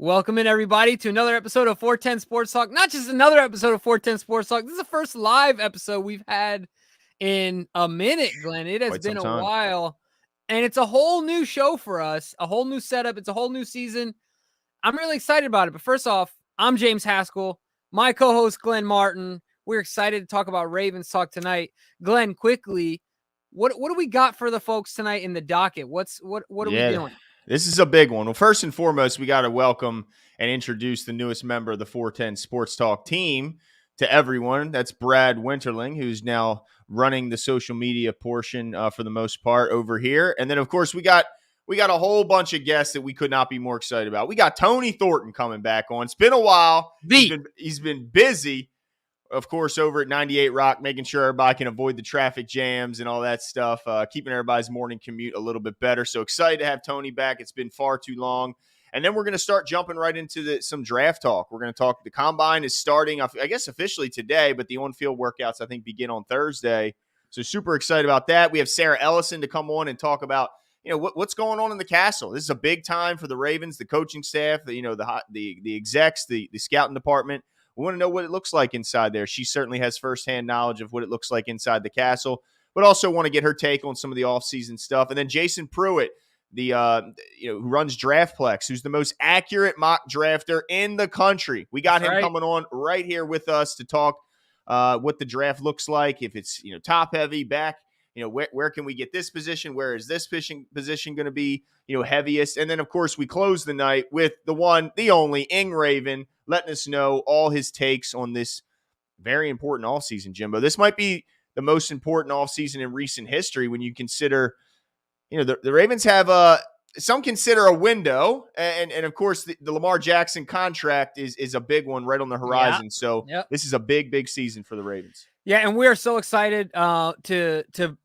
Welcome in, everybody, to another episode of 410 Sports Talk. Not just another episode of 410 Sports Talk. This is the first live episode we've had in a minute, Glenn. It has been a while, and it's a whole new show for us, a whole new setup. It's a whole new season. I'm really excited about it. But first off, I'm James Haskell, my co-host Glenn Martin. We're excited to talk about Ravens talk tonight. Glenn, quickly, what do we got for the folks tonight in the docket? What are we doing? This is a big one. Well, first and foremost, we got to welcome and introduce the newest member of the 410 Sports Talk team to everyone. That's Brad Winterling, who's now running the social media portion for the most part over here. And then, of course, we got a whole bunch of guests that we could not be more excited about. We got Tony Thornton coming back on. It's been a while. He's been busy, of course, over at 98 Rock, making sure everybody can avoid the traffic jams and all that stuff, keeping everybody's morning commute a little bit better. So excited to have Tony back. It's been far too long. And then we're going to start jumping right into some draft talk. We're going to talk. The combine is starting, I guess, officially today, but the on-field workouts, I think, begin on Thursday. So super excited about that. We have Sarah Ellison to come on and talk about, what's going on in the castle. This is a big time for the Ravens, the coaching staff, the execs, the scouting department. We want to know what it looks like inside there. She certainly has firsthand knowledge of what it looks like inside the castle, but also want to get her take on some of the offseason stuff. And then Jason Pruitt, who runs DraftPlex, who's the most accurate mock drafter in the country. We got him coming on right here with us to talk what the draft looks like. If it's top heavy, back, where can we get this position? Where is this position going to be heaviest? And then of course we close the night with the one, the only Ing Raven, letting us know all his takes on this very important offseason, Jimbo. This might be the most important offseason in recent history when you consider, the Ravens have some consider a window, and of course the Lamar Jackson contract is a big one right on the horizon. This is a big season for the Ravens. Yeah, and we're so excited to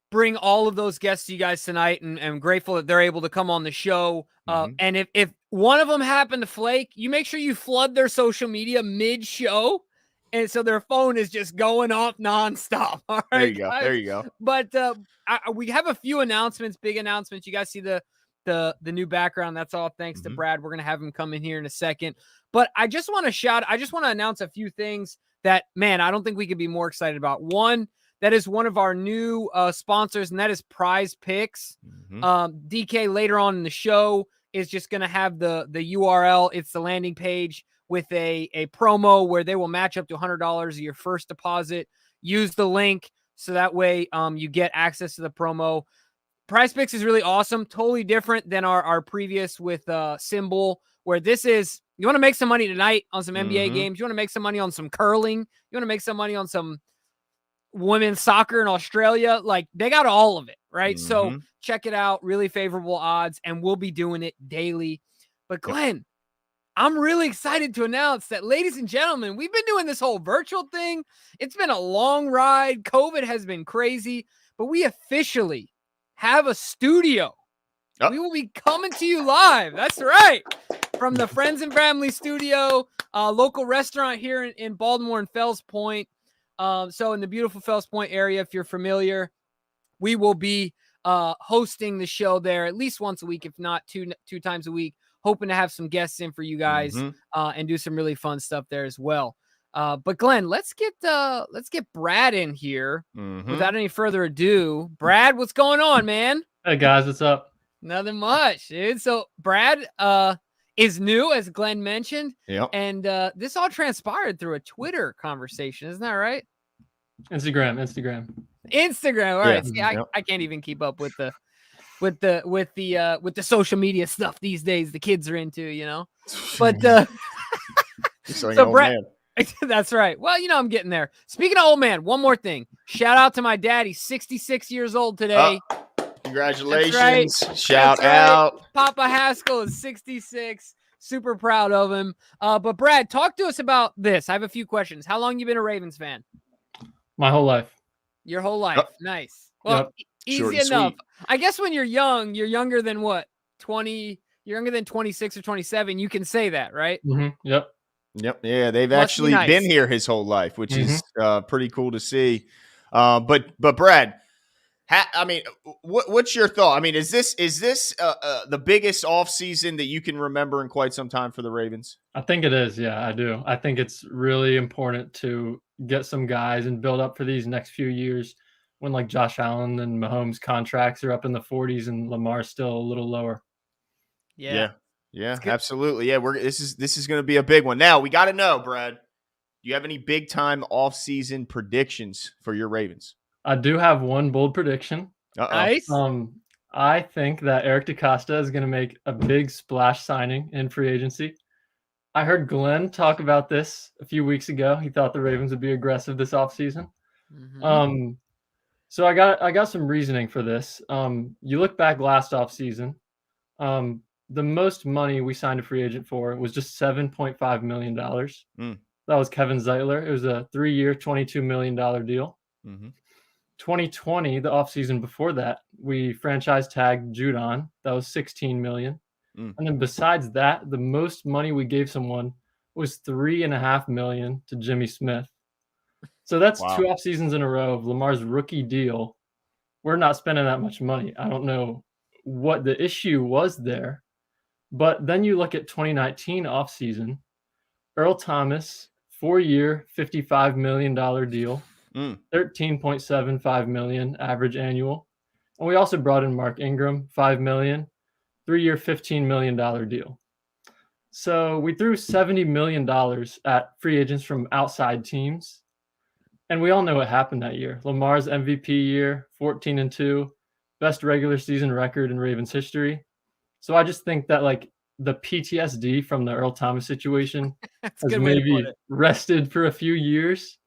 bring all of those guests to you guys tonight, and I'm grateful that they're able to come on the show. And if one of them happened to flake, you make sure you flood their social media mid-show, and so their phone is just going off nonstop. All right, there you go. But we have a few announcements, big announcements. You guys see the new background. That's all thanks to Brad. We're gonna have him come in here in a second. But I just want to announce a few things that, man, I don't think we could be more excited about. One, that is one of our new sponsors, and that is Prize Picks. DK later on in the show is just going to have the URL. It's the landing page with a promo where they will match up to $100 of your first deposit. Use the link so that way you get access to the promo. Prize Picks is really awesome. Totally different than our previous with Symbol, where this is, you want to make some money tonight on some NBA games. You want to make some money on some curling. You want to make some money on some women's soccer in Australia. Like, they got all of it, right? So check it out. Really favorable odds, and we'll be doing it daily. But Glenn, I'm really excited to announce that, ladies and gentlemen, we've been doing this whole virtual thing. It's been a long ride. COVID has been crazy, but we officially have a studio. We will be coming to you live. That's right. From the Friends and Family Studio, local restaurant here in Baltimore and Fells Point. So in the beautiful Fells Point area, if you're familiar, we will be hosting the show there at least once a week, if not two times a week, hoping to have some guests in for you guys and do some really fun stuff there as well. But Glenn, let's get Brad in here without any further ado. Brad, what's going on, man? Hey guys, what's up? Nothing much, dude. So Brad is new, as Glenn mentioned. Yep. And this all transpired through a Twitter conversation, isn't that right? Instagram. All right. See, I can't even keep up with the social media stuff these days. The kids are into, But so Brad, that's right. Well, I'm getting there. Speaking of old man, one more thing. Shout out to my dad. He's 66 years old today. Congratulations. Right. Shout out. Papa Haskell is 66. Super proud of him. But Brad, talk to us about this. I have a few questions. How long you been a Ravens fan? My whole life. Your whole life. Nice. Well, easy enough. I guess when you're young, you're younger than what? 20, you're younger than 26 or 27. You can say that, right? Yep. Yeah, they've actually been here his whole life, which is pretty cool to see. But Brad, I mean, what's your thought? I mean, is this the biggest offseason that you can remember in quite some time for the Ravens? I think it is. Yeah, I do. I think it's really important to get some guys and build up for these next few years when like Josh Allen and Mahomes contracts are up in the 40s and Lamar's still a little lower. Yeah, absolutely. Yeah, this is going to be a big one. Now we got to know, Brad. Do you have any big time offseason predictions for your Ravens? I do have one bold prediction. Nice. I think that Eric DeCosta is going to make a big splash signing in free agency. I heard Glenn talk about this a few weeks ago. He thought the Ravens would be aggressive this offseason. Mm-hmm. So I got some reasoning for this. You look back last offseason, the most money we signed a free agent for was just $7.5 million. That was Kevin Zeitler. It was a 3-year, $22 million deal. 2020, the offseason before that, we franchise tagged Judon. That was $16 million. And then besides that, the most money we gave someone was $3.5 million to Jimmy Smith. So that's 2 off seasons in a row of Lamar's rookie deal. We're not spending that much money. I don't know what the issue was there. But then you look at 2019 offseason, Earl Thomas, 4-year, $55 million deal, $13.75 million average annual. And we also brought in Mark Ingram, $5 million, 3-year, $15 million deal. So we threw $70 million at free agents from outside teams. And we all know what happened that year. Lamar's MVP year, 14-2, best regular season record in Ravens history. So I just think that like the PTSD from the Earl Thomas situation has maybe rested for a few years.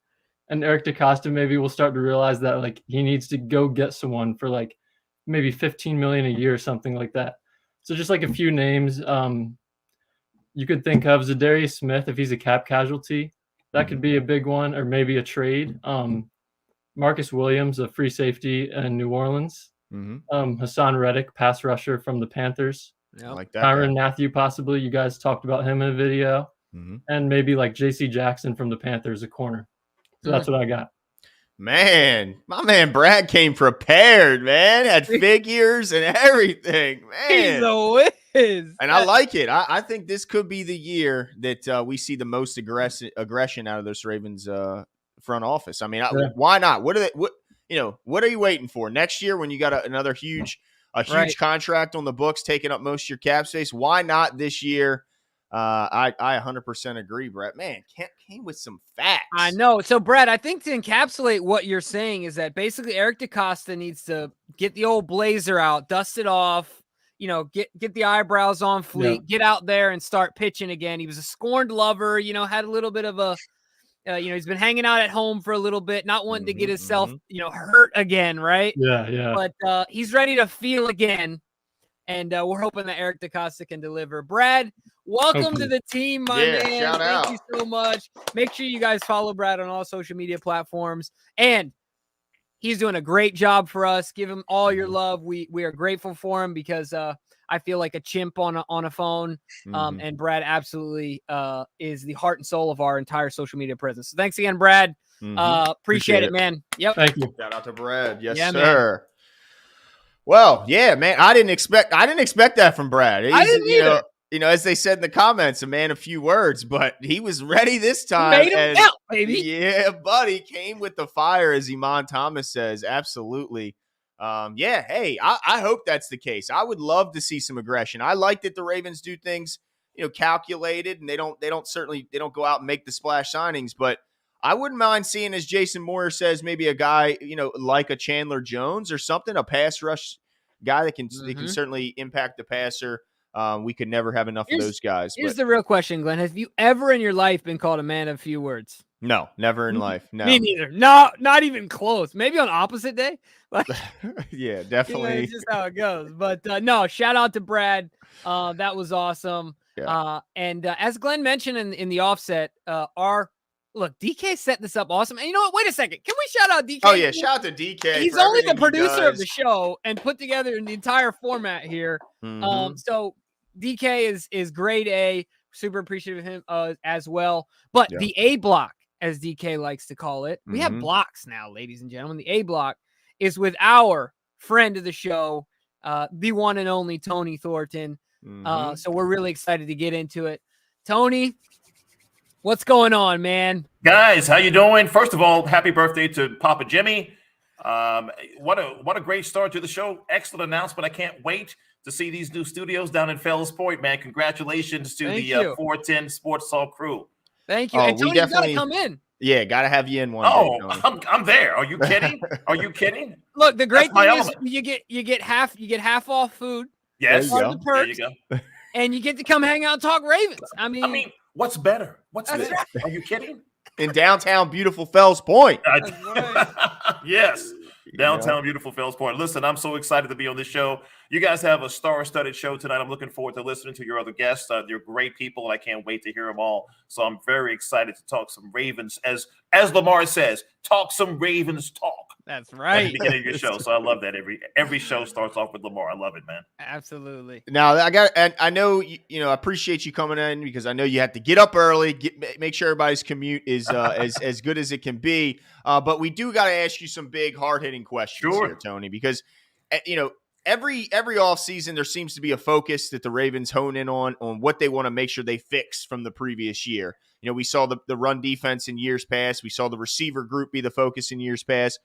And Eric DeCosta maybe will start to realize that like he needs to go get someone for like maybe $15 million a year or something like that. So just like a few names you could think of. Zadarius Smith, if he's a cap casualty, that could be a big one, or maybe a trade. Marcus Williams, a free safety in New Orleans. Hassan Reddick, pass rusher from the Panthers. I like that. Tyrann Mathieu, possibly. You guys talked about him in a video. And maybe like J.C. Jackson from the Panthers, a corner. So that's what I got. Man, my man Brad came prepared, man. Had figures and everything, man. He's a whiz. And I like it. I think this could be the year that we see the most aggression out of this Ravens front office. I mean, why not? What are you waiting for next year when you got another huge contract on the books taking up most of your cap space? Why not this year? I 100% agree, Brett. Man, came with some facts. I know. So, Brett, I think to encapsulate what you're saying is that basically Eric DeCosta needs to get the old blazer out, dust it off, get the eyebrows on fleek, get out there and start pitching again. He was a scorned lover, had a little bit of a, he's been hanging out at home for a little bit, not wanting to get himself, hurt again, right? Yeah. But he's ready to feel again. And we're hoping that Eric DeCosta can deliver. Brad, welcome to the team, my man. Thank you so much. Make sure you guys follow Brad on all social media platforms. And he's doing a great job for us. Give him all your love. We are grateful for him because I feel like a chimp on a phone. And Brad absolutely is the heart and soul of our entire social media presence. So thanks again, Brad. Appreciate it, man. Yep. Thank you. Shout out to Brad. Yes, sir. Man. Well, yeah, man. I didn't expect that from Brad. I didn't either. As they said in the comments, a man of few words, but he was ready this time. Made him out, baby. Yeah, buddy, came with the fire, as Iman Thomas says. Absolutely. Hey, I hope that's the case. I would love to see some aggression. I like that the Ravens do things, calculated, and they don't go out and make the splash signings, but I wouldn't mind seeing, as Jason Moore says, maybe a guy, like a Chandler Jones or something, a pass rush guy that can certainly impact the passer. We could never have enough of those guys. Here's the real question, Glenn. Have you ever in your life been called a man of few words? No, never in life. No. Me neither. No, not even close. Maybe on opposite day. Yeah, definitely. It's just how it goes. But no, shout out to Brad. That was awesome. Yeah. And as Glenn mentioned in the offset, Look, DK set this up awesome. And you know what? Wait a second. Can we shout out DK? Oh, yeah. Shout out to DK. He's only the producer of the show and put together the entire format here. So DK is grade A. Super appreciative of him as well. But the A block, as DK likes to call it, we have blocks now, ladies and gentlemen. The A block is with our friend of the show, the one and only Tony Thornton. So we're really excited to get into it. Tony, what's going on, man? Guys, how you doing? First of all, happy birthday to Papa Jimmy. What a great start to the show. Excellent announcement. I can't wait to see these new studios down in Fells Point, man. Congratulations to the 410 Sports Talk crew. Thank you. And Tony, you gotta come in. Yeah, gotta have you in one day, I'm there. Are you kidding? Are you kidding? Look, the great thing is you get half off food. Yes. There you go. And you get to come hang out and talk Ravens. I mean, what's better? What's better? Are you kidding? In downtown beautiful Fells Point. Yes. Downtown beautiful Fells Point. Listen, I'm so excited to be on this show. You guys have a star-studded show tonight. I'm looking forward to listening to your other guests. They're great people, and I can't wait to hear them all. So I'm very excited to talk some Ravens. As Lamar says, talk some Ravens talk. That's right. At the beginning of your show. So I love that. Every show starts off with Lamar. I love it, man. Absolutely. Now I know I appreciate you coming in because I know you have to get up early, make sure everybody's commute is as good as it can be. But we do got to ask you some big hard-hitting questions here, Tony, because every offseason there seems to be a focus that the Ravens hone in on what they want to make sure they fix from the previous year. We saw the run defense in years past. We saw the receiver group be the focus in years past.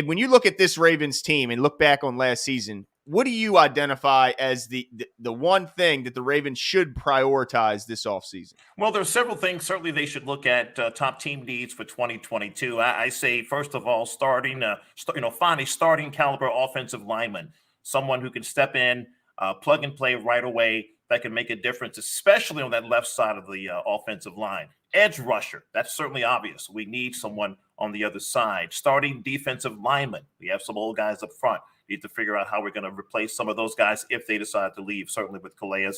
When you look at this Ravens team and look back on last season, what do you identify as the one thing that the Ravens should prioritize this offseason? Well, there's several things. Certainly they should look at top team needs for 2022. I say, first of all, find a starting caliber offensive lineman, someone who can step in, plug and play right away, that can make a difference, especially on that left side of the offensive line. Edge rusher, that's certainly obvious. We need someone on the other side. Starting defensive lineman. We have some old guys up front. Need to figure out how we're going to replace some of those guys if they decide to leave, certainly with Calais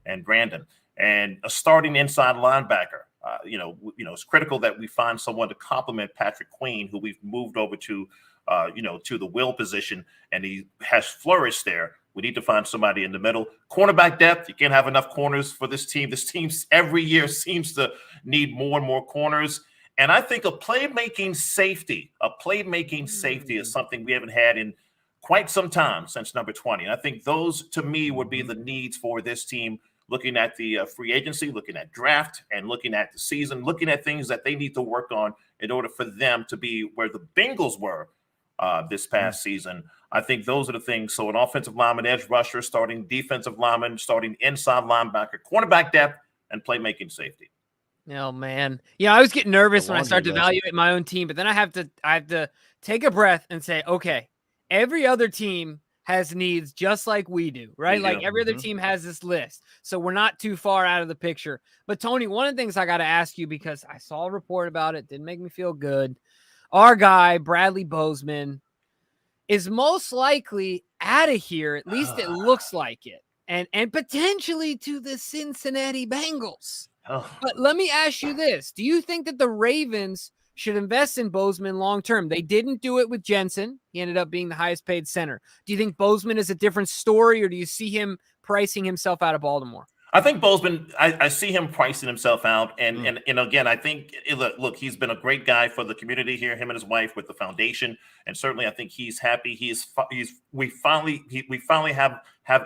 and Brandon. And a starting inside linebacker. It's critical that we find someone to complement Patrick Queen, who we've moved over to the will position, and he has flourished there. We need to find somebody in the middle. Cornerback depth, you can't have enough corners for this team. This team every year seems to need more and more corners. And I think a playmaking safety is something we haven't had in quite some time since number 20. And I think those, to me, would be the needs for this team, looking at the free agency, looking at draft, and looking at the season, looking at things that they need to work on in order for them to be where the Bengals were this past season. I think those are the things. So an offensive lineman, edge rusher, starting defensive lineman, starting inside linebacker, cornerback depth, and playmaking safety. Oh, man. I was getting nervous when I started to evaluate my own team, but then I have to take a breath and say, okay, every other team has needs just like we do, right? Like every other team has this list. So we're not too far out of the picture. But Tony, one of the things I got to ask you, because I saw a report about it, didn't make me feel good. Our guy, Bradley Bozeman, is most likely out of here. At least it looks like it. And potentially to the Cincinnati Bengals. But let me ask you this. Do you think that the Ravens should invest in Bozeman long-term? They didn't do it with Jensen. He ended up being the highest paid center. Do you think Bozeman is a different story, or do you see him pricing himself out of Baltimore? I think Bozeman, I see him pricing himself out. And again, I think, look, he's been a great guy for the community here, him and his wife with the foundation. And certainly I think he's happy. We finally have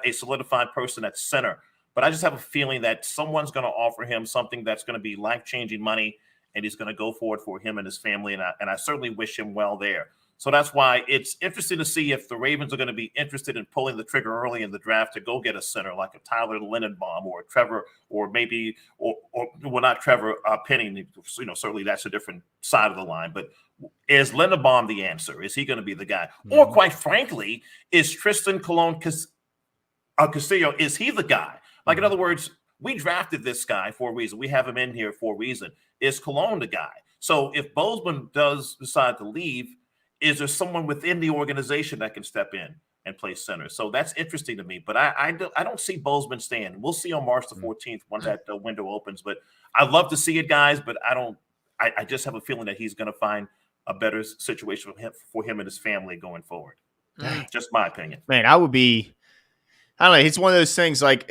a solidified person at center. But I just have a feeling that someone's going to offer him something that's going to be life-changing money, and he's going to go for it for him and his family. And I certainly wish him well there. So that's why it's interesting to see if the Ravens are going to be interested in pulling the trigger early in the draft to go get a center like a Tyler Lindenbaum or a Trevor, or maybe, or not Trevor Penning. Certainly that's a different side of the line. But is Lindenbaum the answer? Is he going to be the guy? Or quite frankly, is Tristan Colon Castillo, is he the guy? Like, in other words, we drafted this guy for a reason. We have him in here for a reason. Is Cologne the guy? So if Bozeman does decide to leave, is there someone within the organization that can step in and play center? So that's interesting to me. But I don't see Bozeman staying. We'll see on March the 14th when that window opens. But I'd love to see it, guys. But I just have a feeling that he's going to find a better situation for him and his family going forward. Just my opinion. Man, I don't know. It's one of those things like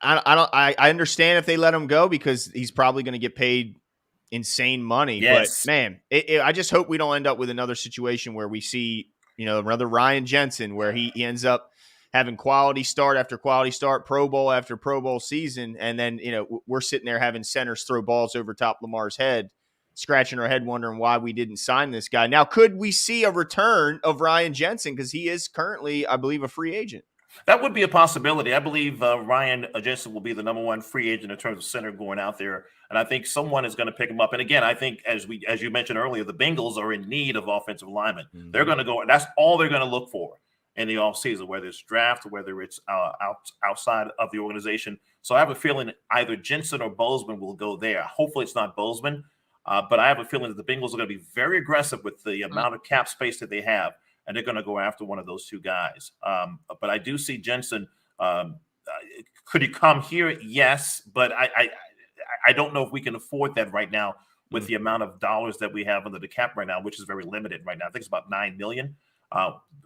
I understand if they let him go because he's probably going to get paid insane money. Yes. But man, I just hope we don't end up with another situation where we see another Ryan Jensen, where he ends up having quality start after quality start, Pro Bowl after Pro Bowl season. And then, we're sitting there having centers throw balls over top Lamar's head, scratching our head, wondering why we didn't sign this guy. Now, could we see a return of Ryan Jensen? Because he is currently, I believe, a free agent. That would be a possibility. I believe Ryan Jensen will be the number one free agent in terms of center going out there. And I think someone is going to pick him up. And again, I think as you mentioned earlier, the Bengals are in need of offensive linemen. Mm-hmm. They're going to go, that's all they're going to look for in the offseason, whether it's draft, whether it's outside of the organization. So I have a feeling either Jensen or Bozeman will go there. Hopefully it's not Bozeman, but I have a feeling that the Bengals are going to be very aggressive with the amount of cap space that they have, and they're going to go after one of those two guys. But I do see Jensen. Could he come here? Yes, but I don't know if we can afford that right now with the amount of dollars that we have under the cap right now, which is very limited right now. I think it's about $9 million.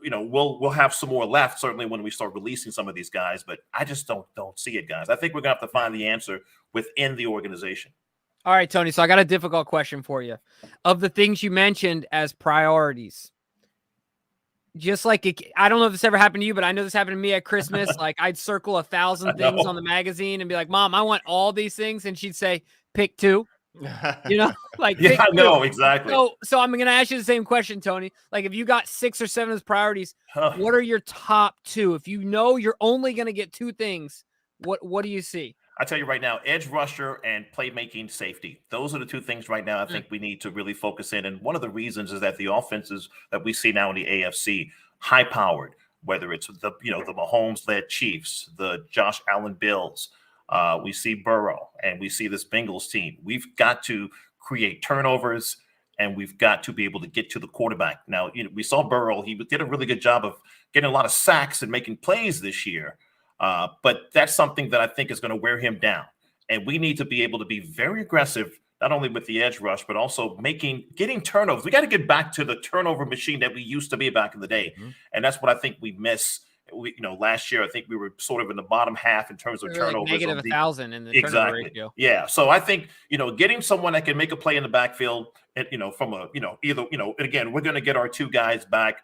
We'll have some more left certainly when we start releasing some of these guys, but I just don't see it, guys. I think we're gonna have to find the answer within the organization. All right, Tony. So I got a difficult question for you. Of the things you mentioned as priorities, just like I don't know if this ever happened to you, but I know this happened to me at Christmas. Like I'd circle 1,000 things on the magazine and be like, "Mom, I want all these things," and she'd say, "Pick 2." Like yeah, I know exactly. So I'm gonna ask you the same question, Tony. Like if you got 6 or 7 of those priorities, what are your top 2? If you know you're only gonna get 2 things, what do you see? I tell you right now, edge rusher and playmaking safety. Those are the 2 things right now I think we need to really focus in. And one of the reasons is that the offenses that we see now in the AFC, high powered, whether it's the Mahomes-led Chiefs, the Josh Allen Bills. We see Burrow and we see this Bengals team. We've got to create turnovers and we've got to be able to get to the quarterback. Now, we saw Burrow. He did a really good job of getting a lot of sacks and making plays this year. But that's something that I think is going to wear him down. And we need to be able to be very aggressive, not only with the edge rush, but also getting turnovers. We got to get back to the turnover machine that we used to be back in the day. Mm-hmm. And that's what I think we miss. Last year, I think we were sort of in the bottom half in terms of turnovers. Like negative 1,000 in the turnover ratio. Yeah. So I think, getting someone that can make a play in the backfield, from again, we're going to get our 2 guys back,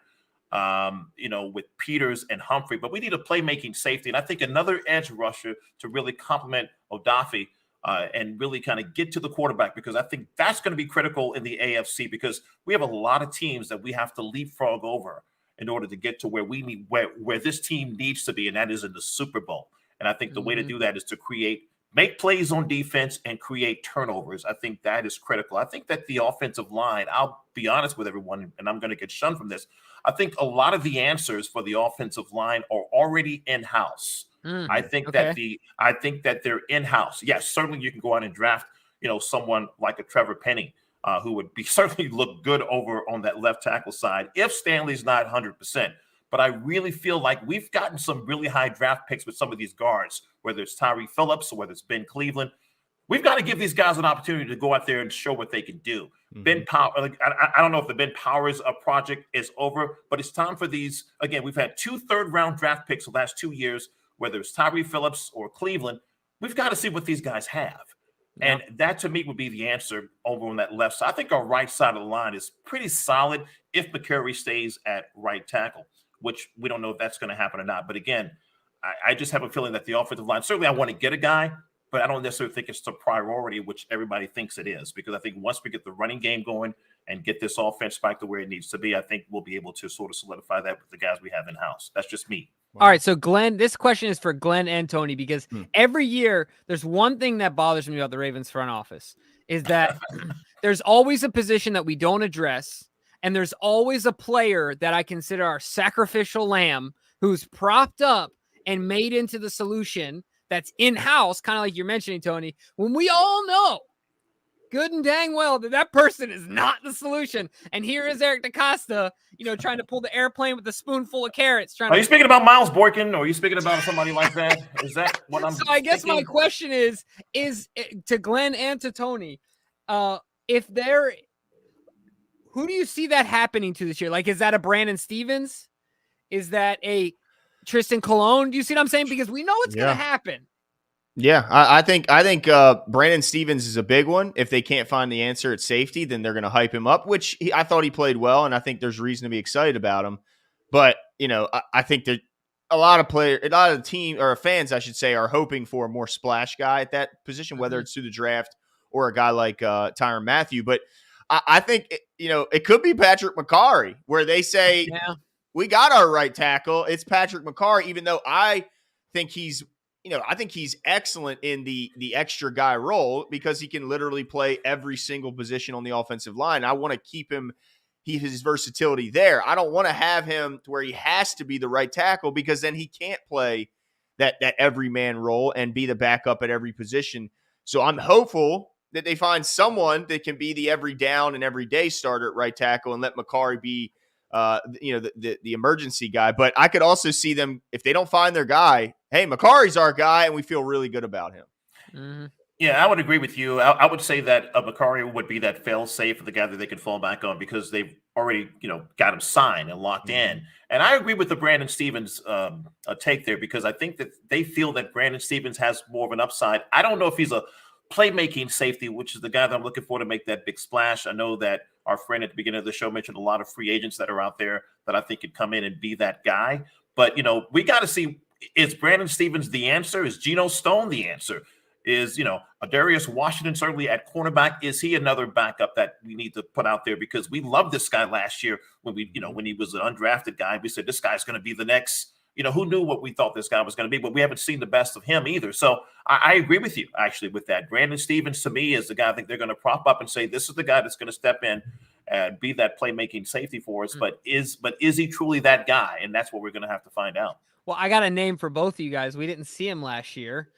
with Peters and Humphrey, but we need a playmaking safety. And I think another edge rusher to really complement Odafe and really kind of get to the quarterback, because I think that's going to be critical in the AFC, because we have a lot of teams that we have to leapfrog over in order to get to where we need, where this team needs to be, and that is in the Super Bowl. And I think the way to do that is to make plays on defense and create turnovers. I think that is critical. I think that the offensive line, I'll be honest with everyone, and I'm going to get shunned from this, I think a lot of the answers for the offensive line are already in-house. I think that they're in-house. Yes, certainly you can go out and draft, someone like a Trevor Penning, who would certainly look good over on that left tackle side if Stanley's not 100%. But I really feel like we've gotten some really high draft picks with some of these guards, whether it's Tyree Phillips or whether it's Ben Cleveland. We've got to give these guys an opportunity to go out there and show what they can do. Mm-hmm. Ben Powers, I don't know if the Ben Powers project is over, but it's time for these. Again, we've had 2 third-round draft picks the last 2 years, whether it's Tyree Phillips or Cleveland. We've got to see what these guys have. Yeah. And that, to me, would be the answer over on that left side. I think our right side of the line is pretty solid if McCurry stays at right tackle, which we don't know if that's going to happen or not. But again, I just have a feeling that the offensive line, certainly I want to get a guy, but I don't necessarily think it's the priority, which everybody thinks it is, because I think once we get the running game going and get this offense back to where it needs to be, I think we'll be able to sort of solidify that with the guys we have in-house. That's just me. All right, so Glenn, this question is for Glenn and Tony, because every year there's one thing that bothers me about the Ravens front office is that there's always a position that we don't address, and there's always a player that I consider our sacrificial lamb who's propped up and made into the solution that's in-house, kind of like you're mentioning, Tony, when we all know good and dang well that person is not the solution. And here is Eric DaCosta, trying to pull the airplane with a spoonful of carrots. Are you speaking about Miles Boykin, or are you speaking about somebody like that? Is that what I'm So I guess thinking? My question is to Glenn and to Tony, who do you see that happening to this year? Like, is that a Brandon Stevens? Is that a Tristan Colon? Do you see what I'm saying? Because we know it's going to happen. Yeah, I think Brandon Stevens is a big one. If they can't find the answer at safety, then they're going to hype him up, which I thought he played well, and I think there's reason to be excited about him. But, I think that a lot of team or fans, I should say, are hoping for a more splash guy at that position, whether it's through the draft or a guy like Tyrann Mathieu. But I think, it could be Patrick McCarry, where they say, we got our right tackle. It's Patrick McCarry, even though I think he's excellent in the extra guy role because he can literally play every single position on the offensive line. I want to keep him, his versatility there. I don't want to have him to where he has to be the right tackle because then he can't play that everyman role and be the backup at every position. So I'm hopeful that they find someone that can be the every down and every day starter at right tackle and let McCarry be the emergency guy. But I could also see them, if they don't find their guy, hey, McCarry's our guy, and we feel really good about him. Mm-hmm. Yeah, I would agree with you. I would say that McCarry would be that fail-safe for the guy that they could fall back on because they've already, got him signed and locked in. And I agree with the Brandon Stevens take there because I think that they feel that Brandon Stevens has more of an upside. I don't know if he's a playmaking safety, which is the guy that I'm looking for to make that big splash. I know that our friend at the beginning of the show mentioned a lot of free agents that are out there that I think could come in and be that guy. But, we got to see, is Brandon Stevens the answer? Is Geno Stone the answer? Is, Adarius Washington certainly at cornerback? Is he another backup that we need to put out there? Because we loved this guy last year when when he was an undrafted guy. We said, this guy's going to be the next, who knew what we thought this guy was going to be, but we haven't seen the best of him either. So I agree with you actually with that. Brandon Stevens to me is the guy I think they're going to prop up and say, this is the guy that's going to step in and be that playmaking safety for us. But is he truly that guy? And that's what we're going to have to find out. Well, I got a name for both of you guys. We didn't see him last year.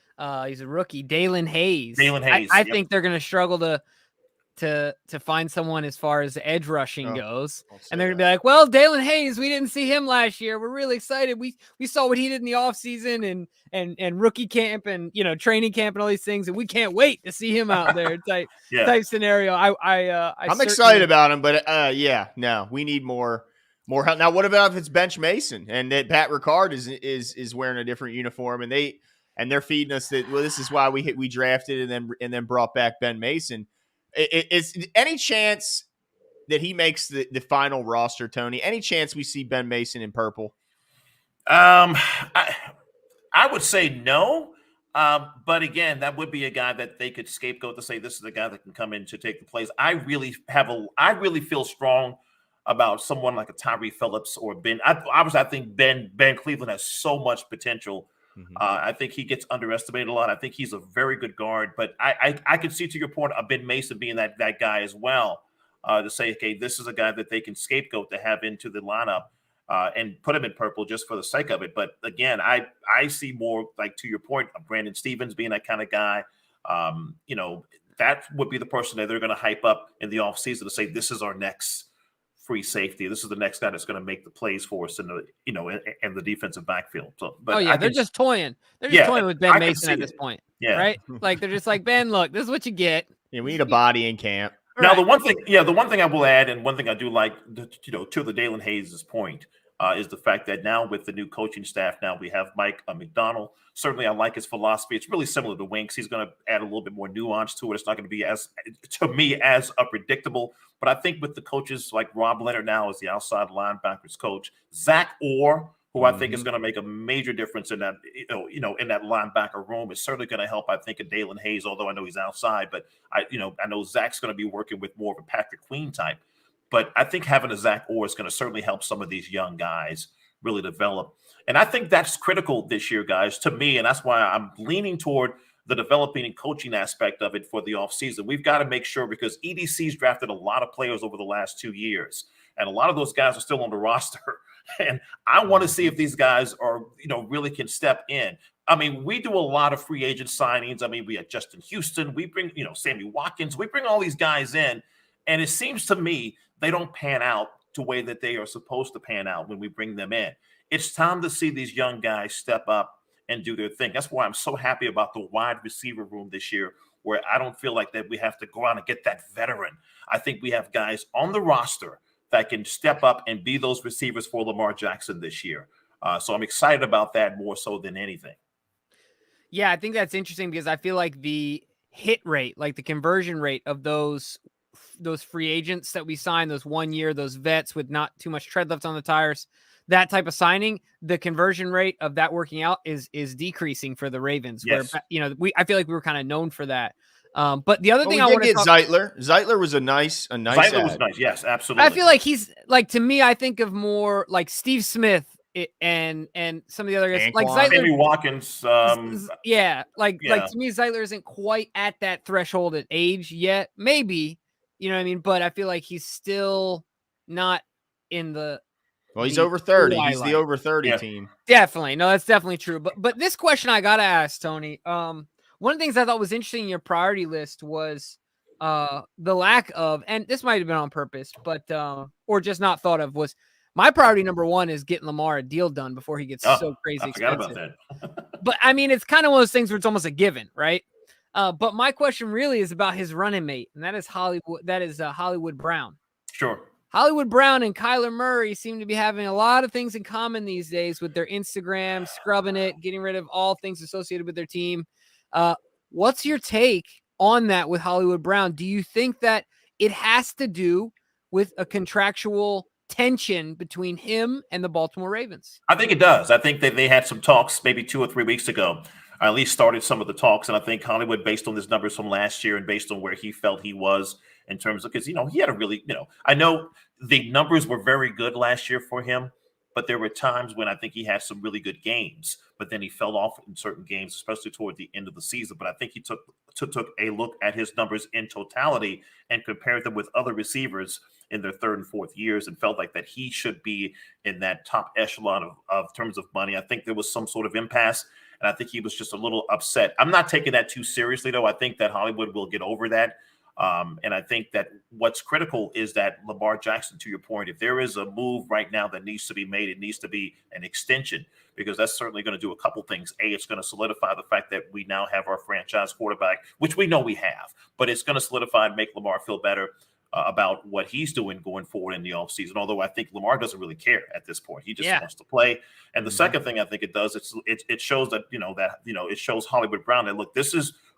He's a rookie, Dalen Hayes. I think they're going to struggle to find someone as far as edge rushing goes. And they're going to be like, well, Dalen Hayes, we didn't see him last year. We're really excited. We saw what he did in the offseason and rookie camp and, training camp and all these things. And we can't wait to see him out there type scenario. I'm excited about him, but no, we need more help. Now, what about if it's Bench Mason and that Pat Ricard is wearing a different uniform and they're feeding us that, well, this is why we drafted and then brought back Ben Mason. Is any chance that he makes the final roster, Tony? Any chance we see Ben Mason in purple? I would say no. But again, that would be a guy that they could scapegoat to say this is the guy that can come in to take the plays. I really feel strong about someone like a Tyree Phillips or Ben. Obviously, I think Ben Cleveland has so much potential. I think he gets underestimated a lot. I think he's a very good guard, but I could see, to your point, a Ben Mason being that guy as well, to say, okay, this is a guy that they can scapegoat to have into the lineup and put him in purple just for the sake of it. But again, I see more, like, to your point, of Brandon Stevens being that kind of guy. That would be the person that they're going to hype up in the offseason to say, this is our next free safety. This is the next guy that's going to make the plays for us in the in the defensive backfield. So, but they're just toying. They're just toying with Ben Mason at this point. Yeah, right. Like they're just like, Ben, look, this is what you get. Yeah, we need a body in camp. Now, the one thing I will add, and one thing I do like, to the Dalen Hayes' point, is the fact that now with the new coaching staff, now we have Mike McDonald. Certainly, I like his philosophy. It's really similar to Winks. He's going to add a little bit more nuance to it. It's not going to be as predictable. But I think with the coaches like Rob Leonard now as the outside linebackers coach, Zach Orr, who I think is going to make a major difference in that, in that linebacker room, is certainly going to help. I think of Dalen Hayes, although I know he's outside, but I know Zach's going to be working with more of a Patrick Queen type. But I think having a Zach Orr is going to certainly help some of these young guys really develop. And I think that's critical this year, guys, to me. And that's why I'm leaning toward the developing and coaching aspect of it for the offseason. We've got to make sure, because EDC's drafted a lot of players over the last 2 years, and a lot of those guys are still on the roster. And I want to see if these guys are, really can step in. I mean, we do a lot of free agent signings. I mean, we had Justin Houston. We bring, Sammy Watkins. We bring all these guys in. And it seems to me they don't pan out the way that they are supposed to pan out when we bring them in. It's time to see these young guys step up and do their thing. That's why I'm so happy about the wide receiver room this year, where I don't feel like that we have to go out and get that veteran. I think we have guys on the roster that can step up and be those receivers for Lamar Jackson this year. So I'm excited about that more so than anything. Yeah, I think that's interesting because I feel like the hit rate, like the conversion rate of those free agents that we signed, those 1 year, those vets with not too much tread left on the tires, that type of signing, the conversion rate of that working out is decreasing for the Ravens. Yes. Where I feel like we were kind of known for that. But the other thing we I did want to get talk Zeitler. Zeitler was a nice Zeitler was ad. nice. Yes, absolutely. I feel like he's like, to me, I think of more like Steve Smith and some of the other guys, like Zeitler. Sammy Watkins. Like to me, Zeitler isn't quite at that threshold at age yet. Maybe, you know what I mean? But I feel like he's still not in the. Well, he's over 30. Twilight. He's the over 30 team. Definitely. No, that's definitely true. But this question I gotta ask, Tony. One of the things I thought was interesting in your priority list was the lack of, and this might have been on purpose, but or just not thought of, was my priority number one is getting Lamar a deal done before he gets so crazy expensive. I forgot about that. But I mean, it's kind of one of those things where it's almost a given, right? But my question really is about his running mate, and that is Hollywood Brown. Sure. Hollywood Brown and Kyler Murray seem to be having a lot of things in common these days with their Instagram, scrubbing it, getting rid of all things associated with their team. What's your take on that with Hollywood Brown? Do you think that it has to do with a contractual tension between him and the Baltimore Ravens? I think it does. I think that they had some talks maybe 2 or 3 weeks ago. I at least started some of the talks, and I think Hollywood, based on his numbers from last year and based on where he felt he was in terms of, because, he had a really, I know the numbers were very good last year for him, but there were times when I think he had some really good games, but then he fell off in certain games, especially toward the end of the season. But I think he took a look at his numbers in totality and compared them with other receivers in their third and fourth years and felt like that he should be in that top echelon of terms of money. I think there was some sort of impasse, and I think he was just a little upset. I'm not taking that too seriously, though. I think that Hollywood will get over that. And I think that what's critical is that Lamar Jackson, to your point, if there is a move right now that needs to be made, it needs to be an extension, because that's certainly going to do a couple things. A, it's going to solidify the fact that we now have our franchise quarterback, which we know we have, but it's going to solidify and make Lamar feel better about what he's doing going forward in the offseason. Although I think Lamar doesn't really care at this point. He just wants to play. And the second thing I think it does, it shows that, it shows Hollywood Brown that, look,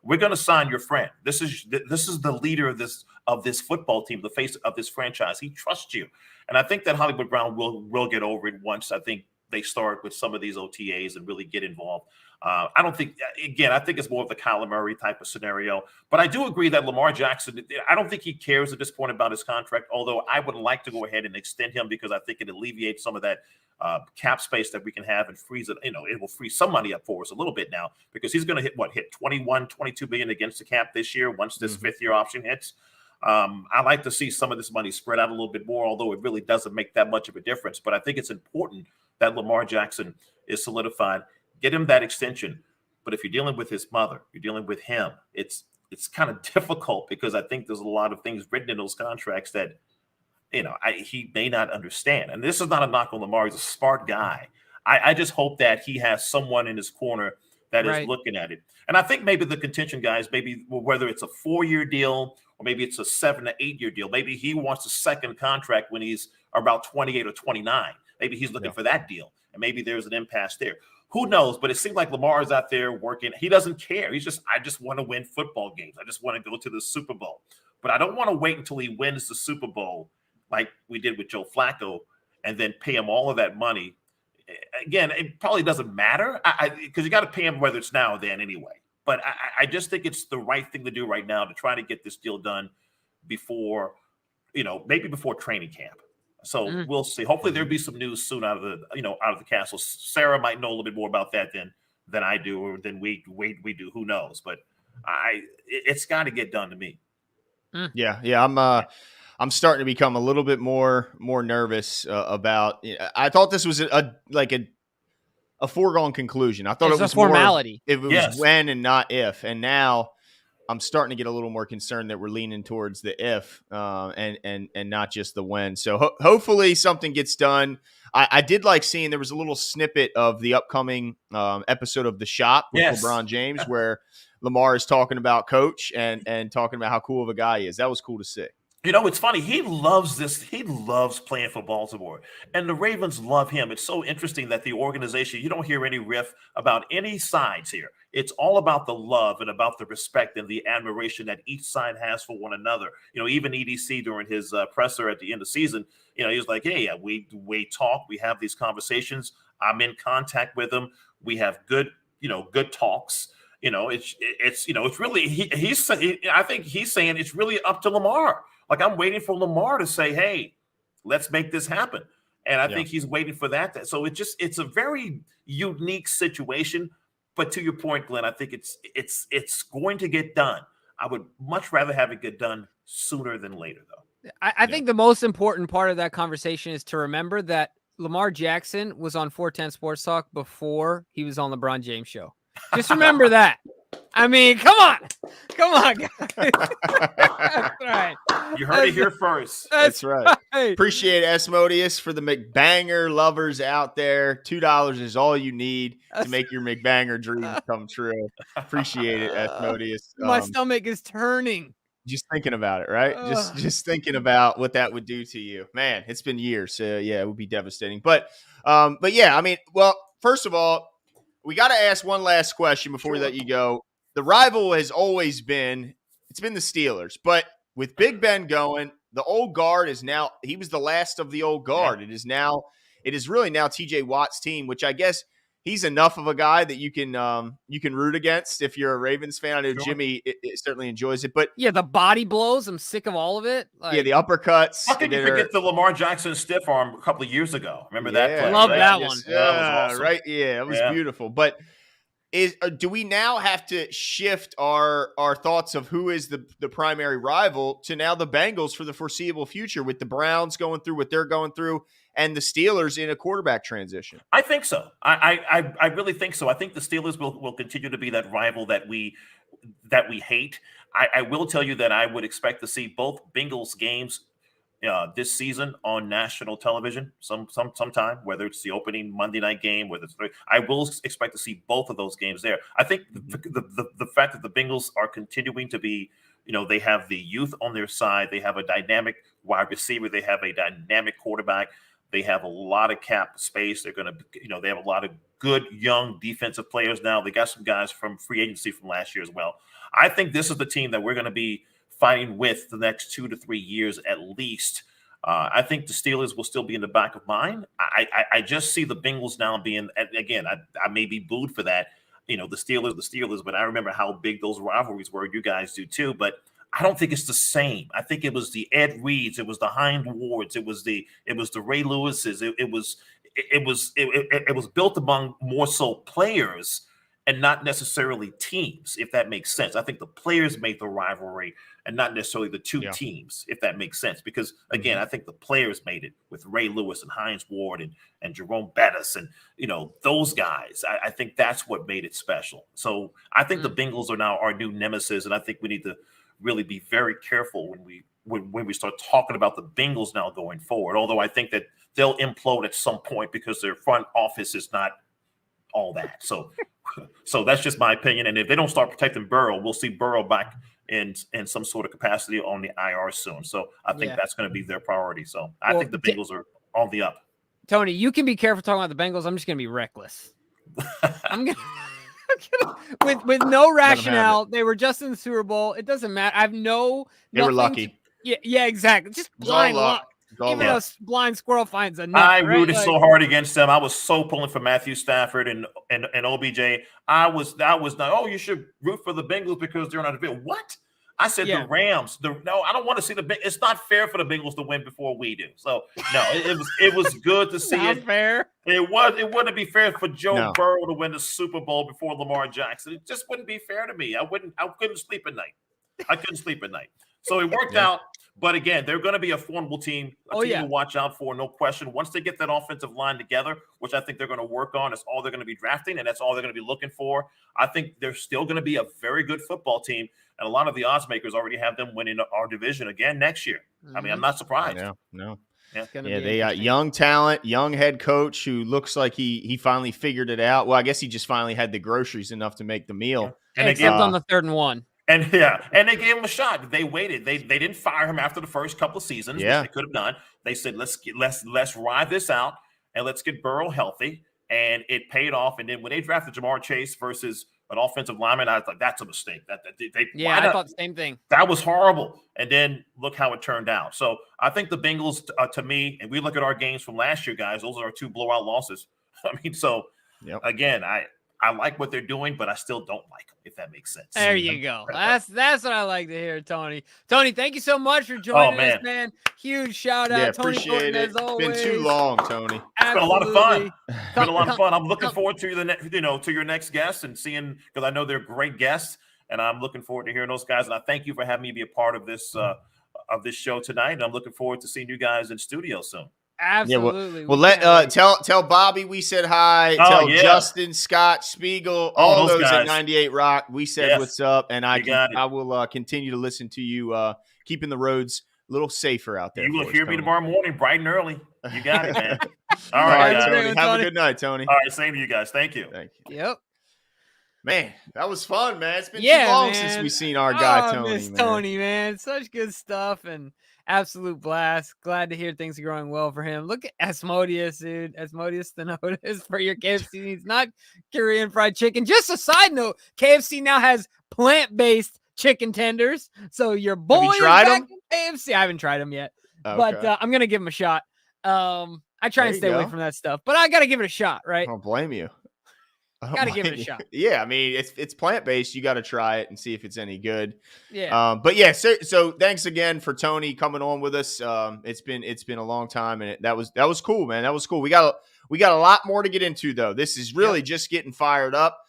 we're going to sign your friend. This is the leader of this football team, the face of this franchise. He trusts you. And I think that Hollywood Brown will get over it once I think they start with some of these OTAs and really get involved. I think it's more of the Kyler Murray type of scenario. But I do agree that Lamar Jackson, I don't think he cares at this point about his contract, although I would like to go ahead and extend him because I think it alleviates some of that cap space that we can have and frees it. It will free some money up for us a little bit now, because he's going to hit 21, 22 billion against the cap this year once this fifth-year option hits. I like to see some of this money spread out a little bit more, although it really doesn't make that much of a difference. But I think it's important that Lamar Jackson is solidified. Get him that extension. But if you're dealing with his mother, you're dealing with him, it's kind of difficult, because I think there's a lot of things written in those contracts that, he may not understand. And this is not a knock on Lamar. He's a smart guy. I just hope that he has someone in his corner that is looking at it. And I think maybe the contention, guys, maybe whether it's a 4-year deal or maybe it's a 7 to 8 year deal, maybe he wants a second contract when he's about 28 or 29. Maybe he's looking for that deal. And maybe there's an impasse there. Who knows? But it seems like Lamar is out there working. He doesn't care. I just want to win football games. I just want to go to the Super Bowl. But I don't want to wait until he wins the Super Bowl like we did with Joe Flacco and then pay him all of that money. Again, it probably doesn't matter because you got to pay him whether it's now or then anyway. But I just think it's the right thing to do right now to try to get this deal done before, maybe before training camp. So we'll see. Hopefully there'll be some news soon out of the castle. Sarah might know a little bit more about that than I do, or than we do. Who knows? But it's got to get done to me. Yeah. I'm starting to become a little bit more nervous about. I thought this was a foregone conclusion. I thought it was a formality. It was when and not if, and now I'm starting to get a little more concerned that we're leaning towards the if and not just the when. So hopefully something gets done. I did like seeing there was a little snippet of the upcoming episode of The Shop with LeBron James where Lamar is talking about Coach and talking about how cool of a guy he is. That was cool to see. It's funny. He loves this. He loves playing for Baltimore, and the Ravens love him. It's so interesting that the organization, you don't hear any riff about any sides here. it's all about the love and about the respect and the admiration that each side has for one another. Even EDC during his presser at the end of the season, he was like, hey, we talk, we have these conversations. I'm in contact with him. We have good talks. It's really, I think he's saying it's really up to Lamar. Like, I'm waiting for Lamar to say, hey, let's make this happen. And I think he's waiting for that. So it's a very unique situation. But to your point, Glenn, I think it's going to get done. I would much rather have it get done sooner than later, though. I think the most important part of that conversation is to remember that Lamar Jackson was on 410 Sports Talk before he was on LeBron James show. Just remember that. I mean, come on, guys. That's right. You heard it here first. That's right. Appreciate Asmodeus for the McBanger lovers out there. $2 is all you need to make your McBanger dreams come true. Appreciate it, Asmodeus. My stomach is turning. Just thinking about it, right? Just thinking about what that would do to you. Man, it's been years. So yeah, it would be devastating. But yeah, I mean, well, first of all, we got to ask one last question before we let you go. The rival has always been, it's been the Steelers, but with Big Ben going, the old guard is now, he was the last of the old guard. It is really now TJ Watt's team, which I guess he's enough of a guy that you can root against if you're a Ravens fan. I know Jimmy it certainly enjoys it, but yeah, the body blows, I'm sick of all of it. The uppercuts. How can you forget the Lamar Jackson stiff arm a couple of years ago? Remember that play? Love that one. Yeah, that was awesome. Right. Yeah, it was beautiful. But do we now have to shift our thoughts of who is the primary rival to now the Bengals for the foreseeable future, with the Browns going through what they're going through and the Steelers in a quarterback transition? I think so. I really think so. I think the Steelers will continue to be that rival that we hate. I will tell you that I would expect to see both Bengals games this season on national television sometime, whether it's the opening Monday night game, I will expect to see both of those games there. I think the fact that the Bengals are continuing to be, they have the youth on their side. They have a dynamic wide receiver. They have a dynamic quarterback. They have a lot of cap space. They're going to, they have a lot of good young defensive players now. They got some guys from free agency from last year as well. I think this is the team that we're going to be fighting with the next 2 to 3 years at least. I think the Steelers will still be in the back of mind. I just see the Bengals now being, again, I may be booed for that. The Steelers, but I remember how big those rivalries were. You guys do too, but I don't think it's the same. I think it was the Ed Reeds, it was the Hind Wards, it was the Ray Lewises. It was built among more so players and not necessarily teams, if that makes sense. I think the players made the rivalry and not necessarily the two teams, if that makes sense. Because, again, I think the players made it with Ray Lewis and Hines Ward and Jerome Bettis and, those guys. I think that's what made it special. So I think the Bengals are now our new nemesis, and I think we need to really be very careful when we start talking about the Bengals now going forward, although I think that they'll implode at some point because their front office is not all that. So that's just my opinion. And if they don't start protecting Burrow, we'll see Burrow back in some sort of capacity on the IR soon. So I think that's going to be their priority. So I think the Bengals are on the up. Tony, you can be careful talking about the Bengals. I'm just going to be reckless. I'm going to with no rationale. They were just in the Super Bowl. It doesn't matter. I have they were lucky. Yeah, exactly. Just blind luck. Even a blind squirrel finds a nut. I rooted so hard against them. I was so pulling for Matthew Stafford and OBJ. I was not. Oh, you should root for the Bengals because they're not a bit. What? I said the Rams. No, I don't want to see the Bengals. It's not fair for the Bengals to win before we do. So no, it was good to see not it. Fair. It wouldn't be fair for Joe Burrow to win the Super Bowl before Lamar Jackson. It just wouldn't be fair to me. I couldn't sleep at night. So it worked out. But again, they're going to be a formidable team, to watch out for, no question. Once they get that offensive line together, which I think they're going to work on, that's all they're going to be drafting, and that's all they're going to be looking for. I think they're still going to be a very good football team, and a lot of the odds makers already have them winning our division again next year. I mean, I'm not surprised. No. Yeah, they got young talent, young head coach who looks like he finally figured it out. Well, I guess he just finally had the groceries enough to make the meal. And except on the 3rd and 1. And they gave him a shot. They waited. They didn't fire him after the first couple of seasons, which they could have done. They said, let's ride this out and let's get Burrow healthy. And it paid off. And then when they drafted Jamar Chase versus an offensive lineman. I was like, that's a mistake. I thought the same thing. That was horrible. And then look how it turned out. So I think the Bengals, to me, and we look at our games from last year, guys, those are our 2 blowout losses. I mean, so again, I like what they're doing, but I still don't like them, if that makes sense. There you go. That's what I like to hear, Tony. Tony, thank you so much for joining us, man. Huge shout out. Tony Thornton, as always. It's been too long, Tony. It's been a lot of fun. It's been a lot of fun. I'm looking forward to to your next guest and seeing, because I know they're great guests, and I'm looking forward to hearing those guys. And I thank you for having me be a part of this show tonight. And I'm looking forward to seeing you guys in studio soon. Absolutely. Yeah, tell Bobby we said hi. Tell Justin, Scott, Spiegel, all those at 98 Rock. We said what's up, and I will continue to listen to you, keeping the roads a little safer out there. You will hear me tomorrow morning, bright and early. You got it, man. All right, Tony. Have a good night, Tony. All right, same to you guys. Thank you. Yep. Man, that was fun, man. It's been too long since we've seen our guy, Tony. Miss Tony, man. Such good stuff and absolute blast. Glad to hear things are going well for him. Look at Asmodeus, dude. Asmodeus Stenotis for your KFC needs, not Korean fried chicken. Just a side note, KFC now has plant-based chicken tenders. So your boy is back in KFC. I haven't tried them yet, but I'm going to give them a shot. I try and stay away from that stuff, but I got to give it a shot, right? I don't blame you. Gotta give it a shot. Yeah, I mean, it's plant-based. You got to try it and see if it's any good. Yeah. But yeah, so thanks again for Tony coming on with us. It's been a long time, and that was cool, man. That was cool. We got a lot more to get into, though. This is really just getting fired up.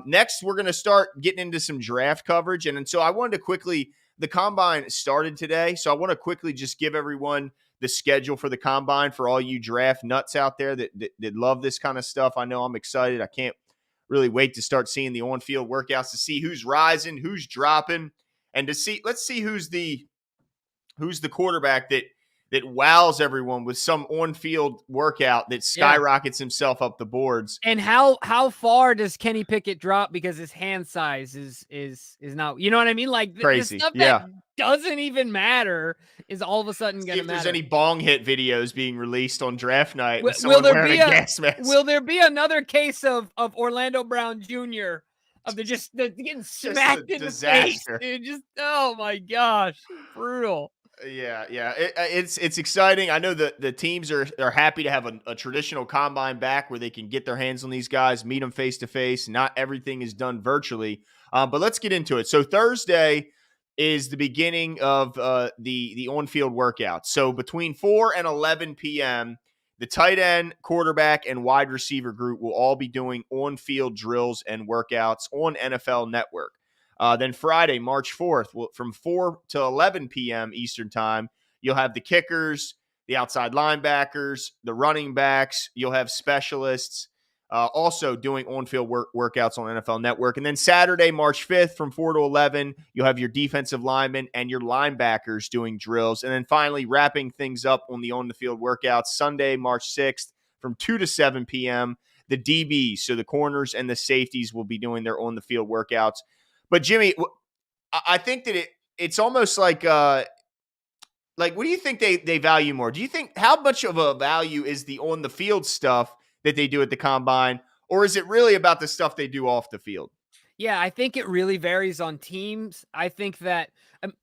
Next, we're gonna start getting into some draft coverage, and so I wanted to quickly. The combine started today, so I want to quickly just give everyone the schedule for the combine for all you draft nuts out there that love this kind of stuff. I know I'm excited. I can't really wait to start seeing the on-field workouts to see who's rising, who's dropping, and let's see who's the quarterback that wows everyone with some on-field workout that skyrockets himself up the boards. And how far does Kenny Pickett drop because his hand size is not, you know what I mean? Like crazy. The stuff that doesn't even matter is all of a sudden going to matter. If there's any bong hit videos being released on draft night, will there be another case of Orlando Brown Jr. of the getting smacked in the face? Dude, just oh my gosh, brutal. Yeah. It's exciting. I know the teams are happy to have a traditional combine back where they can get their hands on these guys, meet them face to face. Not everything is done virtually, but let's get into it. So Thursday is the beginning of the on-field workouts. So between 4 and 11 p.m., the tight end, quarterback, and wide receiver group will all be doing on-field drills and workouts on NFL Network. Then Friday, March 4th, from 4 to 11 p.m. Eastern time, you'll have the kickers, the outside linebackers, the running backs. You'll have specialists also doing on-field workouts on NFL Network. And then Saturday, March 5th, from 4 to 11, you'll have your defensive linemen and your linebackers doing drills. And then finally, wrapping things up on the field workouts, Sunday, March 6th, from 2 to 7 p.m., the DBs, so the corners and the safeties, will be doing their on-the-field workouts. But Jimmy, I think that it's almost like what do you think they value more? Do you think how much of a value is the on the field stuff that they do at the combine, or is it really about the stuff they do off the field? Yeah, I think it really varies on teams. I think that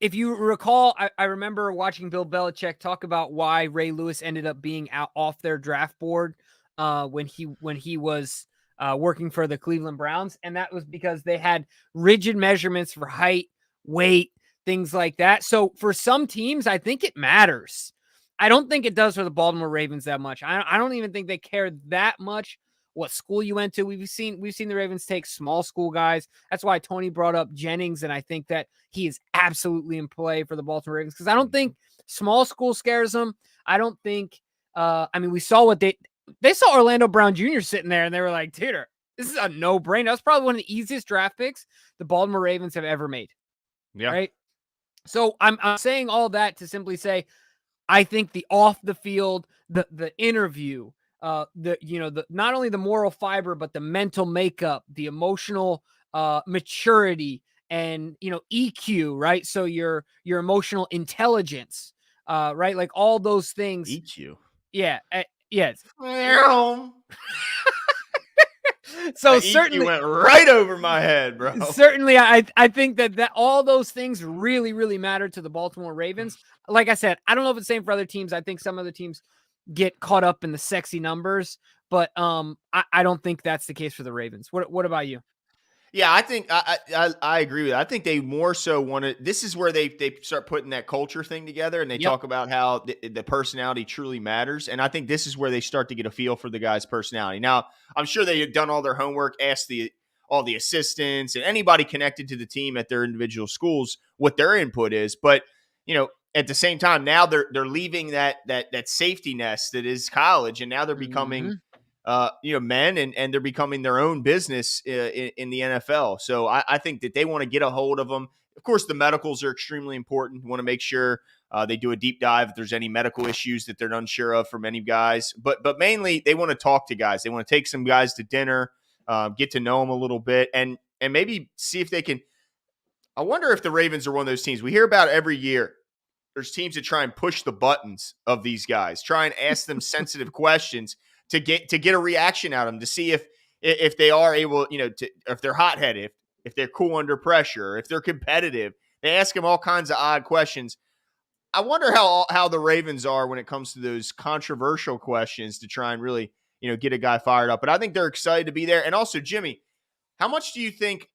if you recall, I remember watching Bill Belichick talk about why Ray Lewis ended up being out off their draft board when he was working for the Cleveland Browns. And that was because they had rigid measurements for height, weight, things like that. So for some teams, I think it matters. I don't think it does for the Baltimore Ravens that much. I don't even think they care that much what school you went to. We've seen the Ravens take small school guys. That's why Tony brought up Jennings. And I think that he is absolutely in play for the Baltimore Ravens, because I don't think small school scares them. I don't think, we saw what they saw Orlando Brown Jr. sitting there and they were like, dude, this is a no-brainer. That's probably one of the easiest draft picks the Baltimore Ravens have ever made. Yeah. Right. So I'm saying all that to simply say, I think the off the field, the interview, the not only the moral fiber, but the mental makeup, the emotional maturity, and EQ, right? So your emotional intelligence, right? Like all those things. EQ. Yeah. Yes. So EQ certainly went right over my head, bro. Certainly, I think that all those things really, really matter to the Baltimore Ravens. Like I said, I don't know if it's the same for other teams. I think some other teams get caught up in the sexy numbers, but I don't think that's the case for the Ravens. What about you? Yeah, I think I agree with that. I think they more so want to. This is where they start putting that culture thing together, and they talk about how the personality truly matters. And I think this is where they start to get a feel for the guy's personality. Now, I'm sure they've done all their homework, asked all the assistants and anybody connected to the team at their individual schools what their input is. But at the same time, now they're leaving that safety nest that is college, and now they're becoming. Men and they're becoming their own business in the NFL. So I think that they want to get a hold of them. Of course, the medicals are extremely important. Want to make sure they do a deep dive if there's any medical issues that they're unsure of from any guys. But mainly they want to talk to guys. They want to take some guys to dinner, get to know them a little bit, and maybe see if they can. I wonder if the Ravens are one of those teams we hear about every year. There's teams that try and push the buttons of these guys, try and ask them sensitive questions to get a reaction out of them, to see if they are able, if they're hot-headed, if they're cool under pressure, if they're competitive. They ask them all kinds of odd questions. I wonder how the Ravens are when it comes to those controversial questions to try and really, get a guy fired up. But I think they're excited to be there. And also, Jimmy, how much do you think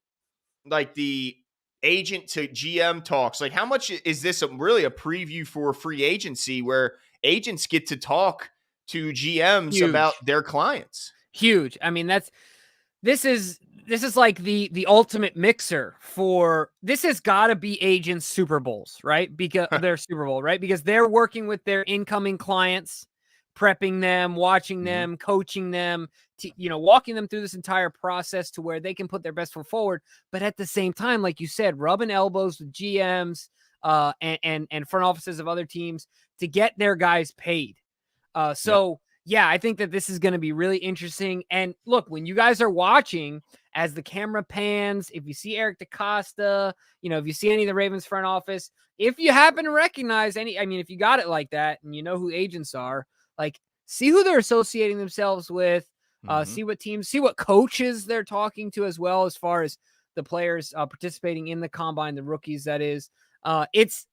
like the agent to GM talks, like how much is this really a preview for free agency where agents get to talk to GMs about their clients? Huge. I mean, this is like the ultimate mixer for this has got to be agents Super Bowls, right? Because they're Super Bowl, right? Because they're working with their incoming clients, prepping them, watching them, coaching them, walking them through this entire process to where they can put their best foot forward. But at the same time, like you said, rubbing elbows with GMs and front offices of other teams to get their guys paid. I think that this is going to be really interesting. And look, when you guys are watching, as the camera pans, if you see Eric DaCosta, if you see any of the Ravens front office, if you happen to recognize if you got it like that and you know who agents are, like see who they're associating themselves with, see what teams, see what coaches they're talking to as well, as far as the players participating in the combine, the rookies, that is.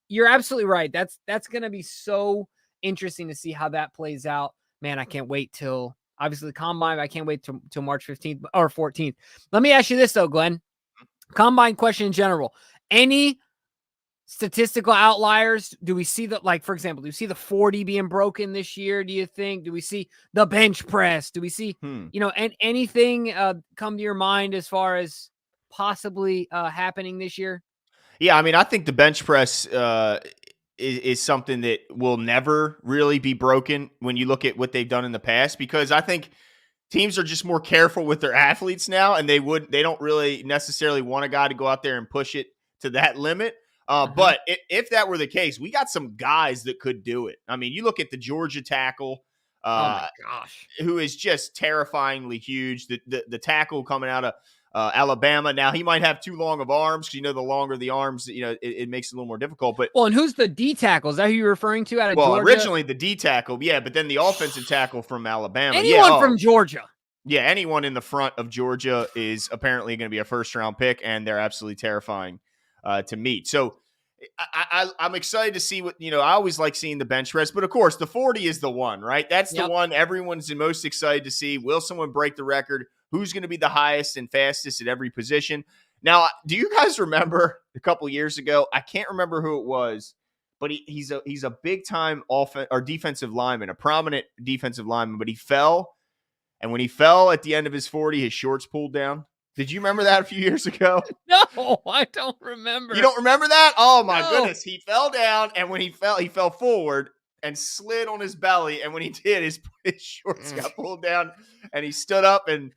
You're absolutely right. That's going to be so interesting to see how that plays out. Man, I can't wait till obviously the combine. I can't wait till March 15th or 14th. Let me ask you this though, Glenn. Combine question in general. Any statistical outliers? Do we see for example, do we see the 40 being broken this year? Do you think? Do we see the bench press? Do we see, anything come to your mind as far as possibly happening this year? Yeah, I think the bench press is something that will never really be broken when you look at what they've done in the past, because I think teams are just more careful with their athletes now, and they don't really necessarily want a guy to go out there and push it to that limit. But if that were the case, we got some guys that could do it. You look at the Georgia tackle, oh my gosh, who is just terrifyingly huge. The tackle coming out of Alabama. Now he might have too long of arms, because the longer the arms, it makes it a little more difficult. But and who's the D tackle? Is that who you're referring to out of Georgia? Originally the D tackle, yeah, but then the offensive tackle from Alabama. Anyone from Georgia. Yeah, anyone in the front of Georgia is apparently going to be a first-round pick, and they're absolutely terrifying to meet. So I'm excited to see what, I always like seeing the bench press, but of course the 40 is the one, right? That's the one everyone's the most excited to see. Will someone break the record? Who's going to be the highest and fastest at every position? Now, do you guys remember a couple years ago? I can't remember who it was, but he's a big time defensive lineman, a prominent defensive lineman, but he fell. And when he fell at the end of his 40, his shorts pulled down. Did you remember that a few years ago? No, I don't remember. You don't remember that? Oh my goodness. He fell down, and when he fell forward and slid on his belly. And when he did, his shorts got pulled down, and he stood up, and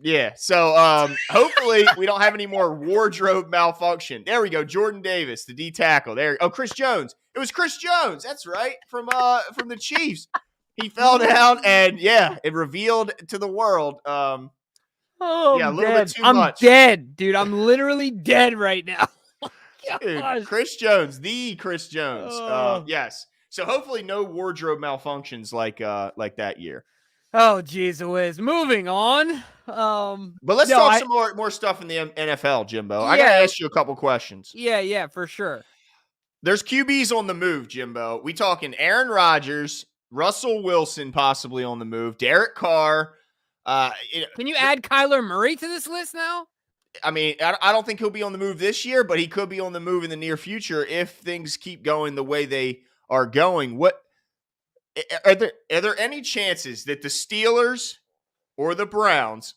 yeah. So hopefully we don't have any more wardrobe malfunction. There we go. Jordan Davis, the D tackle. There. Oh, Chris Jones. It was Chris Jones. That's right. From the Chiefs. He fell down, and it revealed to the world. A little bit too much. I'm dead, dude. I'm literally dead right now. Dude, Chris Jones, the Chris Jones. Yes. So hopefully no wardrobe malfunctions like that year. Oh, geez whiz. Moving on. But let's talk some more stuff in the NFL, Jimbo. Yeah. I got to ask you a couple questions. Yeah, for sure. There's QBs on the move, Jimbo. We talking Aaron Rodgers, Russell Wilson possibly on the move, Derek Carr. Can you add Kyler Murray to this list now? I mean, I don't think he'll be on the move this year, but he could be on the move in the near future if things keep going the way they are going. What are there any chances that the Steelers or the Browns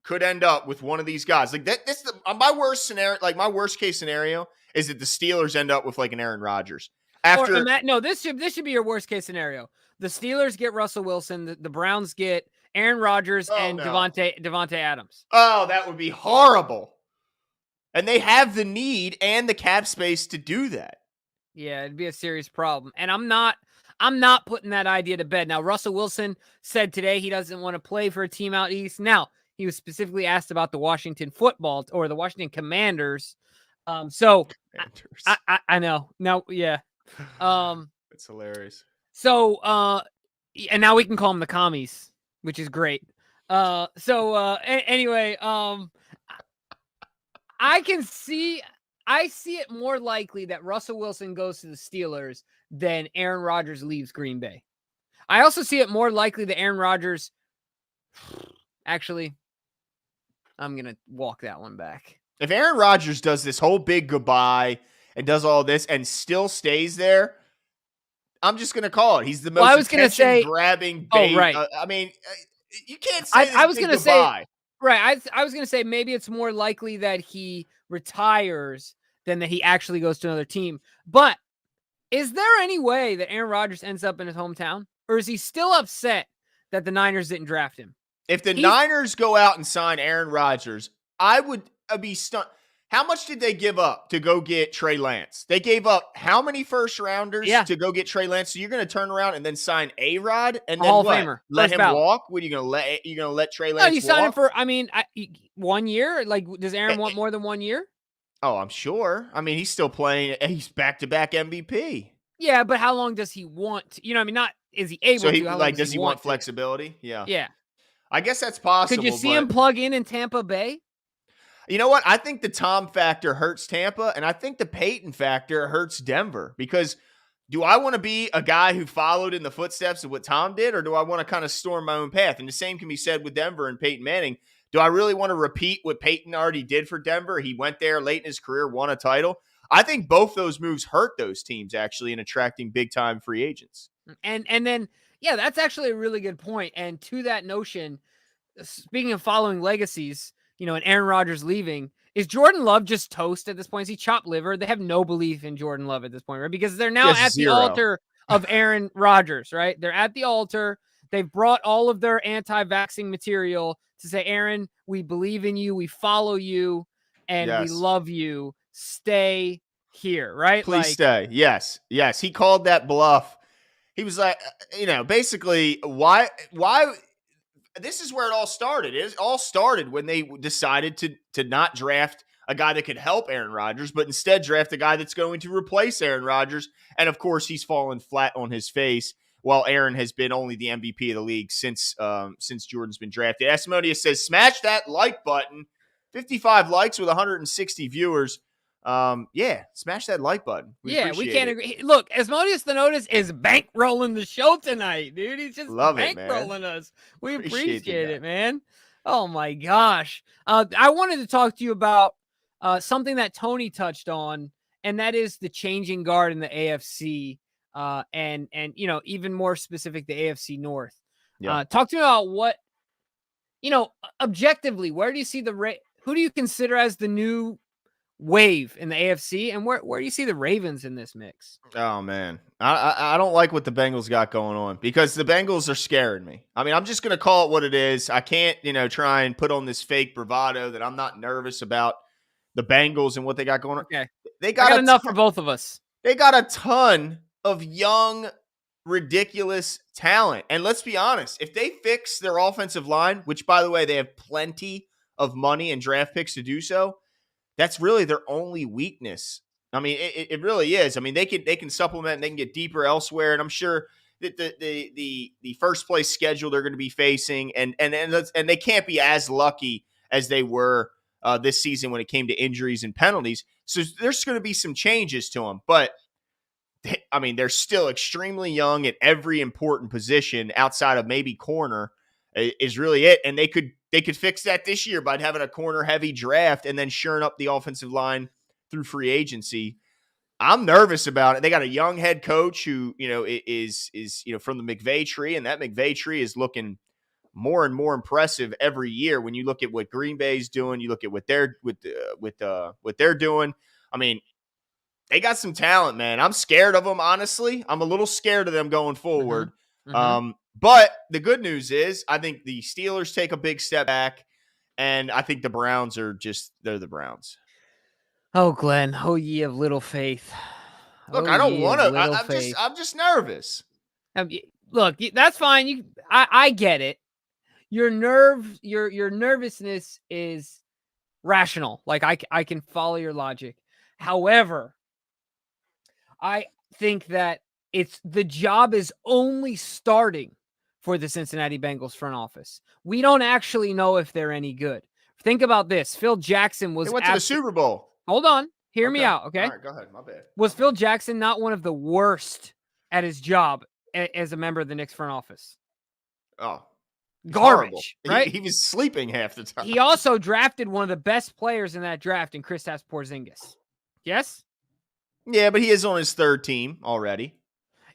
could end up with one of these guys? Like that's my worst scenario. Like my worst case scenario is that the Steelers end up with like an Aaron Rodgers. This should be your worst case scenario. The Steelers get Russell Wilson. The Browns get Aaron Rodgers and Devontae Adams. Oh, that would be horrible. And they have the need and the cap space to do that. Yeah, it'd be a serious problem. And I'm not putting that idea to bed. Now, Russell Wilson said today he doesn't want to play for a team out east. Now, he was specifically asked about the Washington Commanders. I know. Now, yeah. It's hilarious. So, and now we can call them the commies, which is great. Anyway, I see it more likely that Russell Wilson goes to the Steelers than Aaron Rodgers leaves Green Bay. I also see it more likely that Aaron Rodgers, actually, I'm going to walk that one back. If Aaron Rodgers does this whole big goodbye and does all this and still stays there, I'm just going to call it. He's the most attention-grabbing bait. Oh, right. I mean, you can't say I was going to say, right. I was going to say maybe it's more likely that he retires than that he actually goes to another team. But is there any way that Aaron Rodgers ends up in his hometown? Or is he still upset that the Niners didn't draft him? If the Niners go out and sign Aaron Rodgers, I would be stunned. How much did they give up to go get Trey Lance? They gave up how many first rounders to go get Trey Lance? So you're going to turn around and then sign A-Rod and then Hall of Famer. Let him walk? What are you going to let Trey Lance walk? No, you sign him for 1 year. Like, does Aaron want more than 1 year? Oh, I'm sure. I mean, he's still playing. He's back-to-back MVP. Yeah, but how long does he want? Not is he able to? Does he want flexibility? Yeah. Yeah. I guess that's possible. Could you see him plug in Tampa Bay? You know what? I think the Tom factor hurts Tampa, and I think the Peyton factor hurts Denver. Because do I want to be a guy who followed in the footsteps of what Tom did, or do I want to kind of storm my own path? And the same can be said with Denver and Peyton Manning. Do I really want to repeat what Peyton already did for Denver? He went there late in his career, won a title. I think both those moves hurt those teams, actually, in attracting big-time free agents. And then, yeah, that's actually a really good point. And to that notion, speaking of following legacies, and Aaron Rodgers leaving, is Jordan Love just toast at this point? Is he chopped liver? They have no belief in Jordan Love at this point, right? Because they're now at the altar of Aaron Rodgers, right? They're at the altar. They've brought all of their anti-vaxxing material to say, Aaron, we believe in you. We follow you and we love you. Stay here, right? Please stay. Yes. He called that bluff. He was like, basically why this is where it all started. It all started when they decided to not draft a guy that could help Aaron Rodgers, but instead draft a guy that's going to replace Aaron Rodgers. And of course, he's fallen flat on his face, while Aaron has been only the MVP of the league since Jordan's been drafted. Asmodeus says, smash that like button. 55 likes with 160 viewers. Smash that like button. We can't agree. Look, Asmodeus the Notice is bankrolling the show tonight, dude. He's just bankrolling us. We appreciate it, man. Oh my gosh. I wanted to talk to you about something that Tony touched on, and that is the changing guard in the AFC, and even more specific, the AFC North. Yeah. Talk to me about what, objectively, where do you see who do you consider as the new wave in the AFC, and where do you see the Ravens in this mix? Oh man, I don't like what the Bengals got going on, because the Bengals are scaring me. I mean, I'm just gonna call it what it is. I can't try and put on this fake bravado that I'm not nervous about the Bengals and what they got going on. Okay, they got enough for both of us. They got a ton of young, ridiculous talent, and let's be honest, if they fix their offensive line, which by the way they have plenty of money and draft picks to do so, that's really their only weakness. I mean, it really is. I mean, they can supplement and they can get deeper elsewhere. And I'm sure, the first place schedule they're going to be facing, and they can't be as lucky as they were this season when it came to injuries and penalties. So there's going to be some changes to them, but they're still extremely young at every important position outside of maybe corner is really it. And they could fix that this year by having a corner heavy draft and then shoring up the offensive line through free agency. I'm nervous about it. They got a young head coach who, is from the McVay tree, and that McVay tree is looking more and more impressive every year. When you look at what Green Bay's doing, you look at what they're what they're doing. They got some talent, man. I'm scared of them, honestly. I'm a little scared of them going forward. But the good news is I think the Steelers take a big step back, and I think the Browns they're the Browns. Oh, Glenn, oh ye of little faith. Look, I don't want to. I'm just nervous. Look, that's fine. I get it. Your nervousness is rational. Like I can follow your logic. However, I think that the job is only starting for the Cincinnati Bengals front office. We don't actually know if they're any good. Think about this. Phil Jackson they went to the Super Bowl. Hold on. Hear me out, okay? All right, go ahead. My bad. Was Phil Jackson not one of the worst at his job as a member of the Knicks front office? Oh. Garbage, horrible. Right? He was sleeping half the time. He also drafted one of the best players in that draft in Kristaps Porzingis. Yes? Yeah, but he is on his third team already.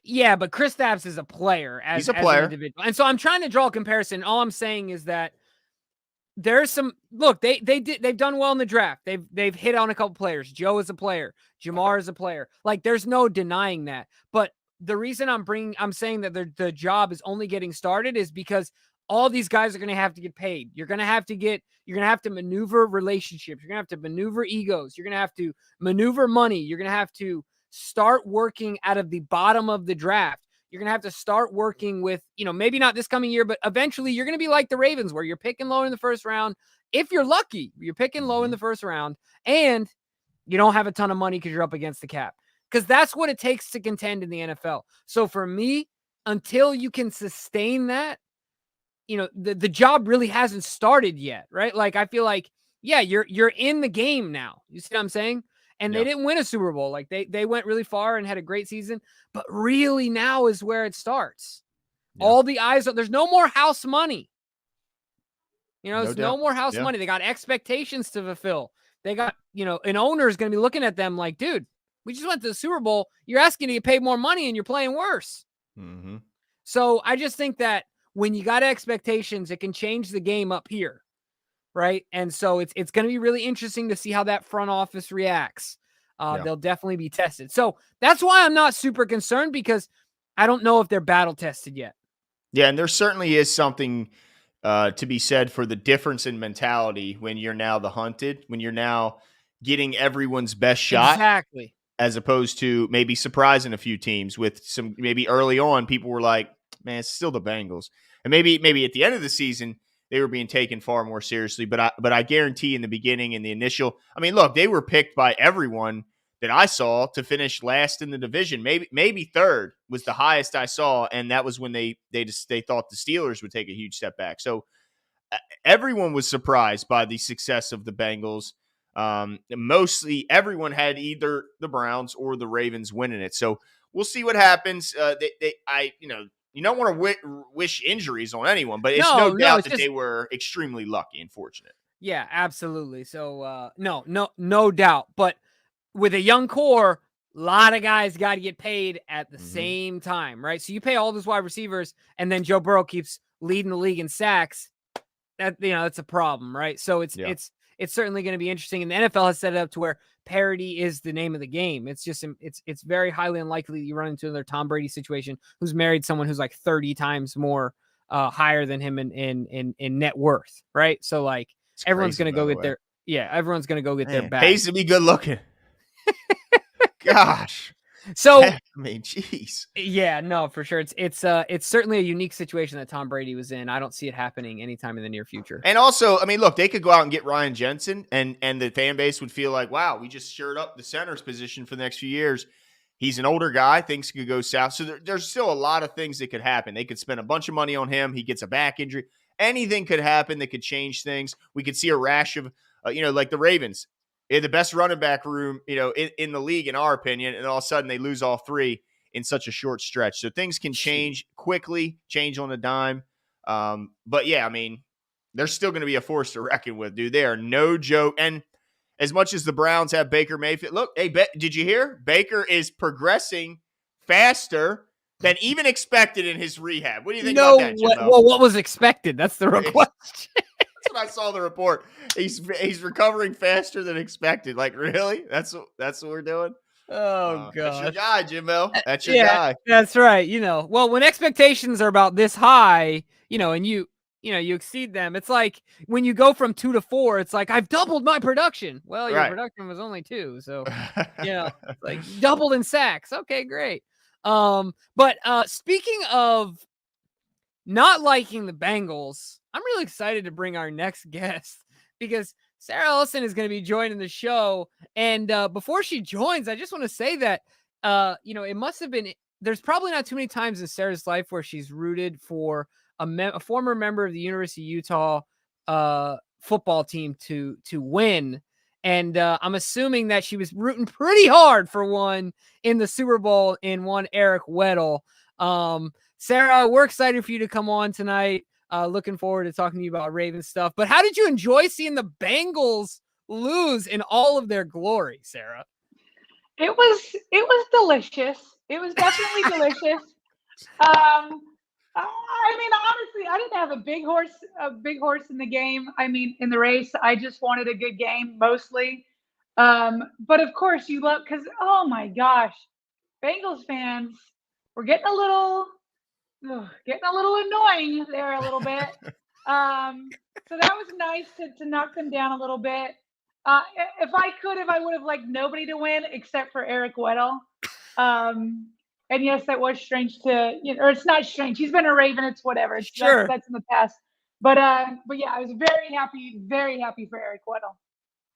Yeah, but Kristaps is a player. He's a player. An individual. And so I'm trying to draw a comparison. All I'm saying is that there's some look, they've done well in the draft. They've hit on a couple players. Joe is a player. Jamar is a player. Like, there's no denying that. But the reason I'm saying that the job is only getting started is because all these guys are going to have to get paid. You're going to have to maneuver relationships. You're going to have to maneuver egos. You're going to have to maneuver money. You're going to have to start working out of the bottom of the draft. You're going to have to start working with, maybe not this coming year, but eventually you're going to be like the Ravens where you're picking low in the first round. If you're lucky, you're picking low in the first round and you don't have a ton of money because you're up against the cap. Because that's what it takes to contend in the NFL. So for me, until you can sustain that, the job really hasn't started yet, right? Like, I feel like, yeah, you're in the game now. You see what I'm saying? And they didn't win a Super Bowl. Like, they went really far and had a great season. But really now is where it starts. Yeah. All the eyes there's no more house money. There's no more house money. They got expectations to fulfill. They got, an owner is going to be looking at them like, dude, we just went to the Super Bowl. You're asking to get paid more money and you're playing worse. Mm-hmm. So I just think that when you got expectations, it can change the game up here. Right. And so it's going to be really interesting to see how that front office reacts. They'll definitely be tested. So that's why I'm not super concerned, because I don't know if they're battle tested yet. Yeah. And there certainly is something to be said for the difference in mentality when you're now the hunted, when you're now getting everyone's best shot. Exactly. As opposed to maybe surprising a few teams with some, maybe early on, people were like, man, it's still the Bengals. And maybe at the end of the season, they were being taken far more seriously. But I guarantee in the beginning, in the initial, look, they were picked by everyone that I saw to finish last in the division. Maybe third was the highest I saw, and that was when they thought the Steelers would take a huge step back. So everyone was surprised by the success of the Bengals. Mostly everyone had either the Browns or the Ravens winning it. So we'll see what happens. You don't want to wish injuries on anyone, but it's no doubt that they were extremely lucky and fortunate. Yeah, absolutely. So, no doubt. But with a young core, a lot of guys got to get paid at the same time, right? So you pay all those wide receivers, and then Joe Burrow keeps leading the league in sacks. That's a problem, right? So it's certainly going to be interesting. And the NFL has set it up to where parity is the name of the game. It's just, it's very highly unlikely you run into another Tom Brady situation who's married someone who's like 30 times more higher than him in net worth. Right. So like everyone's going to go get everyone's going to go get their bag. Pays to be good looking. Gosh. So jeez. Yeah, no, for sure. It's certainly a unique situation that Tom Brady was in. I don't see it happening anytime in the near future. And also, look, they could go out and get Ryan Jensen, and the fan base would feel like, wow, we just shored up the center's position for the next few years. He's an older guy. Things could go south. So there's still a lot of things that could happen. They could spend a bunch of money on him. He gets a back injury. Anything could happen that could change things. We could see a rash of, like the Ravens. They had the best running back room, in the league, in our opinion, and all of a sudden they lose all three in such a short stretch. So things can change quickly, change on a dime. But yeah, I mean, they're still going to be a force to reckon with, dude. They are no joke. And as much as the Browns have Baker Mayfield, look, hey, did you hear? Baker is progressing faster than even expected in his rehab. What do you think about that, Jimbo? Well, what was expected? That's the real question. That's what I saw the report. He's recovering faster than expected. Like, really? That's what we're doing? Oh, God. That's your guy, Jimbo. That's your guy. That's right. Well, when expectations are about this high, and you exceed them, it's like when you go from 2 to 4, it's like, I've doubled my production. Well, your production was only 2. So, like doubled in sacks. Okay, great. But speaking of not liking the Bengals, I'm really excited to bring our next guest because Sarah Ellison is going to be joining the show. And before she joins, I just want to say that, it must have been, there's probably not too many times in Sarah's life where she's rooted for a former member of the University of Utah football team to win. And I'm assuming that she was rooting pretty hard for one in the Super Bowl in one Eric Weddle. Sarah, we're excited for you to come on tonight. Looking forward to talking to you about Ravens stuff. But how did you enjoy seeing the Bengals lose in all of their glory, Sarah? It was delicious. It was definitely delicious. I mean, honestly, I didn't have a big horse in the game. I mean, in the race, I just wanted a good game mostly. But of course you look, because, oh my gosh, Bengals fans were getting a little annoying there a little bit. So that was nice to knock them down a little bit. If I would have liked nobody to win except for Eric Weddle. And yes, that was strange or it's not strange. He's been a Raven. It's whatever. Sure. That's in the past. But yeah, I was very happy for Eric Weddle.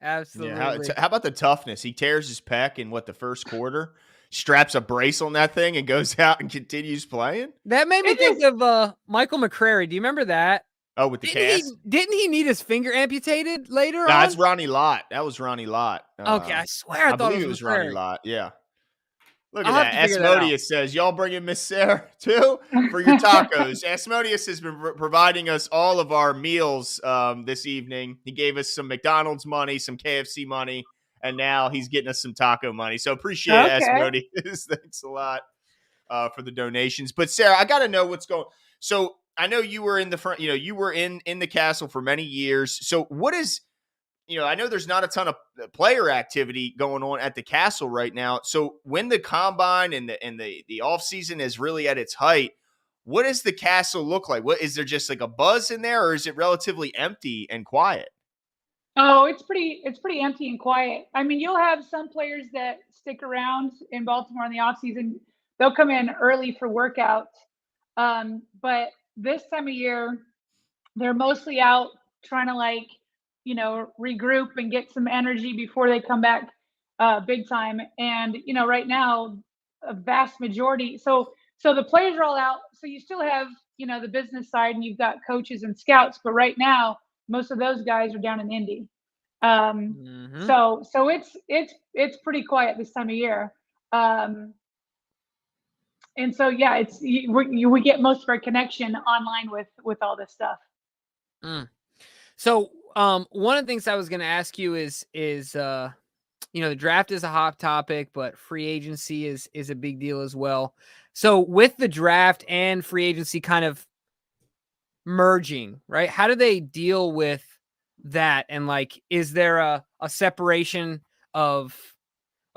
Absolutely. Yeah, how about the toughness? He tears his pec in the first quarter, straps a brace on that thing, and goes out and continues playing. That made me think of Michael McCrary. Do you remember that? Oh, with the cast? Didn't he need his finger amputated later on? That's Ronnie Lott. That was Ronnie Lott. Okay, I swear I thought it was Ronnie Lott. Yeah. Look at I'll that. have to figure Asmodeus says, y'all bringing Miss Sarah too for your tacos. Asmodeus has been providing us all of our meals this evening. He gave us some McDonald's money, some KFC money, and now he's getting us some taco money. So appreciate it, Asmodeus. Thanks a lot for the donations. But Sarah, I got to know what's going on. So I know you were in the front, you were in the castle for many years. So what is, I know there's not a ton of player activity going on at the castle right now. So when the combine and the off season is really at its height, what does the castle look like? What is there just like a buzz in there, or is it relatively empty and quiet? Oh, it's pretty empty and quiet. I mean, you'll have some players that stick around in Baltimore in the off season. They'll come in early for workouts. But this time of year, they're mostly out trying to regroup and get some energy before they come back big time. And, right now, a vast majority. So the players are all out. So you still have, the business side, and you've got coaches and scouts. But right now, most of those guys are down in Indy. So it's pretty quiet this time of year. And so, yeah, we get most of our connection online with all this stuff. So one of the things I was going to ask you is the draft is a hot topic, but free agency is a big deal as well. So with the draft and free agency kind of merging, right? How do they deal with that? And is there a separation of,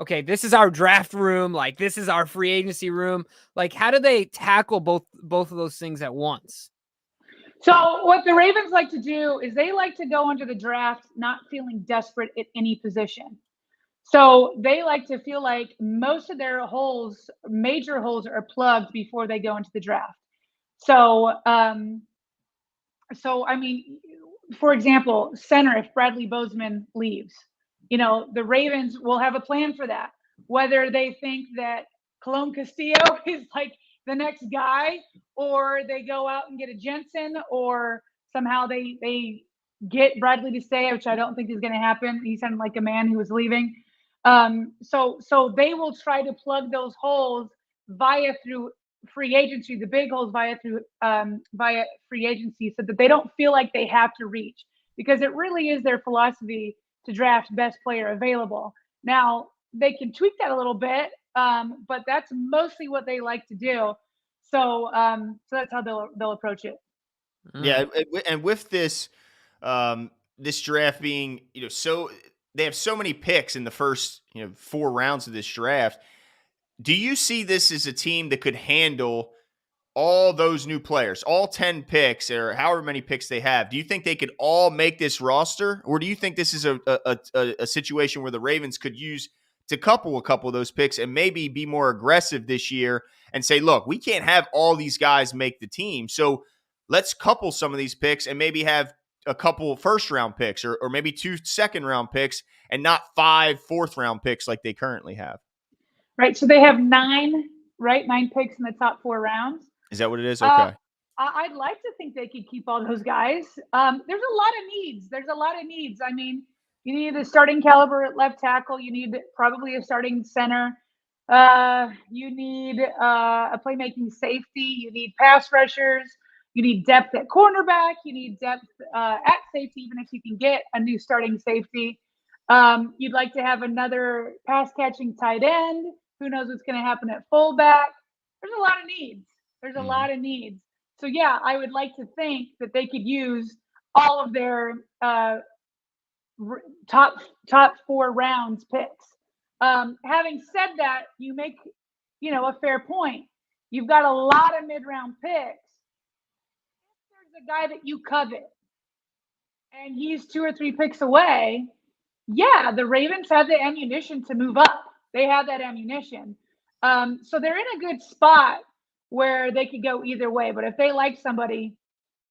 okay, this is our draft room, this is our free agency room? How do they tackle both of those things at once? So what the Ravens like to do is they like to go into the draft not feeling desperate at any position. So they like to feel like most of their major holes are plugged before they go into the draft. So, I mean, for example, center, if Bradley Bozeman leaves, the Ravens will have a plan for that. Whether they think that Cologne Castillo is like the next guy, or they go out and get a Jensen, or somehow they get Bradley to stay, which I don't think is going to happen. He sounded like a man who was leaving. So they will try to plug those holes through free agency, the big holes via free agency, so that they don't feel like they have to reach, because it really is their philosophy to draft best player available. Now they can tweak that a little bit, but that's mostly what they like to do. So that's how they'll approach it. Yeah, and with this this draft being, so they have so many picks in the first 4 rounds of this draft. Do you see this as a team that could handle all those new players, all 10 picks or however many picks they have? Do you think they could all make this roster, or do you think this is a situation where the Ravens could use to couple a couple of those picks and maybe be more aggressive this year and say, look, we can't have all these guys make the team, so let's couple some of these picks and maybe have a couple first-round picks or maybe 2 second-round picks and not 5 fourth-round picks like they currently have? Right. So they have 9 picks in the top 4 rounds. Is that what it is? Okay. I'd like to think they could keep all those guys. There's a lot of needs. I mean, you need a starting caliber at left tackle. You need probably a starting center. You need a playmaking safety. You need pass rushers. You need depth at cornerback. You need depth at safety, even if you can get a new starting safety. You'd like to have another pass-catching tight end. Who knows what's going to happen at fullback? There's a lot of needs. So, yeah, I would like to think that they could use all of their top 4 rounds picks. Having said that, you make, a fair point. You've got a lot of mid-round picks. If there's a guy that you covet and he's 2 or 3 picks away, yeah, the Ravens have the ammunition to move up. They have that ammunition. So they're in a good spot where they could go either way. But if they like somebody,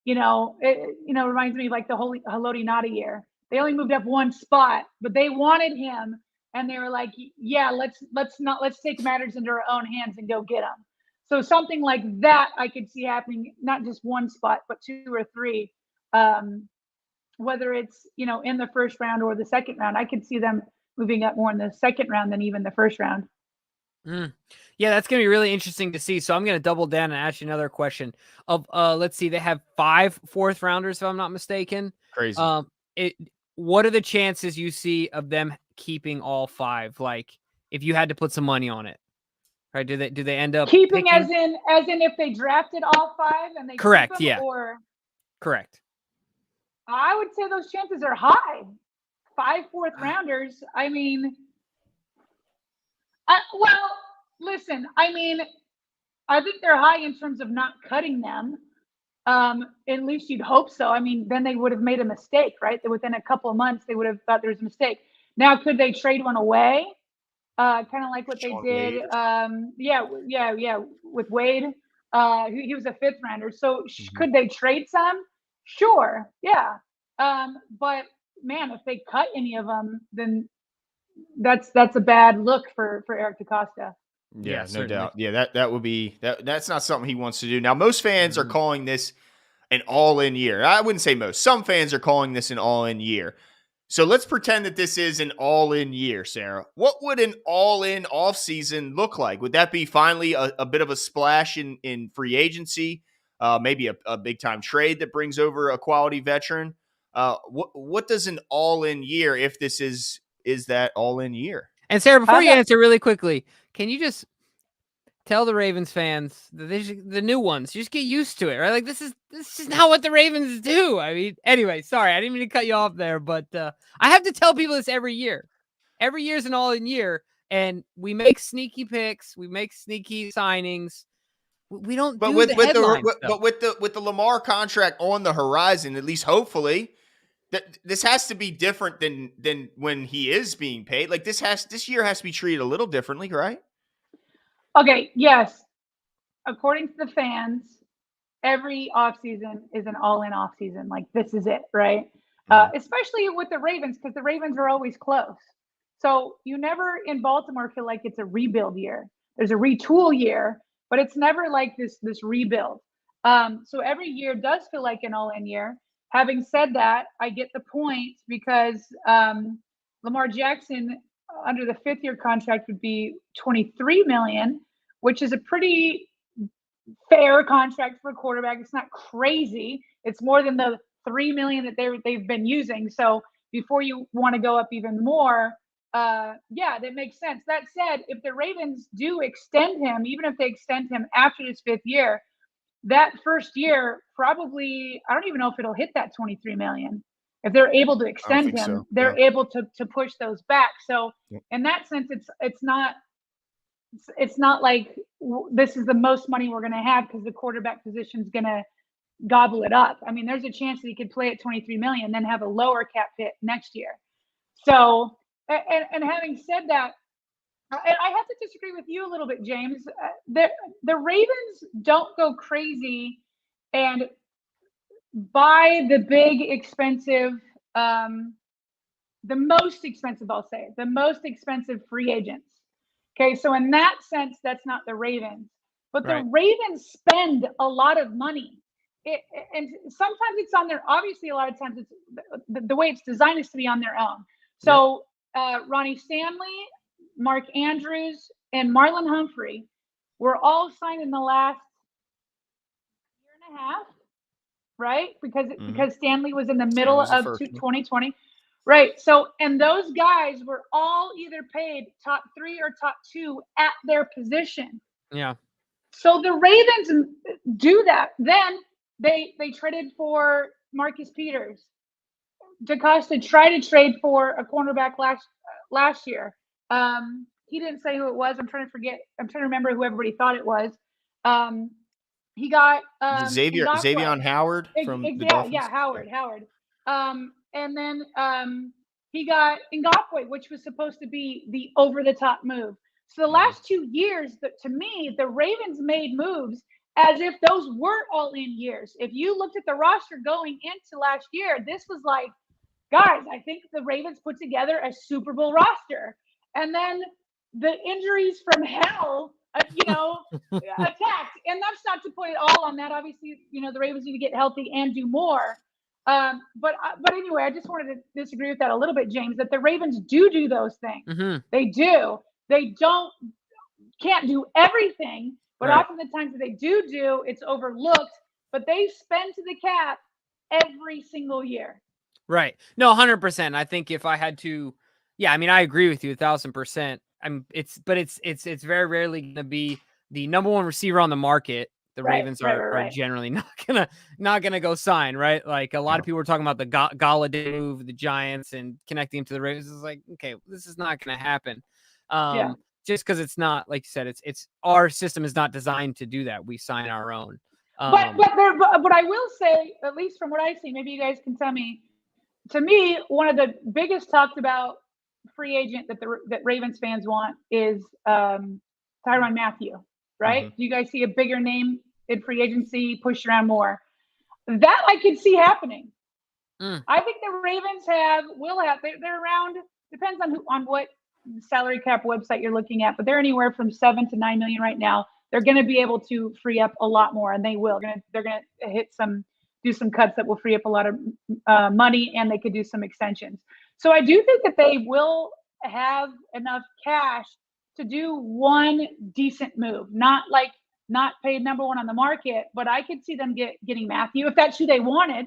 it reminds me of like the Haloti Ngata year. They only moved up 1 spot, but they wanted him, and they were like, yeah, let's take matters into our own hands and go get him. So something like that I could see happening, not just 1 spot, but 2 or 3. Whether it's, in the first round or the second round, I could see them moving up more in the second round than even the first round. Yeah, that's going to be really interesting to see. So I'm going to double down and ask you another question of, let's see, they have 5 fourth rounders, if I'm not mistaken. Crazy. What are the chances you see of them keeping all 5? Like, if you had to put some money on it, right? Do they end up keeping picking? as in if they drafted all 5 and they correct? keep them, Yeah. Or correct. I would say those chances are high. 5 fourth rounders. I mean, well, listen. I mean, I think they're high in terms of not cutting them. At least you'd hope so. I mean, then they would have made a mistake, right? That within a couple of months they would have thought there was a mistake. Now, could they trade one away? Kind of like what they did. Yeah, with Wade. He was a 5th rounder. So could they trade some? Sure. Yeah. But man, if they cut any of them, then that's a bad look for Eric DeCosta. Yeah, no certainly. doubt. Yeah, that would be that's not something he wants to do. Now, most fans are calling this an all-in year. I wouldn't say most. Some fans are calling this an all-in year. So let's pretend that this is an all-in year, Sarah. What would an all-in offseason look like? Would that be finally a bit of a splash in free agency? Maybe a big-time trade that brings over a quality veteran? What does an all-in year, if this is that all-in year? And Sarah, before you answer really quickly, can you just tell the Ravens fans, the new ones, just get used to it, right? Like this is just not what the Ravens do. I mean, anyway, sorry, I didn't mean to cut you off there, but I have to tell people this every year. Every year is an all-in year, and we make sneaky picks, we make sneaky signings. We don't do the headlines stuff. But with the Lamar contract on the horizon, at least hopefully, this has to be different than when he is being paid. Like this year has to be treated a little differently, right? Okay, yes. According to the fans, every offseason is an all-in offseason. Like this is it, right? Especially with the Ravens, because the Ravens are always close. So you never in Baltimore feel like it's a rebuild year. there's a retool year, but it's never like this rebuild. So every year does feel like an all-in year. Having said that, I get the point because Lamar Jackson under the 5th-year contract would be $23 million, which is a pretty fair contract for a quarterback. It's not crazy. It's more than the $3 million that they've been using. So before you want to go up even more, yeah, that makes sense. That said, if the Ravens do extend him, even if they extend him after his 5th year, that first year probably, I don't even know if it'll hit that $23 million. If they're able to extend him, they're able to push those back. So in that sense, it's not like this is the most money we're going to have because the quarterback position is going to gobble it up. I mean, there's a chance that he could play at $23 million, then have a lower cap hit next year. So, and having said that, and I have to disagree with you a little bit, James. The Ravens don't go crazy and buy the big expensive, the most expensive free agents. Okay, so in that sense, that's not the Ravens. But the Ravens spend a lot of money. And sometimes it's on their, obviously a lot of times it's the way it's designed is to be on their own. So Ronnie Stanley, Mark Andrews, and Marlon Humphrey were all signed in the last year and a half, right? Because Stanley was in the middle of 2020. Right. So, and those guys were all either paid top 3 or top 2 at their position. Yeah. So the Ravens do that. Then they traded for Marcus Peters. DaCosta tried to trade for a cornerback last year. He didn't say who it was. I'm trying to remember who everybody thought it was. He got Xavier Howard from the Dolphins. Yeah, Howard. And then he got Ngakwe, which was supposed to be the over-the-top move. So the last 2 years, to me, the Ravens made moves as if those were all-in years. If you looked at the roster going into last year, this was like, guys, I think the Ravens put together a Super Bowl roster. And then the injuries from hell, attacked. And that's not to put it all on that. Obviously, the Ravens need to get healthy and do more. But anyway, I just wanted to disagree with that a little bit, James, that the Ravens do those things. Mm-hmm. They do. They can't do everything, but often the times that they do, it's overlooked, but they spend to the cap every single year. Right. No, 100%. I think if I had to, I agree with you 1,000%. It's very rarely going to be the number one receiver on the market. The Ravens are generally not gonna go sign, right? Like a lot of people were talking about the Galladay move, the Giants, and connecting him to the Ravens. It's like, okay, this is not gonna happen. Just because it's not, like you said, it's our system is not designed to do that. We sign our own. But I will say, at least from what I see, maybe you guys can tell me. To me, one of the biggest talked about free agent that Ravens fans want is Tyrann Mathieu. Right? Mm-hmm. Do you guys see a bigger name in free agency pushed around more? That I could see happening. I think the Ravens will have. They're around. Depends on what salary cap website you're looking at, but they're anywhere from $7 to $9 million right now. They're going to be able to free up a lot more, and they will. They're going to do some cuts that will free up a lot of money, and they could do some extensions. So I do think that they will have enough cash to do one decent move, not paid number one on the market, but I could see them getting Matthew if that's who they wanted.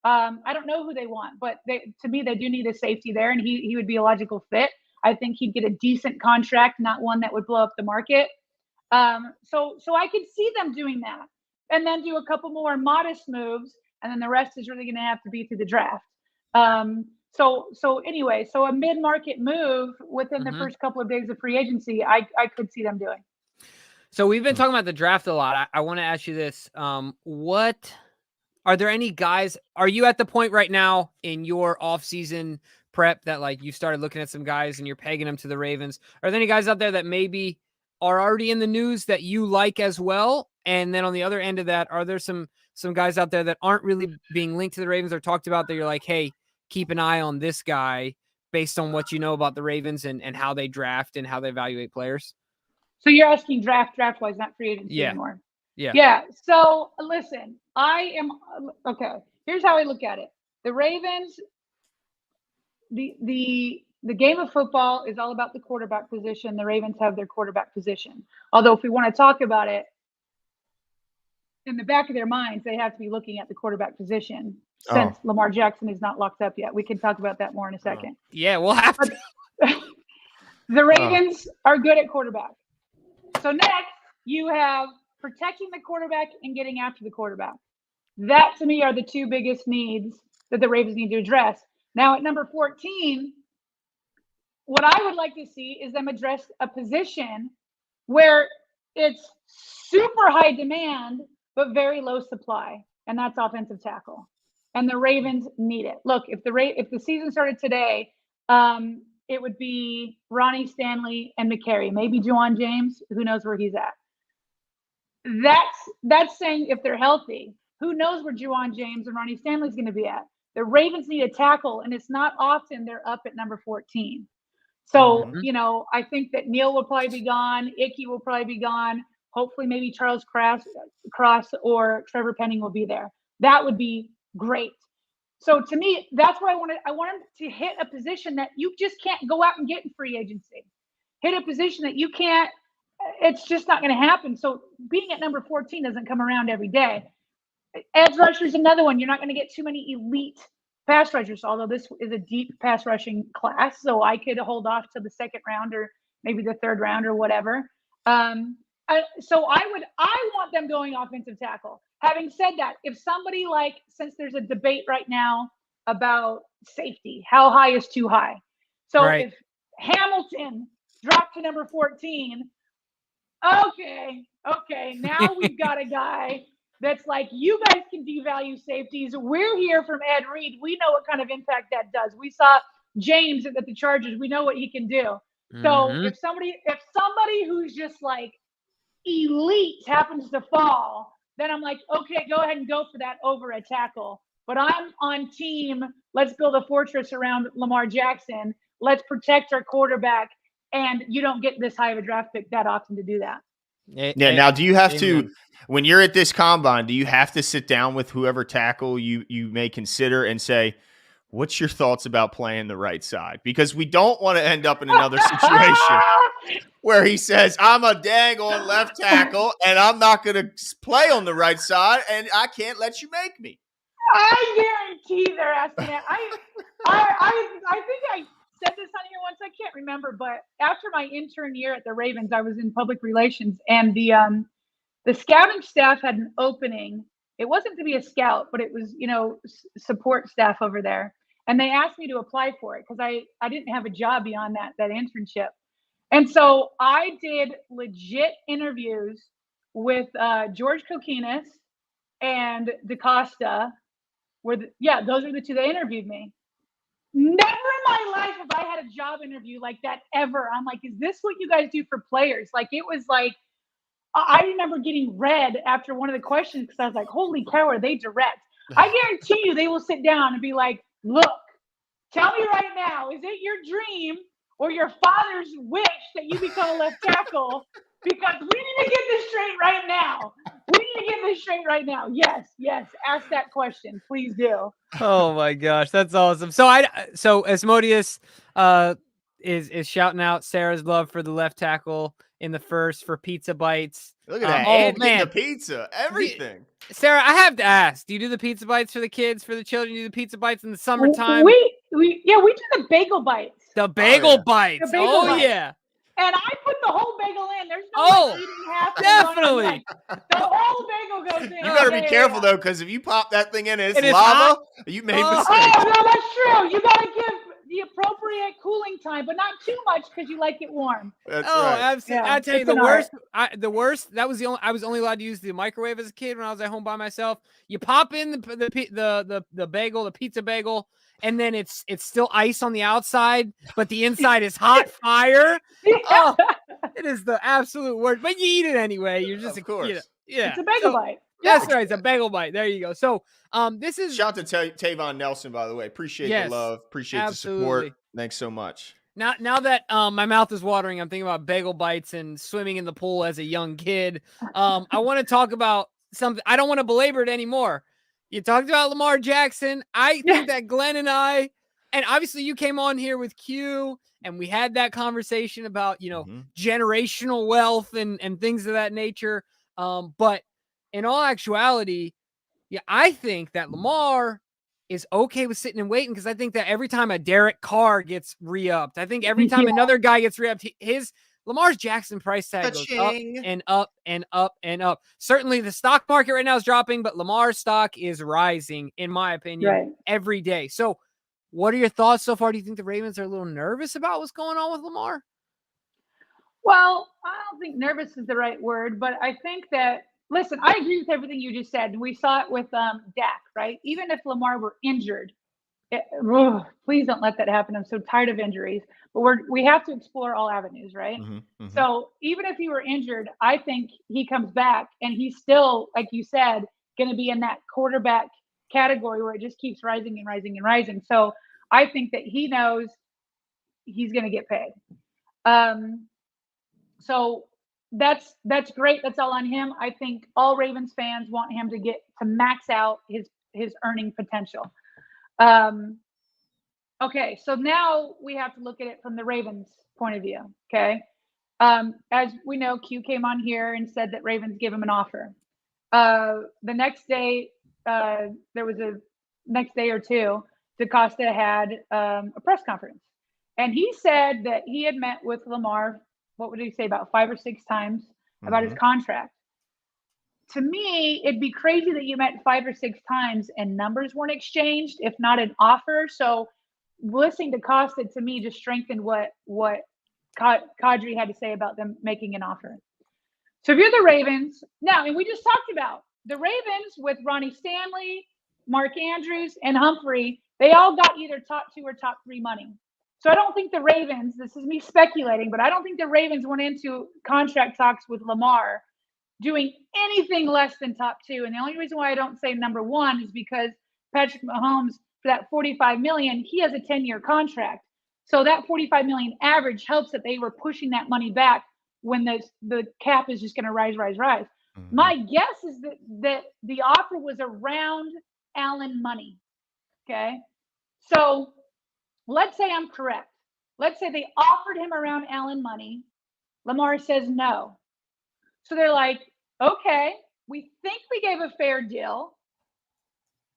I don't know who they want, but to me, they do need a safety there, and he would be a logical fit. I think he'd get a decent contract, not one that would blow up the market. So I could see them doing that, and then do a couple more modest moves, and then the rest is really going to have to be through the draft. So anyway, a mid-market move within the first couple of days of free agency, I could see them doing. So we've been talking about the draft a lot. I want to ask you this. What are there any guys, are you at the point right now in your off-season prep that like you started looking at some guys and you're pegging them to the Ravens? Are there any guys out there that maybe are already in the news that you like as well? And then on the other end of that, are there some guys out there that aren't really being linked to the Ravens or talked about that you're like, hey, keep an eye on this guy based on what you know about the Ravens and how they draft and how they evaluate players? So you're asking draft-wise, not free agency anymore. Yeah. So listen, okay. Here's how I look at it. The Ravens, the game of football is all about the quarterback position. The Ravens have their quarterback position. Although if we want to talk about it, in the back of their minds, they have to be looking at the quarterback position since Lamar Jackson is not locked up yet. We can talk about that more in a second. Yeah, we'll have to. The Ravens are good at quarterback. So next, you have protecting the quarterback and getting after the quarterback. That, to me, are the two biggest needs that the Ravens need to address. Now, at number 14, what I would like to see is them address a position where it's super high demand but very low supply, and that's offensive tackle. And the Ravens need it. Look, if the season started today, it would be Ronnie Stanley and McCary, maybe Juwan James. Who knows where he's at? That's saying if they're healthy. Who knows where Juwan James and Ronnie Stanley's going to be at? The Ravens need a tackle, and it's not often they're up at number 14. So, I think that Neal will probably be gone. Ickey will probably be gone. Hopefully maybe Charles Cross or Trevor Penning will be there. That would be great. So to me, that's what I want him to hit a position that you just can't go out and get in free agency. Hit a position that you can't, it's just not going to happen. So being at number 14 doesn't come around every day. Edge rusher is another one. You're not going to get too many elite pass rushers, although this is a deep pass rushing class. So I could hold off to the second round or maybe the third round or whatever. So I want them going offensive tackle. Having said that, if somebody since there's a debate right now about safety, how high is too high? So if Hamilton dropped to number 14, okay, now we've got a guy that's like, you guys can devalue safeties. We're here from Ed Reed. We know what kind of impact that does. We saw James at the Chargers. We know what he can do. So if somebody who's just like elite happens to fall, then I'm like, okay, go ahead and go for that over a tackle. But I'm on team, let's build a fortress around Lamar Jackson. Let's protect our quarterback. And you don't get this high of a draft pick that often to do that. Now, do you have to, when you're at this combine, do you have to sit down with whoever tackle you may consider and say, what's your thoughts about playing the right side? Because we don't want to end up in another situation where he says, I'm a dang on left tackle and I'm not going to play on the right side and I can't let you make me. I guarantee they're asking that. I think I said this on here once. I can't remember, but after my intern year at the Ravens, I was in public relations, and the scouting staff had an opening. It wasn't to be a scout, but it was, support staff over there. And they asked me to apply for it because I didn't have a job beyond that internship. And so I did legit interviews with George Kokinis and DaCosta. Those are the two that interviewed me. Never in my life have I had a job interview like that ever. I'm like, is this what you guys do for players? Like, it was like, I remember getting red after one of the questions because I was like, holy cow, are they direct? I guarantee you they will sit down and be like, look, tell me right now, is it your dream or your father's wish that you become a left tackle? Because we need to get this straight right now. Yes. Ask that question. Please do. Oh my gosh, that's awesome. So Asmodeus is shouting out Sarah's love for the left tackle in the first for pizza bites. Look at that. And getting the pizza, everything. Sarah, I have to ask, do you do the pizza bites for the kids, for the children? Do you do the pizza bites in the summertime? We do the bagel bites. The bagel bites. Yeah. And I put the whole bagel in. There's no eating half. Definitely. The whole bagel goes in. You better be careful though, because if you pop that thing in and it's lava, you made mistakes. Oh, no, that's true. You got to give the appropriate cooling time, but not too much because you like it warm. That's right. Absolutely. Yeah, I tell you, the worst. That was I was only allowed to use the microwave as a kid when I was at home by myself. You pop in the bagel, the pizza bagel, and then it's still ice on the outside, but the inside is hot fire. Oh, it is the absolute worst. But you eat it anyway. You're just, of course. It's a bagel bite. That's right. It's a bagel bite. There you go. So, shout out to Tavon Nelson, by the way. Appreciate the love. Appreciate the support. Thanks so much. Now that my mouth is watering, I'm thinking about bagel bites and swimming in the pool as a young kid. I want to talk about something. I don't want to belabor it anymore. You talked about Lamar Jackson. I think that Glenn and I, and obviously you came on here with Q, and we had that conversation about, generational wealth and things of that nature. But in all actuality, I think that Lamar is okay with sitting and waiting, because I think that every time a Derek Carr gets re-upped, I think every time another guy gets re-upped, Lamar's Jackson price tag goes up and up and up and up. Certainly the stock market right now is dropping, but Lamar's stock is rising, in my opinion, every day. So what are your thoughts so far? Do you think the Ravens are a little nervous about what's going on with Lamar? Well, I don't think nervous is the right word, but I think that, listen, I agree with everything you just said. We saw it with Dak, right? Even if Lamar were injured, please don't let that happen. I'm so tired of injuries. But we have to explore all avenues, right? So even if he were injured, I think he comes back and he's still, like you said, going to be in that quarterback category where it just keeps rising and rising and rising. So I think that he knows he's going to get paid. So that's great. That's all on him. I think all Ravens fans want him to max out his earning potential. Okay, so now we have to look at it from the Ravens' point of view. Okay, as we know, Q came on here and said that Ravens gave him an offer. The next day, there was a next day or two, DaCosta had a press conference, and he said that he had met with Lamar. What would he say, about 5 or 6 times about his contract? To me, it'd be crazy that you met 5 or 6 times and numbers weren't exchanged, if not an offer. So listening to Costa, to me, just strengthened what Kadri had to say about them making an offer. So if you're the Ravens now, and we just talked about the Ravens with Ronnie Stanley, Mark Andrews, and Humphrey, they all got either top 2 or top 3 money. So I don't think the Ravens, this is me speculating, but I don't think the Ravens went into contract talks with Lamar doing anything less than top 2. And the only reason why I don't say number 1 is because Patrick Mahomes, for that $45 million, he has a 10-year contract. So that $45 million average helps that they were pushing that money back when the cap is just going to rise. My guess is that the offer was around Allen money. Okay. So let's say I'm correct. Let's say they offered him around Allen money. Lamar says no. So they're like, okay, we think we gave a fair deal.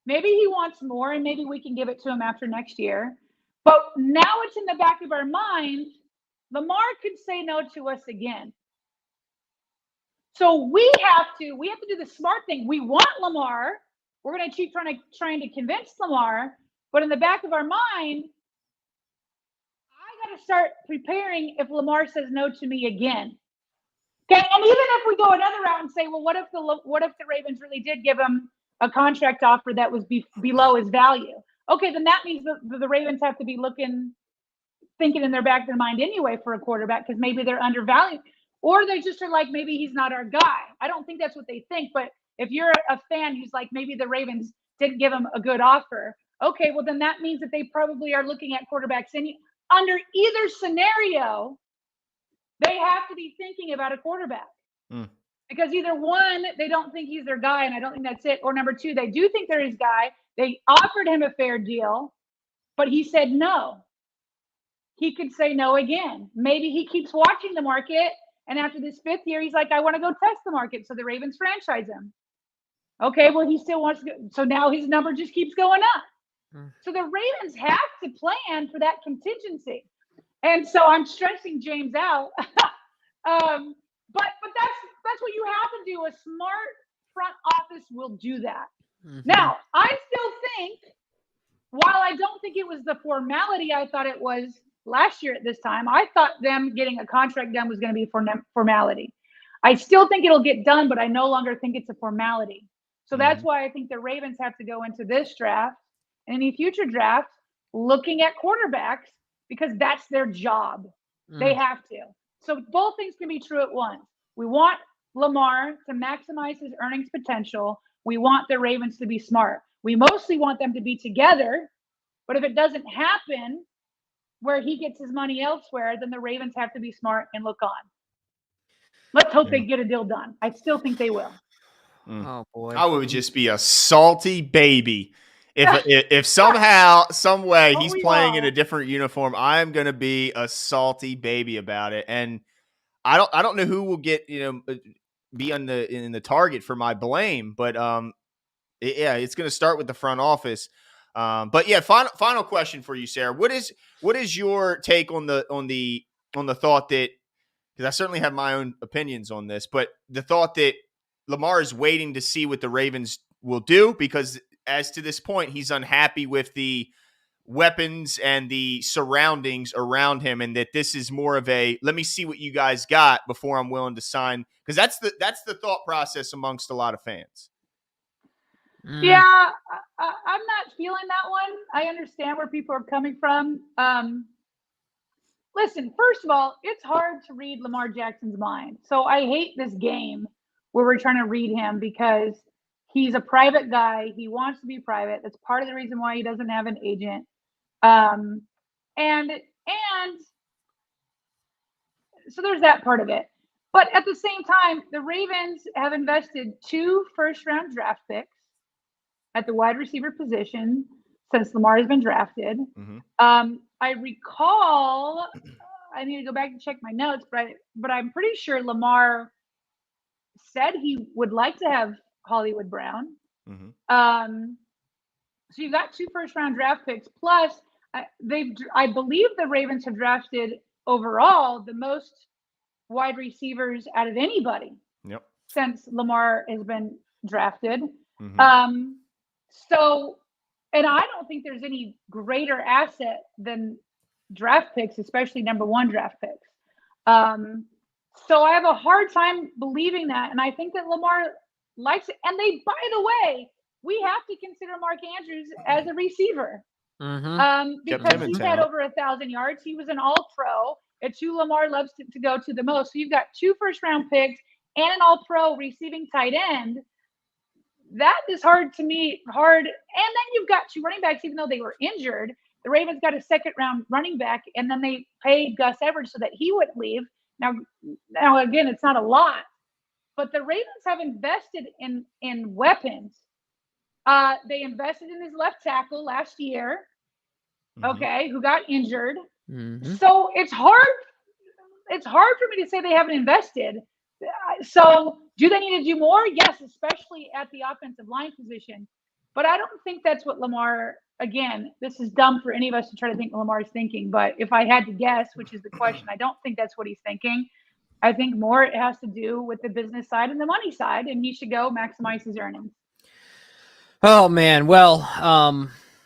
Maybe he wants more, and maybe we can give it to him after next year. But now it's in the back of our mind, Lamar could say no to us again. So we have to do the smart thing. We want Lamar. We're going to keep trying to convince Lamar. But in the back of our mind, I got to start preparing if Lamar says no to me again. Okay, and even if we go another route and say, well, what if the Ravens really did give him a contract offer that was below his value? Okay, then that means the Ravens have to be thinking in their back of their mind anyway for a quarterback, because maybe they're undervalued, or they just are like, maybe he's not our guy. I don't think that's what they think, but if you're a fan who's like, maybe the Ravens didn't give him a good offer, okay, well then that means that they probably are looking at quarterbacks. And under either scenario, they have to be thinking about a quarterback. Because either one, they don't think he's their guy, and I don't think that's it. Or number 2, they do think they're his guy. They offered him a fair deal, but he said no. He could say no again. Maybe he keeps watching the market, and after this 5th year, he's like, I want to go test the market. So the Ravens franchise him. Okay, well, he still wants to go. So now his number just keeps going up. So the Ravens have to plan for that contingency. And so I'm stressing James out. But that's what you have to do. A smart front office will do that. Now, I still think, while I don't think it was the formality I thought it was last year at this time, I thought them getting a contract done was going to be formality. I still think it'll get done, but I no longer think it's a formality. So that's why I think the Ravens have to go into this draft and any future draft looking at quarterbacks, because that's their job. They have to. So both things can be true at once. We want Lamar to maximize his earnings potential. We want the Ravens to be smart. We mostly want them to be together, but if it doesn't happen, where he gets his money elsewhere, then the Ravens have to be smart and look on. Let's hope they get a deal done. I still think they will. Oh boy, I would just be a salty baby if somehow, some way he's playing in a different uniform. I'm gonna be a salty baby about it, and I don't know who will get be in the target for my blame, but it's gonna start with the front office. But yeah, final question for you, Sarah. What is your take on the thought that, because I certainly have my own opinions on this, but the thought that Lamar is waiting to see what the Ravens will do, because as to this point, he's unhappy with the weapons and the surroundings around him, and that this is more of a, let me see what you guys got before I'm willing to sign, because that's the thought process amongst a lot of fans. Yeah, I'm not feeling that one. I understand where people are coming from. Listen, first of all, it's hard to read Lamar Jackson's mind. So I hate this game where we're trying to read him, because he's a private guy. He wants to be private. That's part of the reason why he doesn't have an agent. And so there's that part of it. But at the same time, the Ravens have invested 2 first-round draft picks at the wide receiver position since Lamar has been drafted. Mm-hmm. I recall, I need to go back and check my notes, but I'm pretty sure Lamar said he would like to have Hollywood Brown. Mm-hmm. So you've got 2 first-round draft picks, plus I believe the Ravens have drafted overall the most wide receivers out of anybody since Lamar has been drafted. Mm-hmm. So, and I don't think there's any greater asset than draft picks, especially number 1 draft picks. So I have a hard time believing that. And I think that Lamar likes it. And by the way, we have to consider Mark Andrews as a receiver. Because he's had over 1,000 yards. He was an all-pro. It's who Lamar loves to go to the most. So you've got 2 first-round picks and an all-pro receiving tight end. That is hard to me. And then you've got 2 running backs, even though they were injured. The Ravens got a second-round running back, and then they paid Gus Edwards so that he wouldn't leave. Now again, it's not a lot, but the Ravens have invested in weapons. They invested in his left tackle last year, who got injured. So it's hard for me to say they haven't invested. So do they need to do more? Yes, especially at the offensive line position. But I don't think that's what Lamar, again, this is dumb for any of us to try to think Lamar's thinking. But if I had to guess, which is the question, I don't think that's what he's thinking. I think more it has to do with the business side and the money side, and he should go maximize his earnings. Oh, man. Well,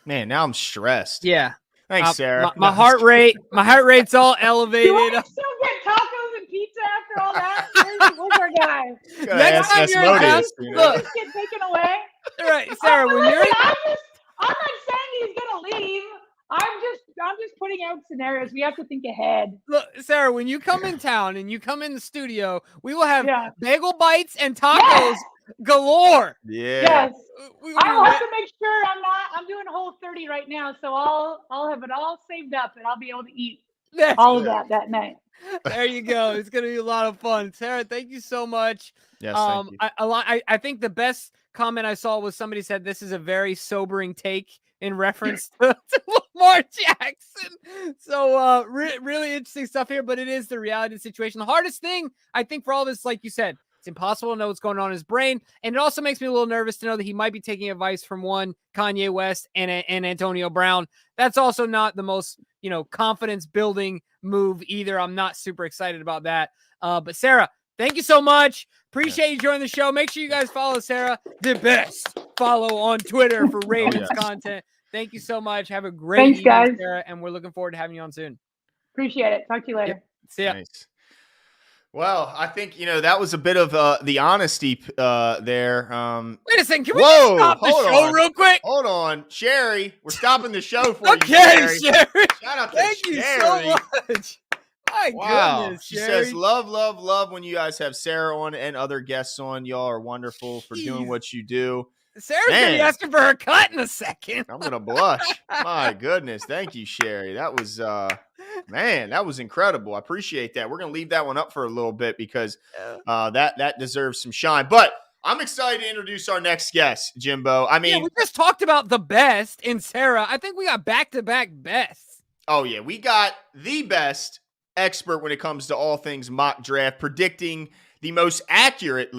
man, now I'm stressed. Yeah. Thanks, Sarah. My heart rate's all elevated. Do I still get tacos and pizza after all that? Where's our guy? Next time you're in town, look, just get taken away. All right, Sarah. When you're I'm not saying he's gonna leave. I'm just putting out scenarios. We have to think ahead. Look, Sarah, when you come in town and you come in the studio, we will have bagel bites and tacos galore. Yes. I'll have to make sure I'm doing a whole 30 right now, so I'll have it all saved up and I'll be able to eat all of that night. There you go. It's gonna be a lot of fun. Sarah, thank you so much. Yes, thank you. I think the best comment I saw was somebody said this is a very sobering take in reference to Lamar Jackson. So really interesting stuff here, but it is the reality of the situation. The hardest thing, I think, for all this, like you said, it's impossible to know what's going on in his brain. And it also makes me a little nervous to know that he might be taking advice from one Kanye West and Antonio Brown. That's also not the most, confidence building move either. I'm not super excited about that. But Sarah, thank you so much. Appreciate you joining the show. Make sure you guys follow Sarah, the best follow on Twitter for Ravens content. Thank you so much. Have a great evening, guys. Sarah, and we're looking forward to having you on soon. Appreciate it. Talk to you later. Yep. See ya. Nice. Well, I think, that was a bit of the honesty there. Wait a second. Can we just stop the show real quick? Hold on. Sherry, we're stopping the show for you, Okay, Sherry. Shout out to Thank you so much. My goodness, she Sherry. says, love when you guys have Sarah on and other guests on. Y'all are wonderful for doing what you do. Sarah's going to be asking for her cut in a second. I'm going to blush. My goodness. Thank you, Sherry. That was Man, that was incredible. I appreciate that. We're going to leave that one up for a little bit because that deserves some shine. But I'm excited to introduce our next guest, Jimbo. I mean, we just talked about the best in Sarah. I think we got back-to-back bests. Oh, yeah. We got the best expert when it comes to all things mock draft, predicting the most accurate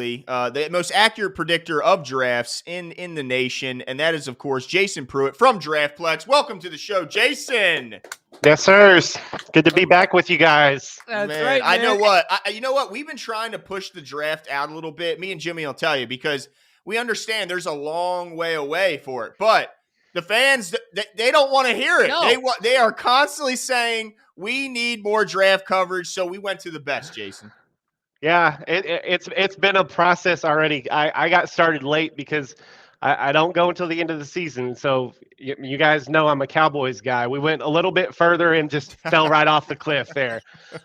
predictor of drafts in the nation. And that is, of course, Jason Pruitt from DraftPlex. Welcome to the show, Jason. Yes, sirs. Good to be back with you guys. That's man, right, man. I know what. You know what? We've been trying to push the draft out a little bit. Me and Jimmy will tell you because we understand there's a long way away for it. But the fans, they don't want to hear it. No. They are constantly saying we need more draft coverage. So we went to the best, Jason. Yeah, it's been a process already. I got started late because I don't go until the end of the season. So you guys know I'm a Cowboys guy. We went a little bit further and just fell right off the cliff there.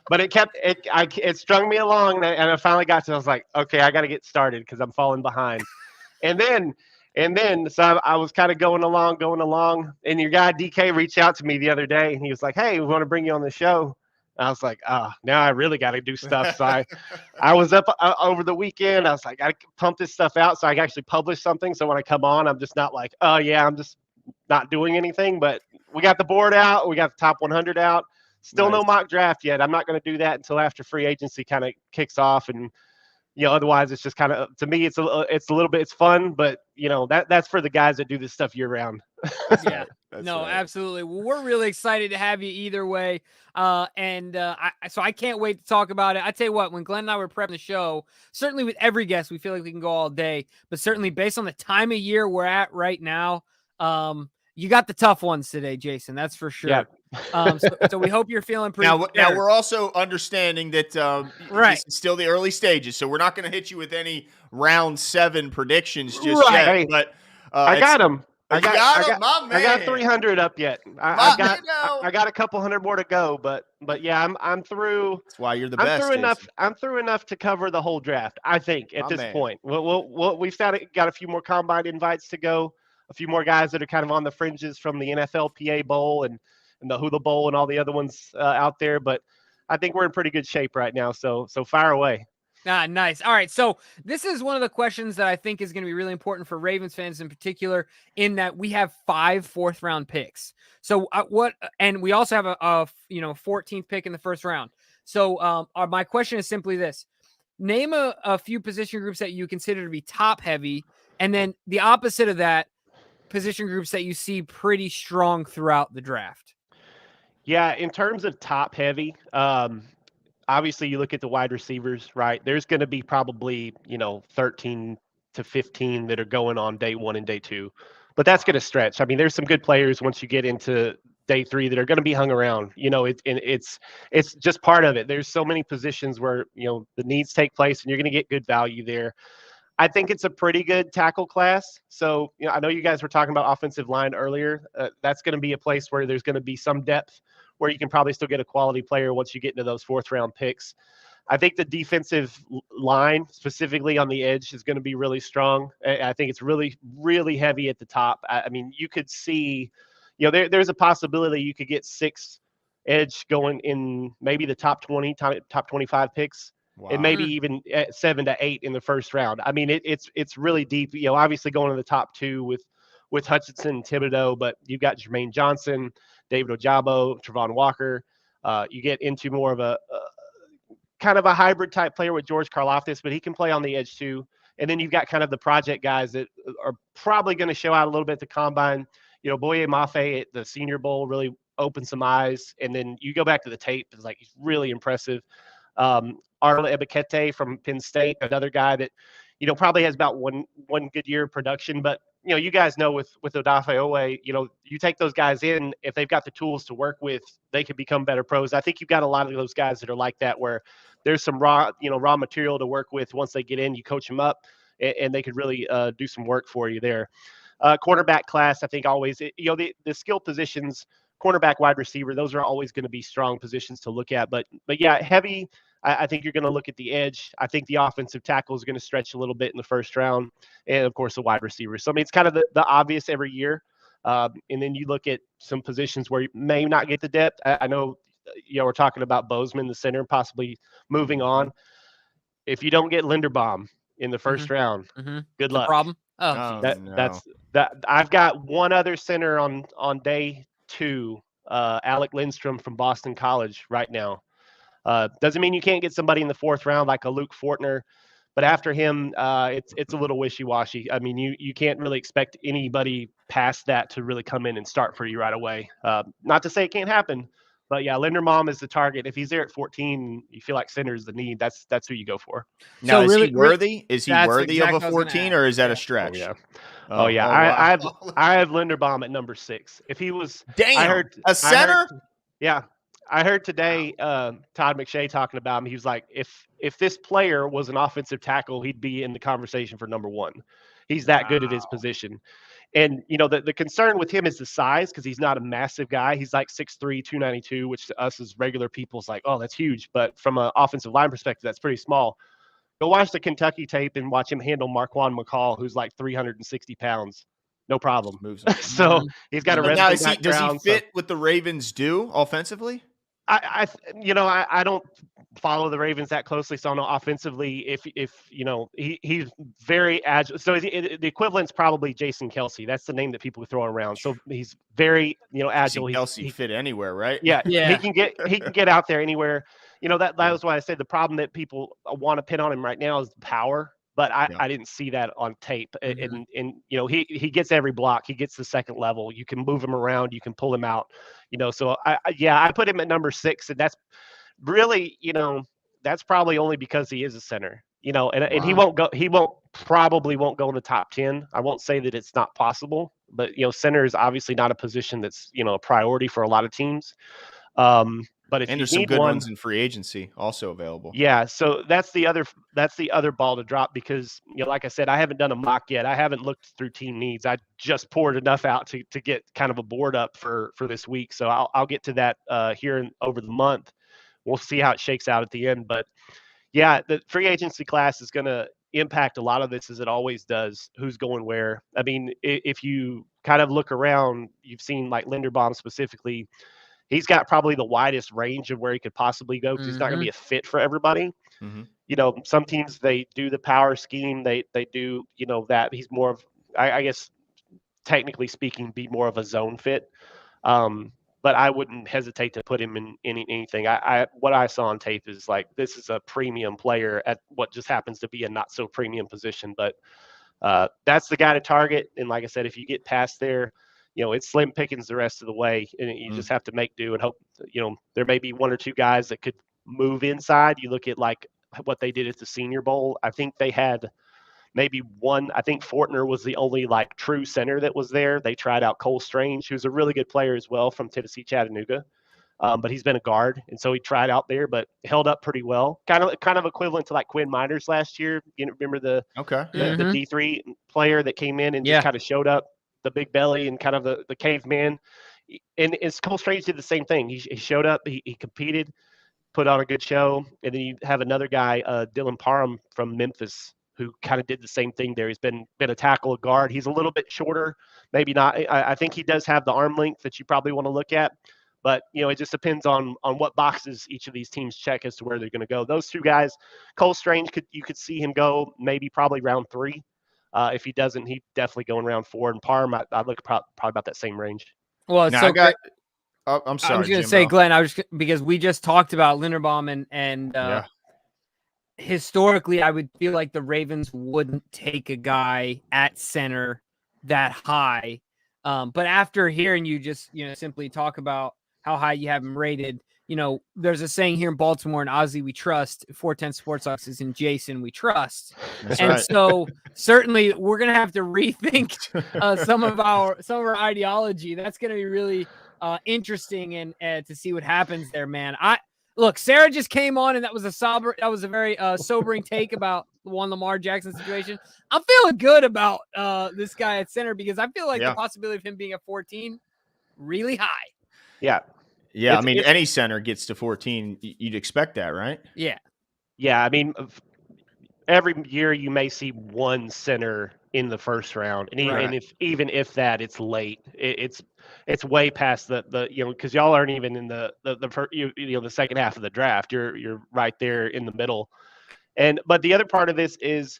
But it strung me along, and I finally got to. I was like, okay, I got to get started because I'm falling behind. And then so I was kind of going along, and your guy DK reached out to me the other day, and he was like, hey, we want to bring you on the show. I was like, now I really got to do stuff. So I was up over the weekend. I was like, I got to pump this stuff out so I can actually publish something. So when I come on, I'm just not like, oh, yeah, I'm just not doing anything. But we got the board out. We got the top 100 out. Still no mock draft yet. I'm not going to do that until after free agency kind of kicks off. And, otherwise it's just kind of, to me, it's a little bit, it's fun. But, that's for the guys that do this stuff year round. Yeah. No, right. Absolutely. Well, we're really excited to have you either way. So I can't wait to talk about it. I tell you what, when Glenn and I were prepping the show, certainly with every guest, we feel like we can go all day, but certainly based on the time of year we're at right now, you got the tough ones today, Jason. That's for sure. Yeah. So we hope you're feeling pretty now we're also understanding that right. This is still the early stages, so we're not going to hit you with any round 7 predictions just yet. Hey, but I got them. I got 300 up yet. I got a couple hundred more to go, but yeah, I'm through. That's why you're the best. I'm through enough to cover the whole draft. I think at this point. We've got a few more combine invites to go. A few more guys that are kind of on the fringes from the NFLPA Bowl and the Hula Bowl and all the other ones out there. But I think we're in pretty good shape right now. So fire away. Nice. All right. So this is one of the questions that I think is going to be really important for Ravens fans in particular, in that we have 5 4th-round picks. So and we also have a 14th pick in the first round. So my question is simply this: name a few position groups that you consider to be top heavy, and then the opposite of that, position groups that you see pretty strong throughout the draft. Yeah, in terms of top heavy, obviously you look at the wide receivers, right? There's going to be probably, 13 to 15 that are going on day 1 and day 2, but that's going to stretch. I mean, there's some good players once you get into day 3 that are going to be hung around. It's just part of it. There's so many positions where, the needs take place and you're going to get good value there. I think it's a pretty good tackle class. So, I know you guys were talking about offensive line earlier. That's going to be a place where there's going to be some depth where you can probably still get a quality player once you get into those 4th-round picks. I think the defensive line, specifically on the edge, is going to be really strong. I think it's really, really heavy at the top. I mean, you could see, there's a possibility you could get 6 edge going in maybe the top 20, top 25 picks. Wow. And maybe even at 7 to 8 in the first round. I mean, it's really deep. Obviously going to the top 2 with Hutchinson and Thibodeau, but you've got Jermaine Johnson, David Ojabo, Travon Walker. You get into more of a kind of a hybrid type player with George Karlaftis, but he can play on the edge too. And then you've got kind of the project guys that are probably going to show out a little bit at the combine. Boye Mafe at the Senior Bowl really opened some eyes. And then you go back to the tape, it's like he's really impressive. Arnold Ebikete from Penn State, another guy that, probably has about one good year of production. But, you guys know with Odafe Owe, you take those guys in, if they've got the tools to work with, they could become better pros. I think you've got a lot of those guys that are like that, where there's some raw material to work with. Once they get in, you coach them up, and they could really do some work for you there. Quarterback class, I think always, the skill positions, cornerback, wide receiver, those are always going to be strong positions to look at. But yeah, heavy, I think you're going to look at the edge. I think the offensive tackle is going to stretch a little bit in the first round, and of course the wide receiver. So I mean, it's kind of the obvious every year. And then you look at some positions where you may not get the depth. I know we're talking about Bozeman, the center, possibly moving on. If you don't get Linderbaum in the first round, good luck. Problem. That I've got one other center on day 2, Alec Lindstrom from Boston College right now. Doesn't mean you can't get somebody in the 4th round like a Luke Fortner, but after him, it's a little wishy-washy. I mean, you can't really expect anybody past that to really come in and start for you right away. Not to say it can't happen, but yeah, Linderbaum is the target. If he's there at 14, you feel like center is the need. That's who you go for. Now, is he worthy? Is he worthy of a 14, or is that a stretch? Oh yeah. I have Linderbaum at number 6. If he was, a center. I heard today Todd McShay talking about him. He was like, if this player was an offensive tackle, he'd be in the conversation for number 1. He's that good at his position. And, the concern with him is the size, because he's not a massive guy. He's like 6'3", 292, which to us as regular people is like, oh, that's huge. But from an offensive line perspective, that's pretty small. Go watch the Kentucky tape and watch him handle Marquand McCall, who's like 360 pounds. No problem. Moves So he's got a wrestling background. Does he fit what the Ravens do offensively? I don't follow the Ravens that closely, so I know offensively if he's very agile. So the equivalent's probably Jason Kelsey. That's the name that people throw around. So he's very agile. Kelsey fit anywhere, right? Yeah. He can get out there anywhere. That was why I said the problem that people want to pin on him right now is power. But I didn't see that on tape. And he gets every block. He gets the second level. You can move him around. You can pull him out. So I put him at number 6, and that's really, that's probably only because he is a center. And he won't go. He probably won't go in the top 10. I won't say that it's not possible, but center is obviously not a position that's a priority for a lot of teams. But if there's you some good one, ones in free agency also available. Yeah, so that's the other ball to drop, because like I said, I haven't done a mock yet. I haven't looked through team needs. I just poured enough out to get kind of a board up for this week. So I'll get to that here over the month. We'll see how it shakes out at the end. But yeah, the free agency class is going to impact a lot of this, as it always does. Who's going where? I mean, if you kind of look around, you've seen like Linderbaum specifically. He's got probably the widest range of where he could possibly go, because he's not going to be a fit for everybody. Some teams, they do the power scheme. They do, that he's more of, I guess, technically speaking, be more of a zone fit. But I wouldn't hesitate to put him in anything. What I saw on tape is like, this is a premium player at what just happens to be a not so premium position. But that's the guy to target. And like I said, if you get past there, it's slim pickings the rest of the way, and you just have to make do and hope. There may be 1 or 2 guys that could move inside. You look at like what they did at the Senior Bowl. I think they had maybe one. I think Fortner was the only like true center that was there. They tried out Cole Strange, who's a really good player as well from Tennessee Chattanooga, but he's been a guard, and so he tried out there, but held up pretty well. Kind of equivalent to like Quinn Miners last year. Remember the D3 player that came in and just kind of showed up. The big belly and kind of the caveman. And Cole Strange did the same thing. He showed up, he competed, put on a good show. And then you have another guy, Dylan Parham from Memphis, who kind of did the same thing there. He's been a tackle, a guard. He's a little bit shorter, maybe not. I think he does have the arm length that you probably want to look at. But, it just depends on what boxes each of these teams check as to where they're going to go. Those 2 guys, Cole Strange, you could see him go maybe probably round 3. If he doesn't, he'd definitely go in round 4. And Parham, I look probably about that same range. Well, now, I'm sorry. I was going to say, Glenn, because we just talked about Linderbaum and historically, I would feel like the Ravens wouldn't take a guy at center that high. But after hearing you just simply talk about how high you have him rated, there's a saying here in Baltimore, and Ozzy we trust, 410 Sports Talk is in Jason we trust. That's and right. So certainly we're going to have to rethink some of our ideology. That's going to be really interesting and to see what happens there, man. Look, Sarah just came on, and that was a very sobering take about the Lamar Jackson situation. I'm feeling good about this guy at center, because I feel like the possibility of him being at 14 really high. Yeah. Yeah, any center gets to 14, you'd expect that, right? Yeah. Yeah, every year you may see one center in the first round, and Right. even if that, it's late. It's way past the because y'all aren't even in the the second half of the draft. You're right there in the middle. But the other part of this is,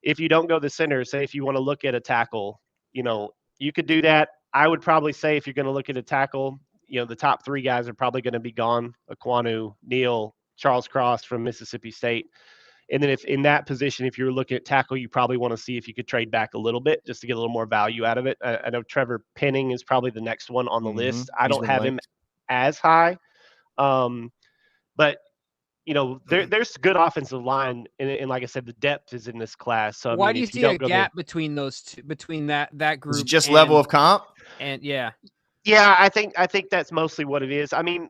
if you don't go the center, say if you want to look at a tackle, you could do that. I would probably say if you're going to look at a tackle, the top 3 guys are probably going to be gone: Aquanu, Neal, Charles Cross from Mississippi State. And then if in that position, if you're looking at tackle, you probably want to see if you could trade back a little bit just to get a little more value out of it. I know Trevor Penning is probably the next one on the list. I He's don't been have him as high, but there's good offensive line, and like I said, the depth is in this class. So Why I mean, do you if see don't a go gap between those two, between that group? Is it just level of comp? And yeah, I think that's mostly what it is. I mean,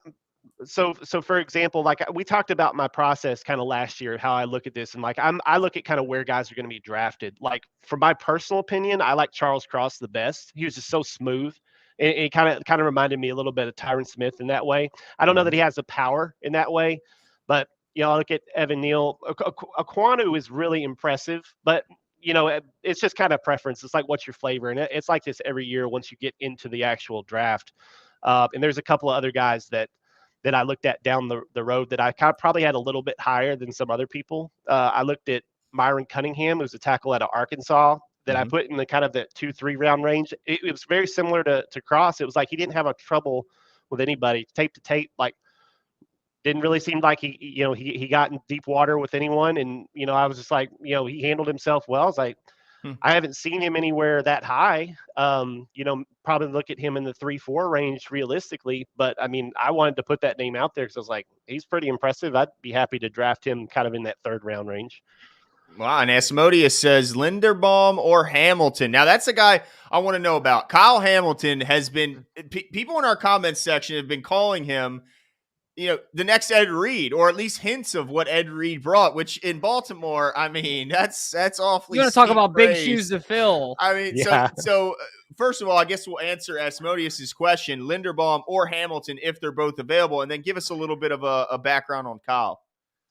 so for example, like we talked about my process kind of last year, how I look at this, and like I look at kind of where guys are going to be drafted. Like, for my personal opinion, I like Charles Cross the best. He was just so smooth. It kind of reminded me a little bit of Tyron Smith in that way. I don't know that he has the power in that way, but I look at Evan Neal. Aquanu is really impressive, but it's just kind of preference. It's like, what's your flavor? And it's like this every year once you get into the actual draft. And there's a couple of other guys that I looked at down the road that I kind of probably had a little bit higher than some other people. I looked at Myron Cunningham, who's a tackle out of Arkansas, that I put in the kind of the 2-3 round range. It was very similar to Cross. It was like he didn't have a trouble with anybody. Tape to tape, like, didn't really seem like he got in deep water with anyone. And, I was just like, he handled himself well. I was like, I haven't seen him anywhere that high. Probably look at him in the 3-4 range realistically. But I mean, I wanted to put that name out there because I was like, he's pretty impressive. I'd be happy to draft him kind of in that 3rd round range. Wow. And Asmodeus says Linderbaum or Hamilton. Now, that's a guy I want to know about. Kyle Hamilton has been people in our comments section have been calling him, the next Ed Reed, or at least hints of what Ed Reed brought, which in Baltimore, I mean, that's awfully. You want to talk about praise. big shoes to fill? I mean, yeah. So first of all, I guess we'll answer Asmodeus's question: Linderbaum or Hamilton, if they're both available, and then give us a little bit of a background on Kyle.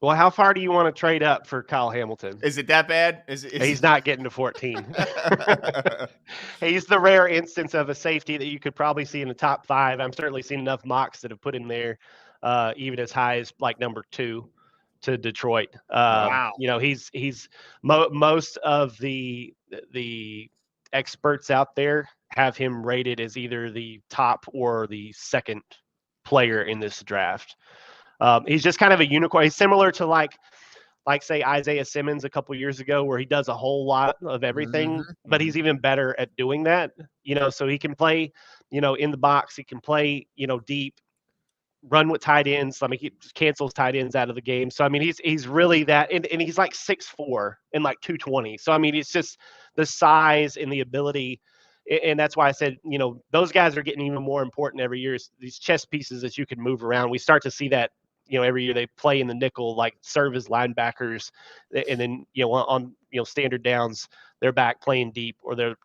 Well, how far do you want to trade up for Kyle Hamilton? Is it that bad? He's not getting to 14. He's the rare instance of a safety that you could probably see in the top 5. I'm certainly seen enough mocks that have put him there. Even as high as like number 2 to Detroit. Wow. He's most of the experts out there have him rated as either the top or the 2nd player in this draft. He's just kind of a unicorn. He's similar to like say Isaiah Simmons a couple years ago, where he does a whole lot of everything, but he's even better at doing that. So he can play, in the box. He can play, deep. Run with tight ends. I mean, he cancels tight ends out of the game. So, I mean, he's really that. And he's like 6'4" and like 220. So, I mean, it's just the size and the ability. And that's why I said, those guys are getting even more important every year. These chess pieces that you can move around. We start to see that, every year they play in the nickel, like serve as linebackers. And then, on standard downs, they're back playing deep, or they're,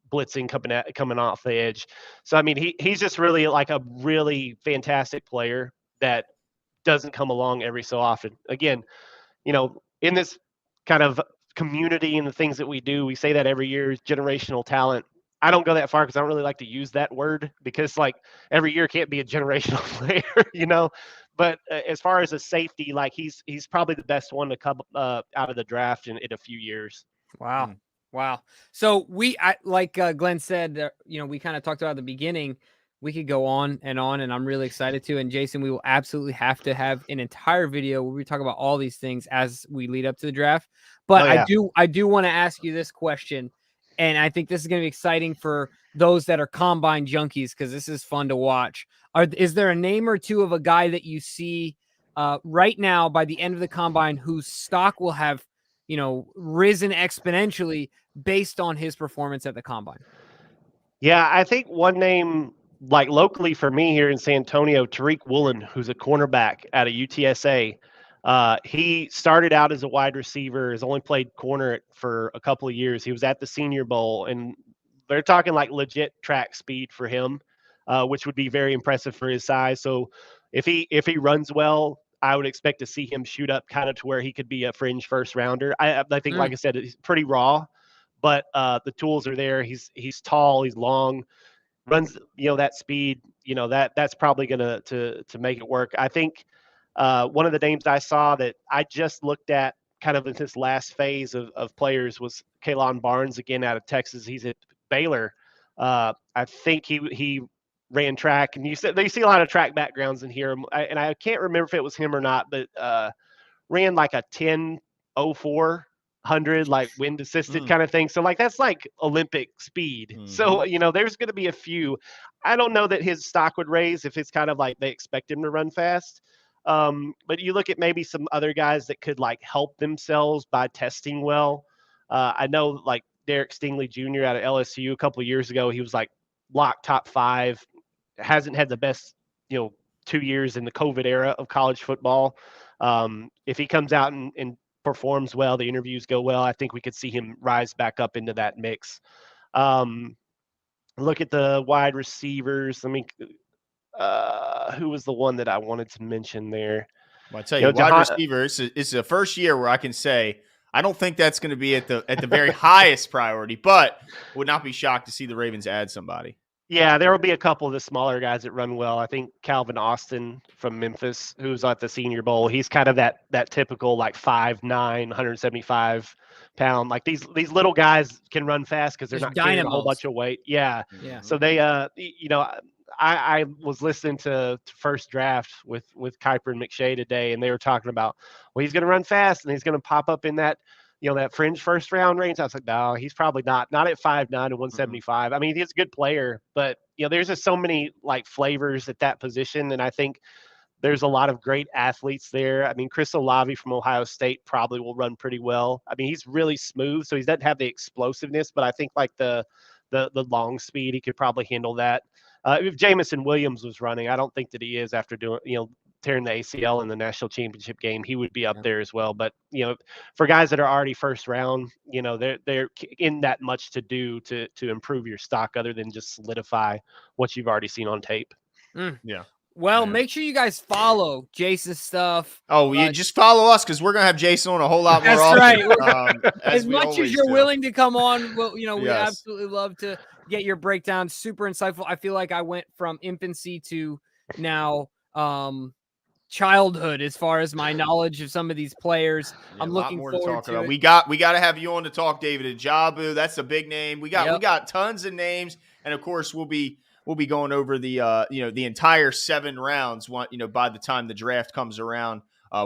blitzing coming off the edge. So I mean, he's just really like a really fantastic player that doesn't come along every so often. Again, in this kind of community and the things that we do, we say that every year is generational talent. I don't go that far because I don't really like to use that word, because like every year can't be a generational player, But as far as a safety, like he's probably the best one to come out of the draft in a few years. Wow. Wow. So like Glenn said, we kind of talked about at the beginning, we could go on, and I'm really excited to. And Jason, we will absolutely have to have an entire video where we talk about all these things as we lead up to the draft. But I do want to ask you this question, and I think this is going to be exciting for those that are combine junkies, because this is fun to watch. Is there a name or two of a guy that you see right now by the end of the combine whose stock will have risen exponentially based on his performance at the combine? Yeah, I think one name, like locally for me here in San Antonio, Tariq Woolen, who's a cornerback out of UTSA. He started out as a wide receiver, has only played corner for a couple of years. He was at the Senior Bowl, and they're talking like legit track speed for him, which would be very impressive for his size. So if he runs well, I would expect to see him shoot up kind of to where he could be a fringe first rounder. I think, like I said, he's pretty raw, but the tools are there. He's tall, he's long, runs, that speed, that's probably going to make it work. I think one of the names I saw that I just looked at kind of in this last phase of players was Kalon Barnes, again, out of Texas. He's at Baylor. I think he ran track, and you see a lot of track backgrounds in here. And I can't remember if it was him or not, but ran like a 10:04 like wind assisted kind of thing. So like that's like Olympic speed. So there's going to be a few. I don't know that his stock would raise if it's kind of like they expect him to run fast. But you look at maybe some other guys that could like help themselves by testing well. I know like Derek Stingley Jr. out of LSU a couple of years ago, he was like locked top 5. Hasn't had the best 2 years in the COVID era of college football. If he comes out and performs well, the interviews go well, I think we could see him rise back up into that mix. Look at the wide receivers. I mean, who was the one that I wanted to mention there? Well, I tell you, wide receiver, it's the first year where I can say I don't think that's going to be at the very highest priority, but would not be shocked to see the Ravens add somebody. Yeah, there will be a couple of the smaller guys that run well. I think Calvin Austin from Memphis, who's at the Senior Bowl, he's kind of that typical like 5'9", 175-pound. Like these little guys can run fast because they're not carrying a whole bunch of weight. Yeah. So they, I was listening to First Draft with Kuiper and McShay today, and they were talking about, well, he's going to run fast and he's going to pop up in that, that fringe first round range. I was like, no, he's probably not at 5'9" and 175. I mean, he's a good player, but there's just so many like flavors at that position. And I think there's a lot of great athletes there. I mean, Chris Olave from Ohio State probably will run pretty well. I mean, he's really smooth, so he doesn't have the explosiveness, but I think like the long speed, he could probably handle that. If Jamison Williams was running, I don't think that he is after doing, tearing the ACL in the national championship game. He would be up there as well. But, for guys that are already first round, they're in that much to do to improve your stock other than just solidify what you've already seen on tape. Yeah. Well, make sure you guys follow Jason's stuff. Oh, you just follow us because we're going to have Jason on a whole lot more often. That's right. As much as you're willing to come on, we absolutely love to get your breakdown. Super insightful. I feel like I went from infancy to now childhood as far as my knowledge of some of these players. Yeah, I'm looking forward to talk about. We got to have you on to talk David Njoku. That's a big name. We got tons of names, and of course we'll be going over the the entire 7 rounds by the time the draft comes around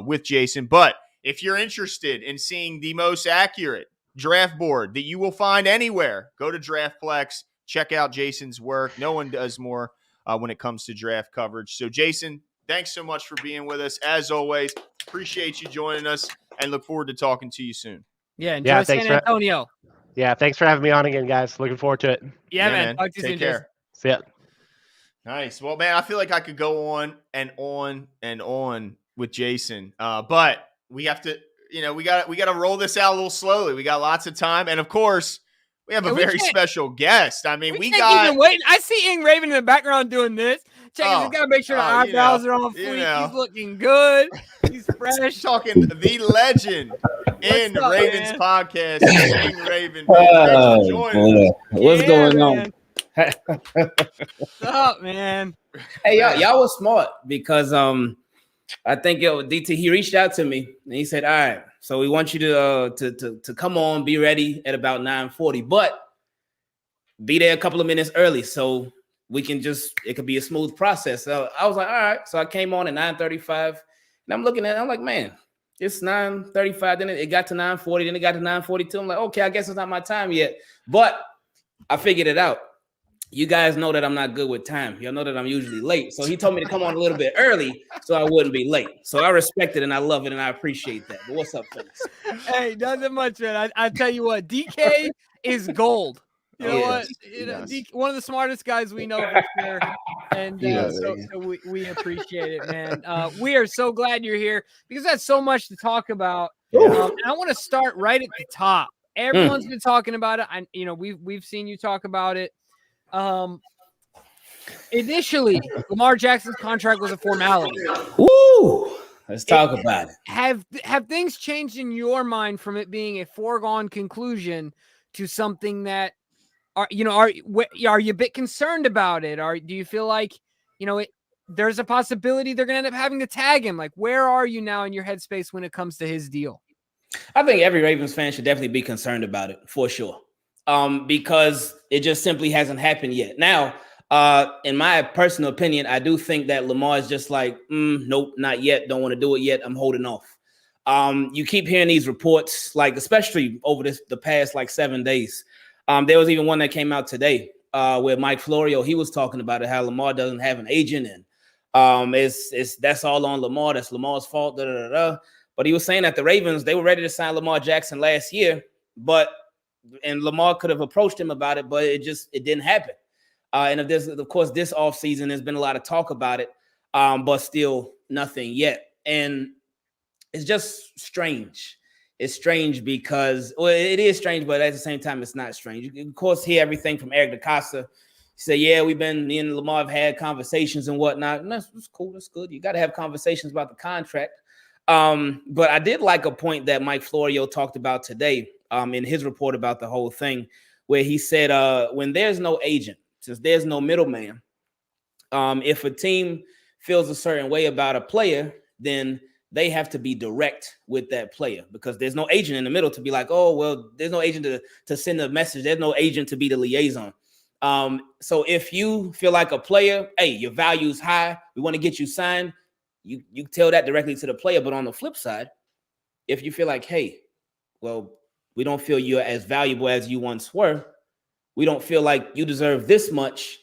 with Jason. But if you're interested in seeing the most accurate draft board that you will find anywhere, go to DraftPlex, check out Jason's work. No one does more when it comes to draft coverage. So Jason, thanks so much for being with us. As always, appreciate you joining us and look forward to talking to you soon. Yeah, enjoy San Antonio. Thanks for having me on again, guys. Looking forward to it. Yeah, man. Talk to you soon, care. See ya. Nice. Well, man, I feel like I could go on and on and on with Jason, but we have to, we got to roll this out a little slowly. We got lots of time, and of course, we have a very special guest. I mean, we got. Even wait. I see Ing Raven in the background doing this. He's got to make sure the eyebrows are on fleek. He's looking good. He's fresh. Talking the legend in Ravens podcast, Ing Raven. Thanks for joining us. What's going on? What's up, man? Hey, y'all was smart because I think DT, he reached out to me and he said, all right, so we want you to come on, be ready at about 9:40, but be there a couple of minutes early so we can it could be a smooth process. So I was like, all right. So I came on at 9:35 and I'm looking at it, I'm like, man, it's 9:35. Then it got to 9:40, then it got to 9:42. I'm like, okay, I guess it's not my time yet. But I figured it out. You guys know that I'm not good with time. Y'all know that I'm usually late. So he told me to come on a little bit early so I wouldn't be late. So I respect it and I love it and I appreciate that. But what's up, folks? Hey, nothing much, man. I tell you what, DK is gold. You know what? One of the smartest guys we know for sure. And so we appreciate it, man. We are so glad you're here because that's so much to talk about. And I want to start right at the top. Everyone's been talking about it. We've seen you talk about it. Initially, Lamar Jackson's contract was a formality. Woo! Let's talk about it. Have things changed in your mind from it being a foregone conclusion to something that are you a bit concerned about it? Do you feel like, there's a possibility they're going to end up having to tag him? Like, where are you now in your headspace when it comes to his deal? I think every Ravens fan should definitely be concerned about it for sure. Because it just simply hasn't happened yet. Now, in my personal opinion, I do think that Lamar is just like, nope, not yet. Don't want to do it yet. I'm holding off. You keep hearing these reports, like especially over the past 7 days. There was even one that came out today where Mike Florio, he was talking about it, how Lamar doesn't have an agent, and that's all on Lamar. That's Lamar's fault. But he was saying that the Ravens, they were ready to sign Lamar Jackson last year, and Lamar could have approached him about it, but it didn't happen. And of course, this offseason, there's been a lot of talk about it, but still nothing yet. And it's just strange. It's strange because, well, it is strange, but at the same time, it's not strange. You, of course, hear everything from Eric DeCosta. He said, yeah, me and Lamar have had conversations and whatnot. And that's cool. That's good. You got to have conversations about the contract. But I did like a point that Mike Florio talked about today in his report about the whole thing, where he said, when there's no agent, since there's no middleman, if a team feels a certain way about a player, then they have to be direct with that player, because there's no agent in the middle to be like, oh, well, there's no agent to send a message. There's no agent to be the liaison. So if you feel like a player, hey, your value is high, we want to get you signed, you tell that directly to the player. But on the flip side, if you feel like, hey, well, we don't feel you're as valuable as you once were, we don't feel like you deserve this much,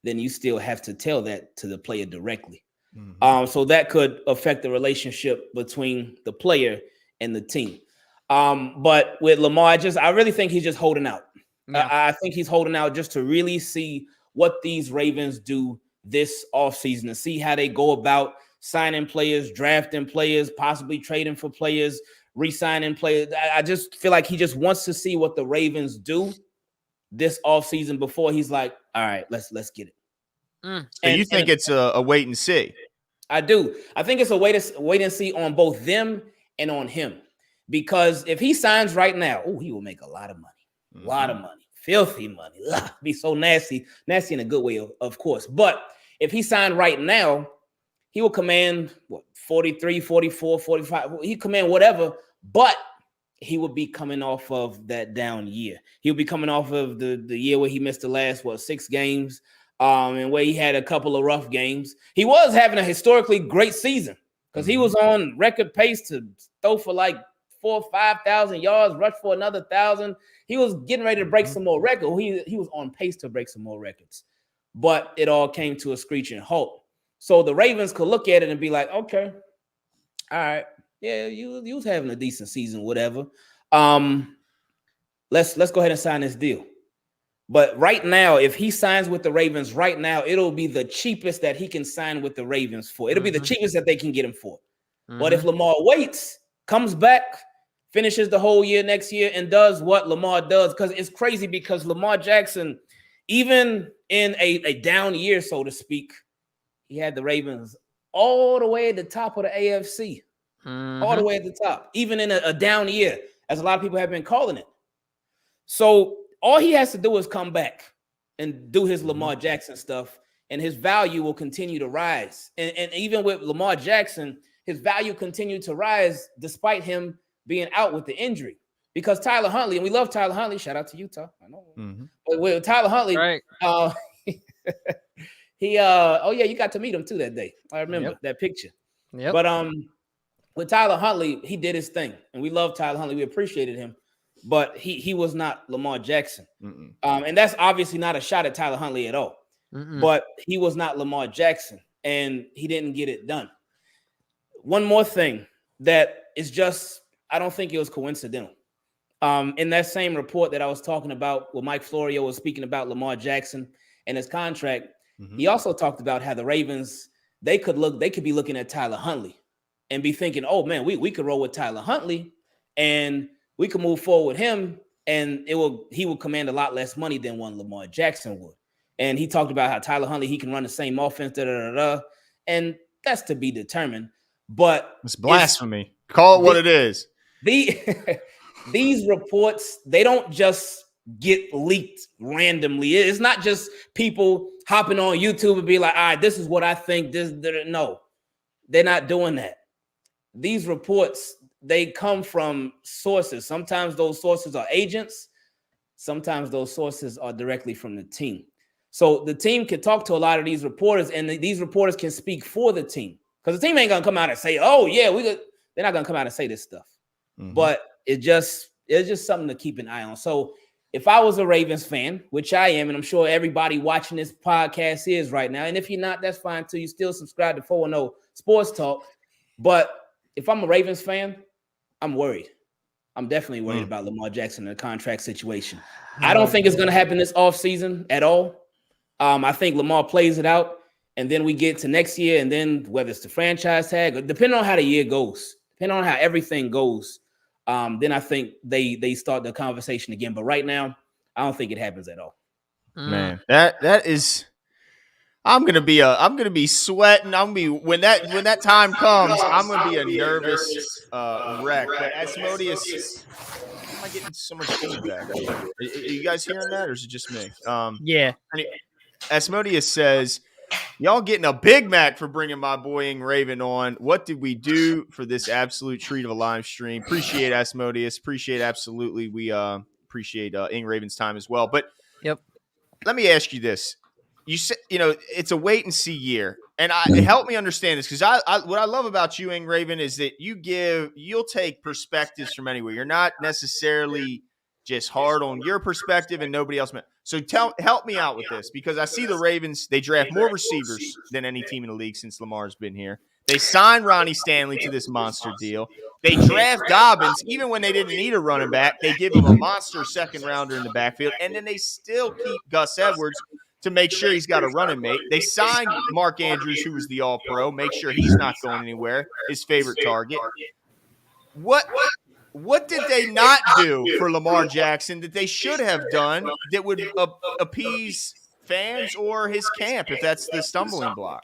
then you still have to tell that to the player directly. Mm-hmm. So that could affect the relationship between the player and the team. But with Lamar, I really think he's just holding out. Yeah. I think he's holding out just to really see what these Ravens do this offseason, to see how they go about signing players, drafting players, possibly trading for players, re-signing players. I just feel like he just wants to see what the Ravens do this offseason before he's like, all right, let's get it. So you think it's a wait and see? I do. I think it's a wait and see on both them and on him. Because if he signs right now, he will make a lot of money. A lot of money. Filthy money. Ugh, be so nasty. Nasty in a good way, of course. But if he signed right now, he will command 43, 44, 45. He command whatever, but he would be coming off of that down year. He'll be coming off of the year where he missed the last, 6 games, and where he had a couple of rough games. He was having a historically great season because he was on record pace to throw for 4,000 or 5,000 yards, rush for another 1,000. He was getting ready to break some more records. He was on pace to break some more records, but it all came to a screeching halt. So the Ravens could look at it and be like, okay, all right, yeah, you was having a decent season, whatever. Let's go ahead and sign this deal. But right now, if he signs with the Ravens right now, it'll be the cheapest that he can sign with the Ravens for. It'll be the cheapest that they can get him for. But if Lamar waits, comes back, finishes the whole year next year, and does what Lamar does, because it's crazy, because Lamar Jackson, even in a down year, so to speak, he had the Ravens all the way at the top of the AFC. All the way at the top, even in a down year, as a lot of people have been calling it. So all he has to do is come back and do his Lamar Jackson stuff, and his value will continue to rise. And even with Lamar Jackson, his value continued to rise despite him being out with the injury. Because Tyler Huntley, and we love Tyler Huntley, shout out to Utah, I know. But with Tyler Huntley, right. You got to meet him too that day. I remember that picture. Yep. But with Tyler Huntley, he did his thing, and we love Tyler Huntley. We appreciated him, but he was not Lamar Jackson. And that's obviously not a shot at Tyler Huntley at all. But he was not Lamar Jackson, and he didn't get it done. One more thing that is just, I don't think it was coincidental. In that same report that I was talking about, where Mike Florio was speaking about Lamar Jackson and his contract, he also talked about how the Ravens, they could be looking at Tyler Huntley and be thinking, oh man, we could roll with Tyler Huntley and we could move forward with him, and he will command a lot less money than one Lamar Jackson would. And he talked about how Tyler Huntley, he can run the same offense, and that's to be determined. But it's blasphemy. Call it what it is. These reports, they don't just get leaked randomly. It's not just people hopping on YouTube and be like, all right, this is what I think. No, they're not doing that. These reports, they come from sources. Sometimes those sources are agents. Sometimes those sources are directly from the team. So the team can talk to a lot of these reporters, and these reporters can speak for the team. Because the team ain't going to come out and say, oh, yeah, they're not going to come out and say this stuff. Mm-hmm. But it's just something to keep an eye on. So if I was a Ravens fan, which I am, and I'm sure everybody watching this podcast is right now, and if you're not, that's fine too. You still subscribe to 4-0 Sports Talk. But if I'm a Ravens fan, I'm worried. I'm definitely worried about Lamar Jackson and the contract situation. I don't think it's going to happen this offseason at all. I think Lamar plays it out, and then we get to next year, and then whether it's the franchise tag, or depending on how the year goes, depending on how everything goes, then I think they start the conversation again. But right now, I don't think it happens at all. Man, that is. I'm gonna be sweating. When that time comes, I'm gonna be a nervous wreck. But Asmodeus, why am I getting so much feedback? Are you guys hearing that, or is it just me? Yeah. Asmodeus says, y'all getting a Big Mac for bringing my boy Ing Raven on. What did we do for this absolute treat of a live stream? Appreciate Asmodeus. Appreciate absolutely. We appreciate Ing Raven's time as well. But yep. Let me ask you this. You said, it's a wait and see year. And help me understand this, because what I love about you, Ing Raven, is that you'll take perspectives from anywhere. You're not necessarily just hard on your perspective and nobody else. So help me out with this, because I see the Ravens, they draft more receivers than any team in the league since Lamar's been here. They signed Ronnie Stanley to this monster deal. They draft Dobbins, even when they didn't need a running back. They give him a monster second rounder in the backfield, and then they still keep Gus Edwards to make sure he's got a running mate. They signed Mark Andrews, who was the All-Pro, make sure he's not going anywhere, his favorite target. What did they not do for Lamar Jackson that they should have done that would appease fans or his camp, if that's the stumbling block?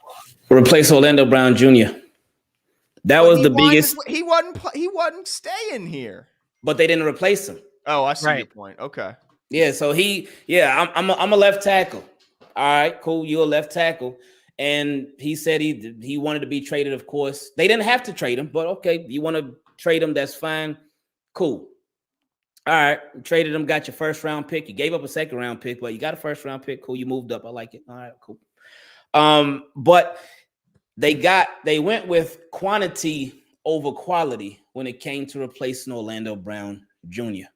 Replace Orlando Brown Jr. That was the biggest. He wasn't staying here. But they didn't replace him. Oh, I see your point. Okay. Yeah, so I'm a left tackle. All right, cool. You're a left tackle. And he said he wanted to be traded, of course. They didn't have to trade him, but okay, you want to trade him, that's fine. Cool. All right, traded him, got your first round pick. You gave up a second round pick, but you got a first round pick. Cool, you moved up. I like it. All right, cool. But they went with quantity over quality when it came to replacing Orlando Brown Jr.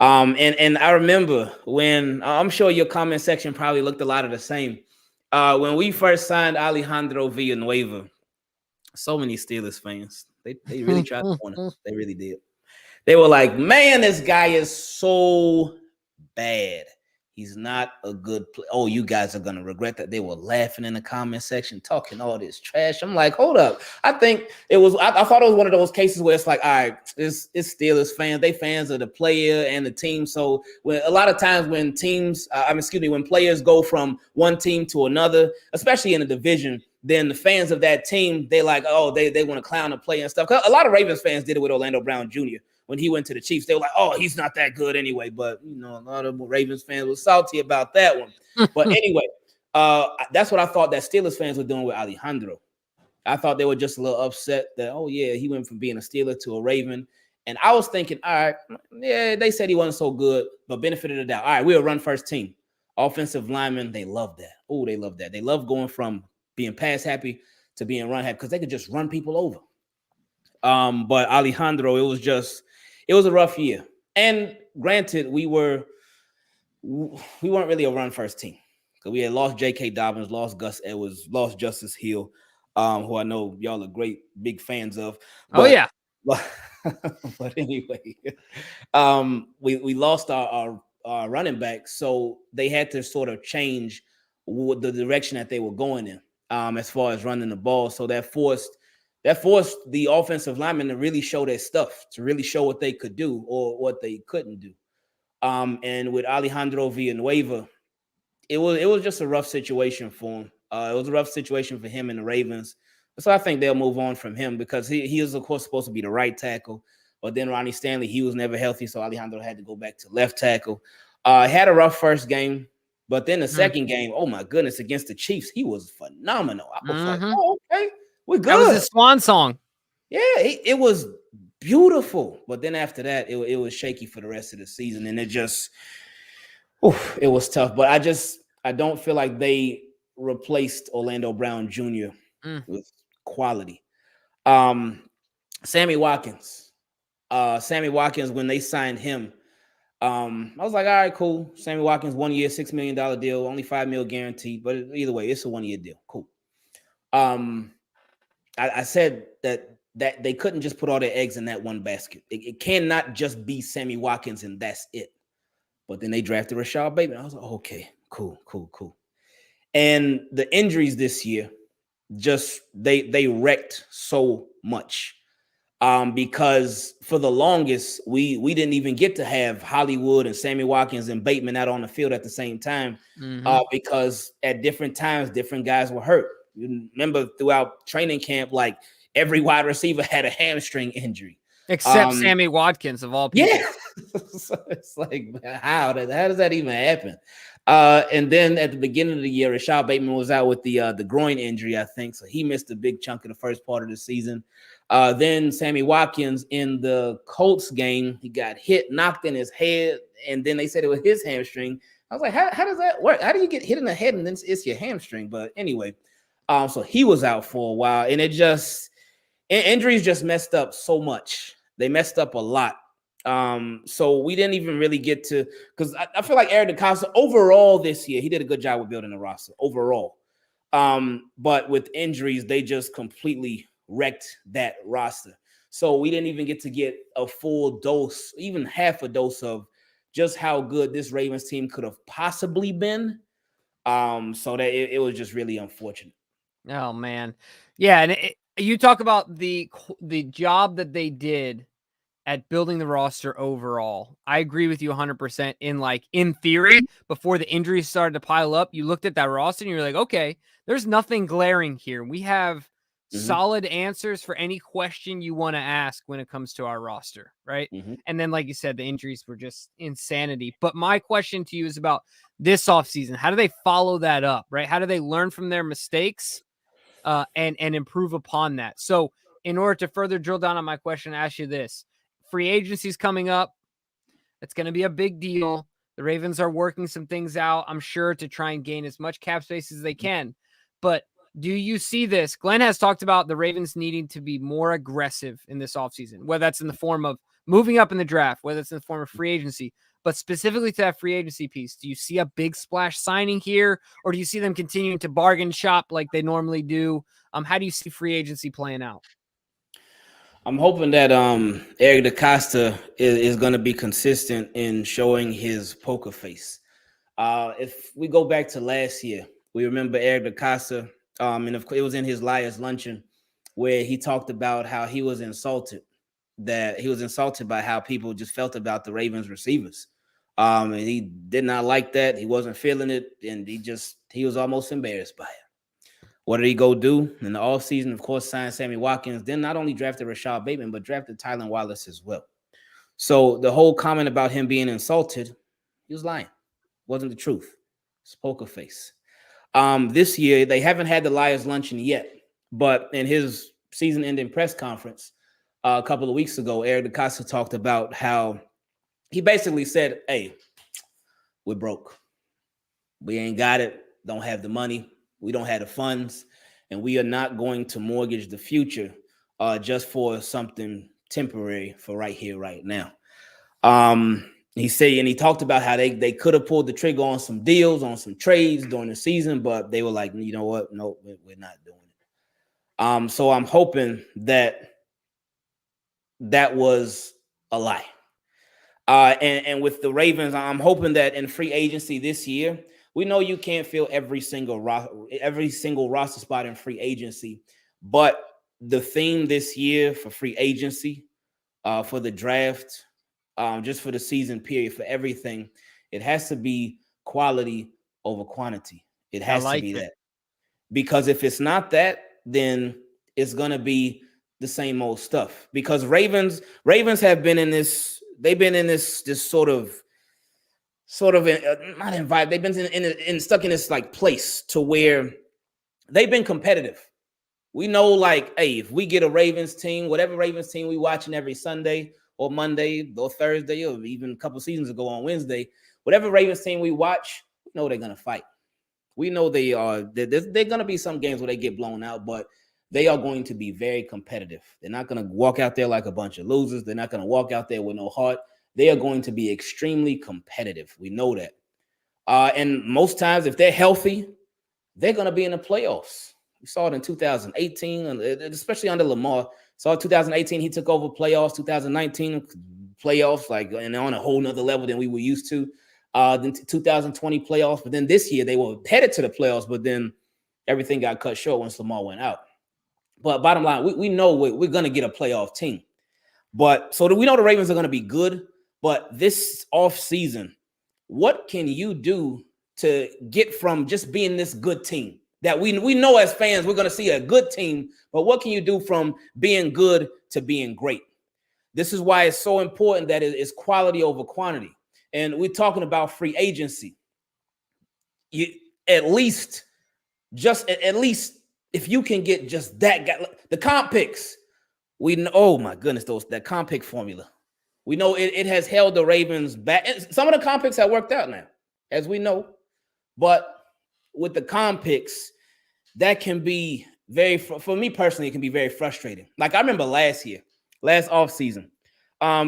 And I remember when I'm sure your comment section probably looked a lot of the same. When we first signed Alejandro Villanueva, so many Steelers fans, they really tried to warn us. They really did. They were like, man, this guy is so bad. He's not a good player. Oh, you guys are going to regret that. They were laughing in the comment section, talking all this trash. I'm like, hold up. I think I thought it was one of those cases where it's like, all right, it's Steelers fans. They fans of the player and the team. So a lot of times when when players go from one team to another, especially in a division, then the fans of that team, they like, oh, they want to clown the player and stuff. A lot of Ravens fans did it with Orlando Brown Jr. When he went to the Chiefs. They were like, oh, he's not that good anyway. But, a lot of Ravens fans were salty about that one. But anyway, that's what I thought that Steelers fans were doing with Alejandro. I thought they were just a little upset that, oh, yeah, he went from being a Steeler to a Raven. And I was thinking, all right, yeah, they said he wasn't so good, but benefit of the doubt. All right, we'll run first team. Offensive linemen, they love that. Oh, they love that. They love going from being pass happy to being run happy because they could just run people over. But Alejandro, it was a rough year. And granted, we weren't really a run first team because we had lost J.K. Dobbins, lost Gus Edwards, lost Justice Hill, who I know y'all are great big fans of. But, but anyway, we lost our running back, so they had to sort of change the direction that they were going in as far as running the ball. So that forced the offensive linemen to really show their stuff, to really show what they could do or what they couldn't do. And with Alejandro Villanueva, it was just a rough situation for him. It was a rough situation for him and the Ravens. So I think they'll move on from him because he is, of course, supposed to be the right tackle. But then Ronnie Stanley, he was never healthy, so Alejandro had to go back to left tackle. Had a rough first game, but then the second game, oh my goodness, against the Chiefs, he was phenomenal. I was like, oh, okay, we're good. That was his swan song. Yeah, it was beautiful. But then after that, it was shaky for the rest of the season, and it was tough. But I don't feel like they replaced Orlando Brown Jr. with quality. Sammy Watkins. When they signed him, I was like, all right, cool. Sammy Watkins, 1 year, $6 million deal, only $5 million guaranteed. But either way, it's a 1 year deal. Cool. I said that they couldn't just put all their eggs in that one basket. It cannot just be Sammy Watkins and that's it. But then they drafted Rashad Bateman. I was like, okay, cool. And the injuries this year, just they wrecked so much. Because for the longest, we didn't even get to have Hollywood and Sammy Watkins and Bateman out on the field at the same time, because at different times, different guys were hurt. You remember throughout training camp, like every wide receiver had a hamstring injury. Except Sammy Watkins, of all people. Yeah. So it's like, how does that even happen? And then at the beginning of the year, Rashad Bateman was out with the groin injury, I think. So he missed a big chunk of the first part of the season. Then Sammy Watkins in the Colts game, he got hit, knocked in his head, and then they said it was his hamstring. I was like, how does that work? How do you get hit in the head and then it's your hamstring? But anyway, so he was out for a while, and injuries just messed up so much. They messed up a lot. So we didn't even really get to, because I feel like Eric DeCosta overall this year, he did a good job with building the roster overall. But with injuries, they just completely wrecked that roster. So we didn't even get a full dose, even half a dose of just how good this Ravens team could have possibly been. So that it was just really unfortunate. Oh man. Yeah. And you talk about the job that they did at building the roster overall. I agree with you 100% in theory, before the injuries started to pile up, you looked at that roster and you're like, okay, there's nothing glaring here. We have solid answers for any question you want to ask when it comes to our roster, right? And then, like you said, the injuries were just insanity. But my question to you is about this offseason. How do they follow that up, right? How do they learn from their mistakes and improve upon that? So in order to further drill down on my question, I ask you this. Free agency is coming up. It's going to be a big deal. The Ravens are working some things out, I'm sure, to try and gain as much cap space as they can. But do you see this? Glenn has talked about the Ravens needing to be more aggressive in this offseason, whether that's in the form of moving up in the draft, whether it's in the form of free agency. But specifically to that free agency piece, do you see a big splash signing here, or do you see them continuing to bargain shop like they normally do? How do you see free agency playing out? I'm hoping that Eric DeCosta is going to be consistent in showing his poker face. If we go back to last year, we remember Eric DeCosta, and it was in his Liars Luncheon, where he talked about how he was insulted by how people just felt about the Ravens receivers. And he did not like that. He wasn't feeling it, and he was almost embarrassed by it. What did he go do in the offseason? Of course, signed Sammy Watkins. Then not only drafted Rashad Bateman, but drafted Tylan Wallace as well. So the whole comment about him being insulted, he was lying. Wasn't the truth. It's poker face. This year, they haven't had the Liars Luncheon yet. But in his season-ending press conference a couple of weeks ago, Eric DeCosta talked about how he basically said, hey, we're broke. We ain't got it. Don't have the money. We don't have the funds, and we are not going to mortgage the future just for something temporary for right here, right now. He said, and he talked about how they could have pulled the trigger on some deals, on some trades during the season, but they were like, you know what? No, we're not doing it. So I'm hoping that was a lie. And with the Ravens, I'm hoping that in free agency this year, we know you can't fill every single roster spot in free agency, but the theme this year for free agency, for the draft, just for the season period, for everything, it has to be quality over quantity. It has to be that. Because if it's not that, then it's going to be the same old stuff. Because Ravens have been in this, they've been in this sort of sort of not invite. They've been in stuck in this like place to where they've been competitive. We know, like, hey, if we get a Ravens team, whatever Ravens team we watching every Sunday or Monday or Thursday or even a couple seasons ago on Wednesday, whatever Ravens team we watch, we know they're gonna fight. We know they are. They're gonna be some games where they get blown out, but they are going to be very competitive. They're not gonna walk out there like a bunch of losers. They're not gonna walk out there with no heart. They are going to be extremely competitive. We know that. And most times, if they're healthy, they're going to be in the playoffs. We saw it in 2018, especially under Lamar. Saw 2018, he took over playoffs. 2019, playoffs, like, and on a whole nother level than we were used to. Then 2020 playoffs. But then this year, they were headed to the playoffs, but then everything got cut short once Lamar went out. But bottom line, we know we're going to get a playoff team. But so we know the Ravens are going to be good. But this offseason, what can you do to get from just being this good team that we know as fans we're going to see a good team, but what can you do from being good to being great? This is why it's so important that it's quality over quantity. And we're talking about free agency. At least if you can get just that guy, the comp picks, we know, oh my goodness, that comp pick formula. We know it has held the Ravens back. Some of the comp picks have worked out now, as we know. But with the comp picks, that can be for me personally, it can be very frustrating. Like I remember last offseason,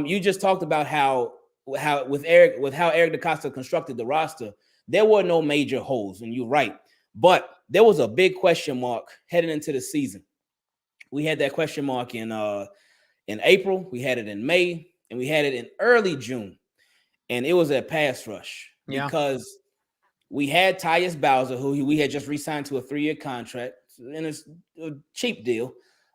you just talked about how how Eric DeCosta constructed the roster, there were no major holes, and you're right. But there was a big question mark heading into the season. We had that question mark in April, we had it in May, and we had it in early June. And it was a pass rush because we had Tyus Bowser, who we had just re-signed to a 3-year contract, and it's a cheap deal.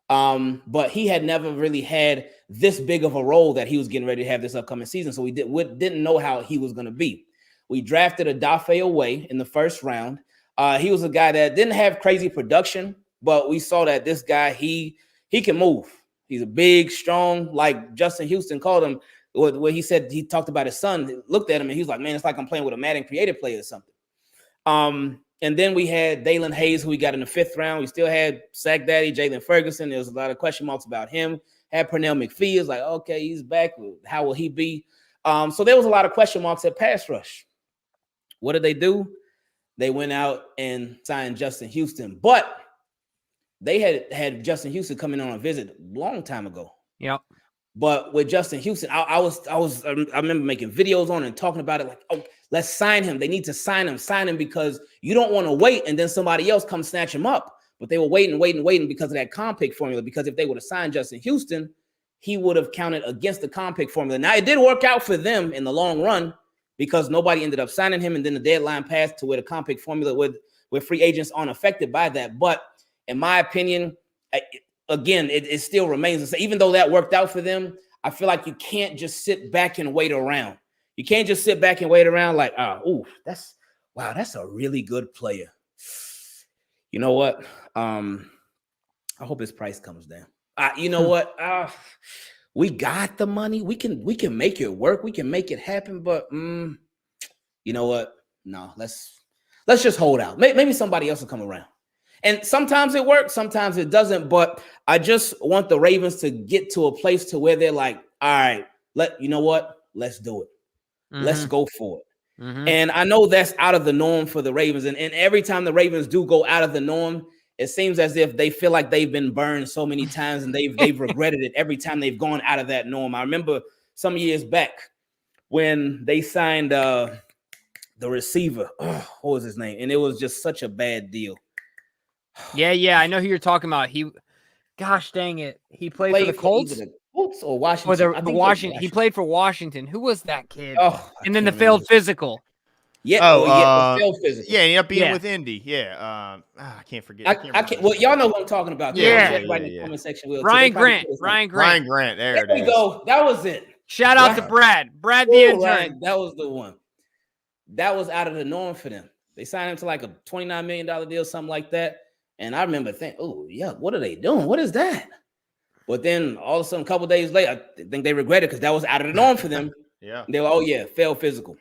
But he had never really had this big of a role that he was getting ready to have this upcoming season. So we didn't know how he was going to be. We drafted Odafe Away in the first round. He was a guy that didn't have crazy production, but we saw that this guy, he can move. He's a big, strong, like Justin Houston called him, where he said he talked about his son, looked at him, and he was like, man, it's like I'm playing with a Madden creative player or something. And then we had Dalen Hayes, who we got in the 5th round. We still had Sack Daddy, Jalen Ferguson. There was a lot of question marks about him. Had Pernell McPhee. It's like, okay, he's back. How will he be? So there was a lot of question marks at pass rush. What did they do? They went out and signed Justin Houston. But they had Justin Houston coming on a visit a long time ago. Yep. But with Justin Houston, I remember making videos on and talking about it like, oh, let's sign him. They need to sign him because you don't want to wait and then somebody else comes snatch him up. But they were waiting because of that comp pick formula. Because if they would have signed Justin Houston, he would have counted against the comp pick formula. Now, it did work out for them in the long run because nobody ended up signing him. And then the deadline passed to where the comp pick formula with free agents aren't affected by that. But in my opinion, again, it still remains the same. Even though that worked out for them, I feel like you can't just sit back and wait around. You can't just sit back and wait around like, that's a really good player. You know what? I hope his price comes down. You know what? We got the money. We can make it work. We can make it happen. But you know what? No, let's just hold out. Maybe somebody else will come around. And sometimes it works, sometimes it doesn't. But I just want the Ravens to get to a place to where they're like, all right, you know what? Let's do it. Mm-hmm. Let's go for it. Mm-hmm. And I know that's out of the norm for the Ravens. And every time the Ravens do go out of the norm, it seems as if they feel like they've been burned so many times and they've regretted it every time they've gone out of that norm. I remember some years back when they signed the receiver. What was his name? And it was just such a bad deal. Yeah. I know who you're talking about. Gosh dang it. He played for the Colts or Washington. Or Washington. He played for Washington. Who was that kid? And then the failed physical. Yeah. The failed physical. Yeah, he ended up being with Indy. Yeah. I can't forget. I can't. Well, y'all know what I'm talking about. Yeah. Everybody in the comment section will. Ryan Grant. Ryan Grant. There we go. That was it. Shout out to Brad. Brad the intern. Ryan, that was the one. That was out of the norm for them. They signed him to like a $29 million deal, something like that. And I remember thinking, what are they doing? What is that? But then all of a sudden, a couple of days later, I think they regretted because that was out of the norm for them. Yeah. They were, failed physical.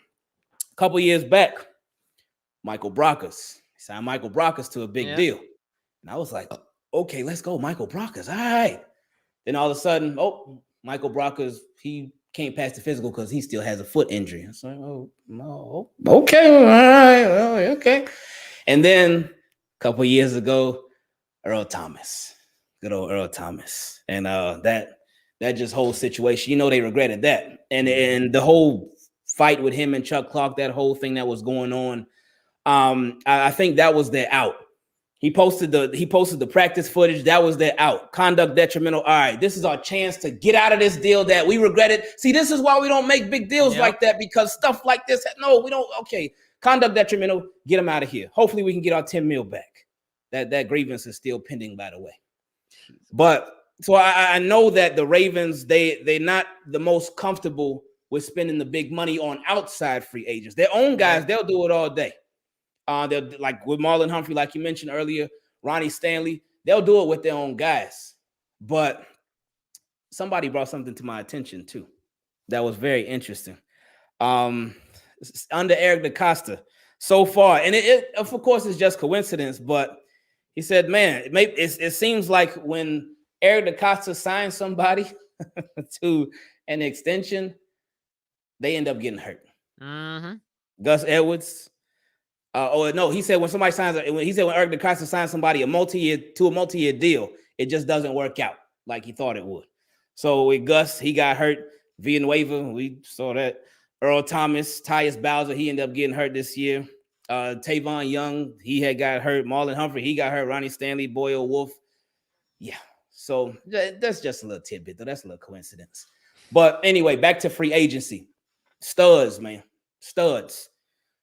couple years back, Michael Brockers. He signed Michael Brockers to a big deal. And I was like, okay, let's go, Michael Brockers. All right. Then all of a sudden, Michael Brockers, he can't pass the physical because he still has a foot injury. I was like, oh, no. Okay, all right, okay. And then a couple years ago, Earl Thomas. Good old Earl Thomas. And that just whole situation, they regretted that. And the whole fight with him and Chuck Clark, that whole thing that was going on, I think that was their out. He posted the practice footage. That was their out. Conduct detrimental. All right, this is our chance to get out of this deal that we regretted. See, this is why we don't make big deals like that, because stuff like this. No, we don't. Okay, conduct detrimental. Get him out of here. Hopefully, we can get our $10 million back. That grievance is still pending, by the way. But so I know that the Ravens, they're not the most comfortable with spending the big money on outside free agents. Their own guys, they'll do it all day. They'll, like with Marlon Humphrey, like you mentioned earlier, Ronnie Stanley, they'll do it with their own guys. But somebody brought something to my attention too that was very interesting. Under Eric DaCosta, so far, and it of course is just coincidence, but he said, "Man, it seems like when Eric DaCosta signs somebody to an extension, they end up getting hurt." Mm-hmm. Gus Edwards. He said when somebody signs, when Eric DaCosta signs somebody a multi-year deal, it just doesn't work out like he thought it would. So with Gus, he got hurt. Villanueva, we saw that. Earl Thomas, Tyus Bowser, he ended up getting hurt this year. Tavon Young, he had got hurt. Marlon Humphrey, he got hurt. Ronnie Stanley, Boyle Wolf. Yeah. So that's just a little tidbit, though. That's a little coincidence. But anyway, back to free agency. Studs, man. Studs.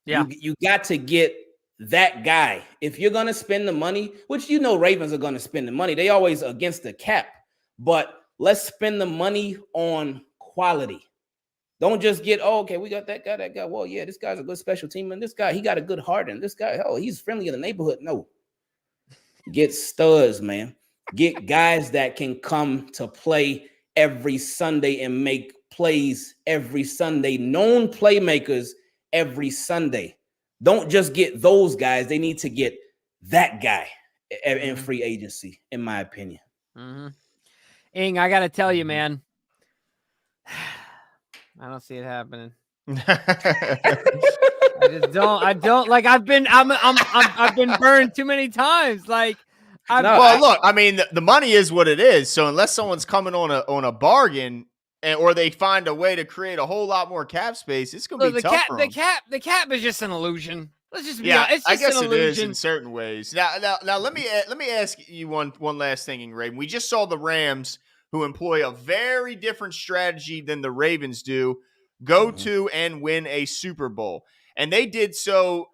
Yeah. You got to get that guy. If you're going to spend the money, which Ravens are going to spend the money. They always against the cap. But let's spend the money on quality. Don't just get, okay, we got that guy. Well, yeah, this guy's a good special teamer. This guy, he got a good heart. And this guy, he's friendly in the neighborhood. No. Get studs, man. Get guys that can come to play every Sunday and make plays every Sunday. Known playmakers every Sunday. Don't just get those guys. They need to get that guy in free agency, in my opinion. Mm-hmm. Ing, I got to tell you, man, I don't see it happening. I don't like. I've been burned too many times. Like, look, I mean, the money is what it is. So unless someone's coming on a bargain, or they find a way to create a whole lot more cap space, it's going to be tough for them. The cap is just an illusion. Let's just be honest. It's just I guess an it illusion. is in certain ways. Now, let me ask you one last thing, Raven. We just saw the Rams, who employ a very different strategy than the Ravens do, go to and win a Super Bowl, and they did so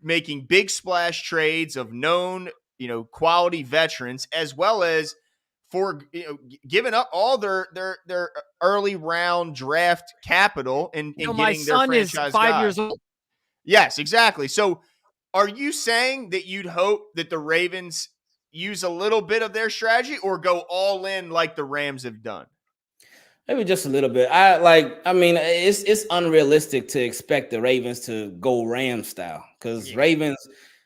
making big splash trades of known, quality veterans, as well as for giving up all their early round draft capital and getting their franchise guy. My son is 5 years old. Yes, exactly. So are you saying that you'd hope that the Ravens use a little bit of their strategy or go all in like the Rams have done? Maybe just a little bit. It's unrealistic to expect the Ravens to go Ram style, because Ravens,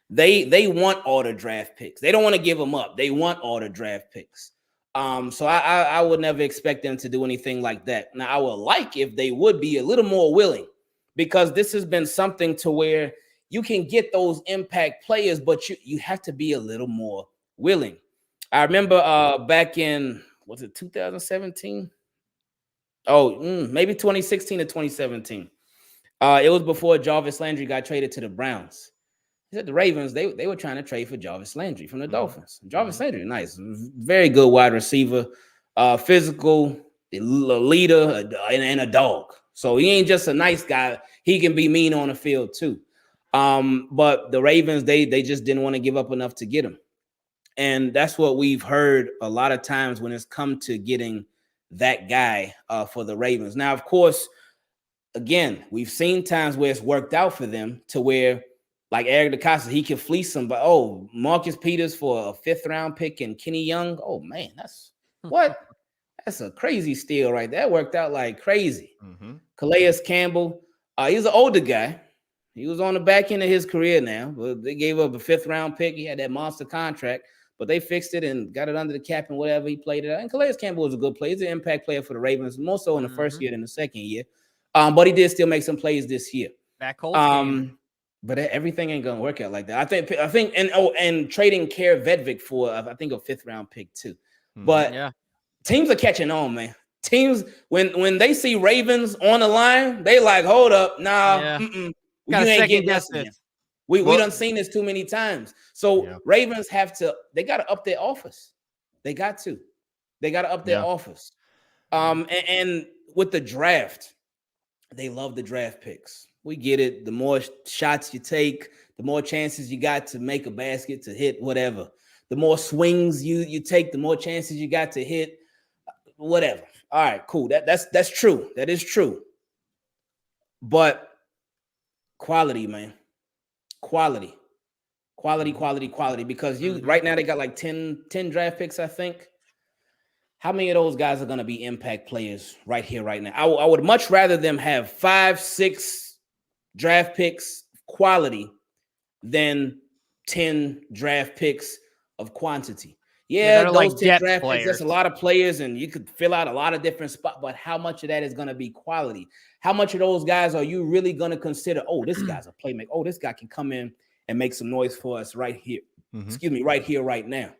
they want all the draft picks. They don't want to give them up. They want all the draft picks. So I would never expect them to do anything like that. Now, I would like if they would be a little more willing, because this has been something to where you can get those impact players, but you have to be a little more willing. I remember back in, was it 2017? Maybe 2016 or 2017. It was before Jarvis Landry got traded to the Browns. He said the Ravens, they were trying to trade for Jarvis Landry from the Dolphins. Jarvis Landry, nice, very good wide receiver, physical, a leader, and a dog. So he ain't just a nice guy. He can be mean on the field too. But the Ravens, they just didn't want to give up enough to get him. And that's what we've heard a lot of times when it's come to getting that guy for the Ravens. Now, of course, again, we've seen times where it's worked out for them to where, like Eric DaCosta, he can fleece somebody. Oh, Marcus Peters for a 5th round pick and Kenny Young. Oh, man, that's what? That's a crazy steal right there. That worked out like crazy. Calais Campbell, he's an older guy, He was on the back end of his career now, but they gave up a 5th-round pick. He had that monster contract, but they fixed it and got it under the cap and whatever. He played it. And Calais Campbell was a good player. He's an impact player for the Ravens, more so in the first year than the second year. But he did still make some plays this year. That Colts game. But everything ain't gonna work out like that. I think, and trading Care Vedvik for I think a 5th-round pick too. But teams are catching on, man. Teams when they see Ravens on the line, they like, hold up, nah, you ain't getting this. We done seen this too many times. So Ravens they got to up their offers. They got to up their offers. And with the draft, they love the draft picks. We get it. The more shots you take, the more chances you got to make a basket, to hit, whatever. The more swings you take, the more chances you got to hit, whatever. All right, cool. That's true. That is true. But quality, man. Quality. Because right now they got like 10 draft picks, I think. How many of those guys are going to be impact players right here, right now? I would much rather them have 5, 6 draft picks quality than 10 draft picks of quantity. Yeah, those like 10 draft picks, that's a lot of players, and you could fill out a lot of different spots, but how much of that is going to be quality? How much of those guys are you really going to consider, oh, this guy's a playmaker. Oh, this guy can come in and make some noise for us right here. Excuse me, right here, right now.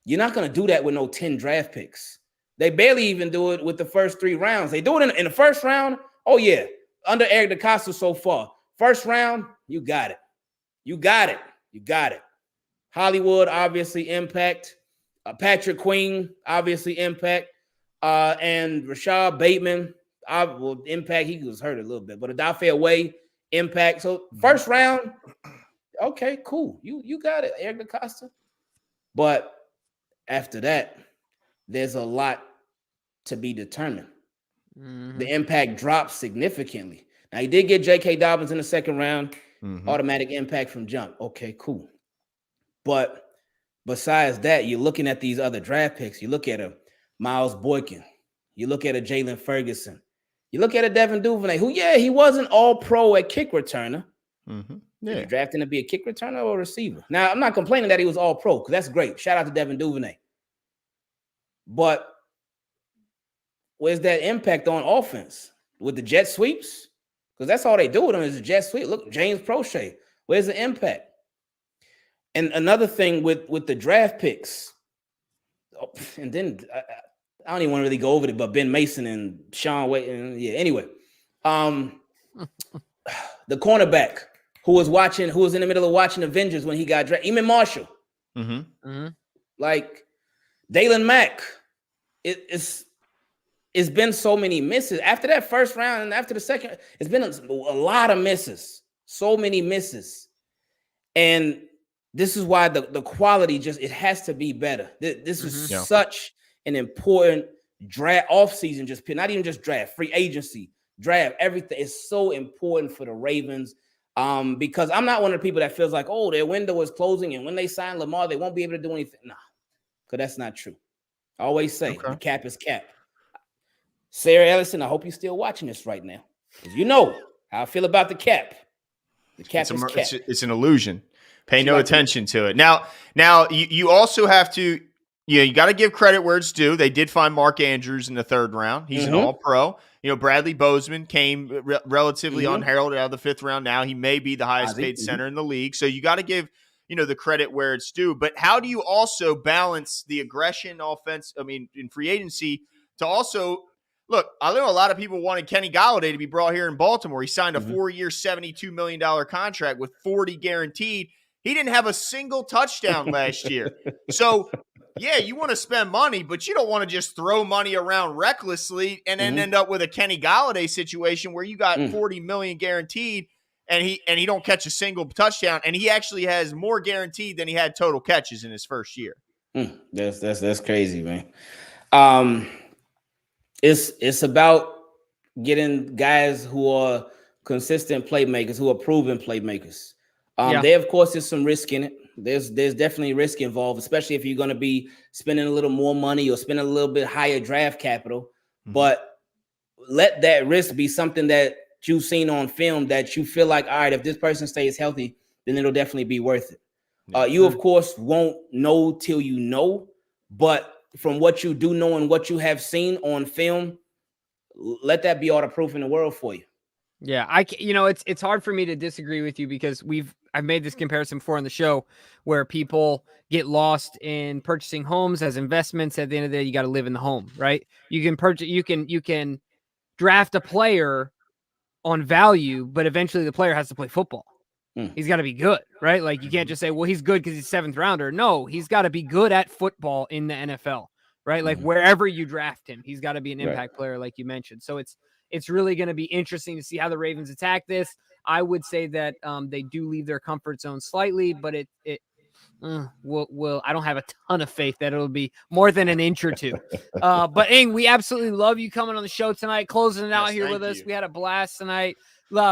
You're not going to do that with no 10 draft picks. They barely even do it with the first 3 rounds. They do it in the first round. Oh, yeah. Under Eric DeCosta so far. First round, you got it. Hollywood, obviously, impact. Patrick Queen, obviously, impact. And Rashad Bateman, impact. He was hurt a little bit. But Adafe Away, impact. So first round, okay, cool. You got it, Eric DeCosta. But after that, there's a lot to be determined. The impact drops significantly. Now, he did get J.K. Dobbins in the second round. Automatic impact from jump. Okay, cool. But besides that, you're looking at these other draft picks. You look at a Miles Boykin. You look at a Jalen Ferguson. You look at a Devin Duvernay, who, he wasn't all-pro at kick returner. You drafting to be a kick returner or a receiver. Now, I'm not complaining that he was all-pro, because that's great. Shout out to Devin Duvernay. But where's that impact on offense? With the jet sweeps? Because that's all they do with them is a jet sweep. Look, James Prochet. Where's the impact? And another thing with the draft picks, and then I don't even want to really go over it, but Ben Mason and Sean Wade, anyway. The cornerback who was in the middle of watching Avengers when he got drafted, Eamon Marshall. Like Dalen Mack. It's been so many misses. After that first round and after the second, it's been a lot of misses. So many misses. And this is why the quality it has to be better. This is such an important draft offseason, not even just draft, free agency, draft, everything is so important for the Ravens. Because I'm not one of the people that feels like, oh, their window is closing and when they sign Lamar, they won't be able to do anything. Nah, because that's not true. I always say the cap is cap. Sarah Ellison, I hope you're still watching this right now. Because you know how I feel about the cap. The cap is cap. It's an illusion. Pay no attention to it. Now you also have to, you got to give credit where it's due. They did find Mark Andrews in the 3rd round. He's an all-pro. Bradley Bozeman came relatively unheralded out of the 5th round. Now he may be the highest paid center in the league. So you got to give, the credit where it's due. But how do you also balance the aggression offense? I mean, in free agency to also look, I know a lot of people wanted Kenny Golladay to be brought here in Baltimore. He signed a 4-year, $72 million contract with 40 guaranteed. He didn't have a single touchdown last year. So, you want to spend money, but you don't want to just throw money around recklessly and then end up with a Kenny Golladay situation where you got $40 million guaranteed and he don't catch a single touchdown, and he actually has more guaranteed than he had total catches in his first year. That's crazy, man. It's about getting guys who are consistent playmakers, who are proven playmakers. There, of course, is some risk in it. There's definitely risk involved, especially if you're going to be spending a little more money or spending a little bit higher draft capital. But let that risk be something that you've seen on film that you feel like, all right, if this person stays healthy, then it'll definitely be worth it. You, of course, won't know till you know, but from what you do know and what you have seen on film, let that be all the proof in the world for you. Yeah, it's hard for me to disagree with you because I've made this comparison before on the show where people get lost in purchasing homes as investments. At the end of the day, you got to live in the home, right? You can draft a player on value, but eventually the player has to play football. He's got to be good, right? Like you can't just say, well, he's good because he's 7th rounder. No, he's got to be good at football in the NFL, right? Like wherever you draft him, he's got to be an impact player, like you mentioned. So it's really going to be interesting to see how the Ravens attack this. I would say that they do leave their comfort zone slightly, but I don't have a ton of faith that it'll be more than an inch or two. But Ing, we absolutely love you coming on the show tonight, closing it out here with us. We had a blast tonight.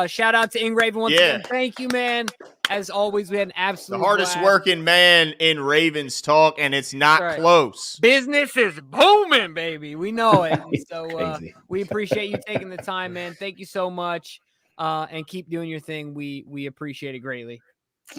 Shout out to Ing Raven once again. Thank you, man. As always, we had an absolute the hardest blast. working man in Ravens talk, and it's not close. Business is booming, baby. We know it. So we appreciate you taking the time, man. Thank you so much. And keep doing your thing. We appreciate it greatly.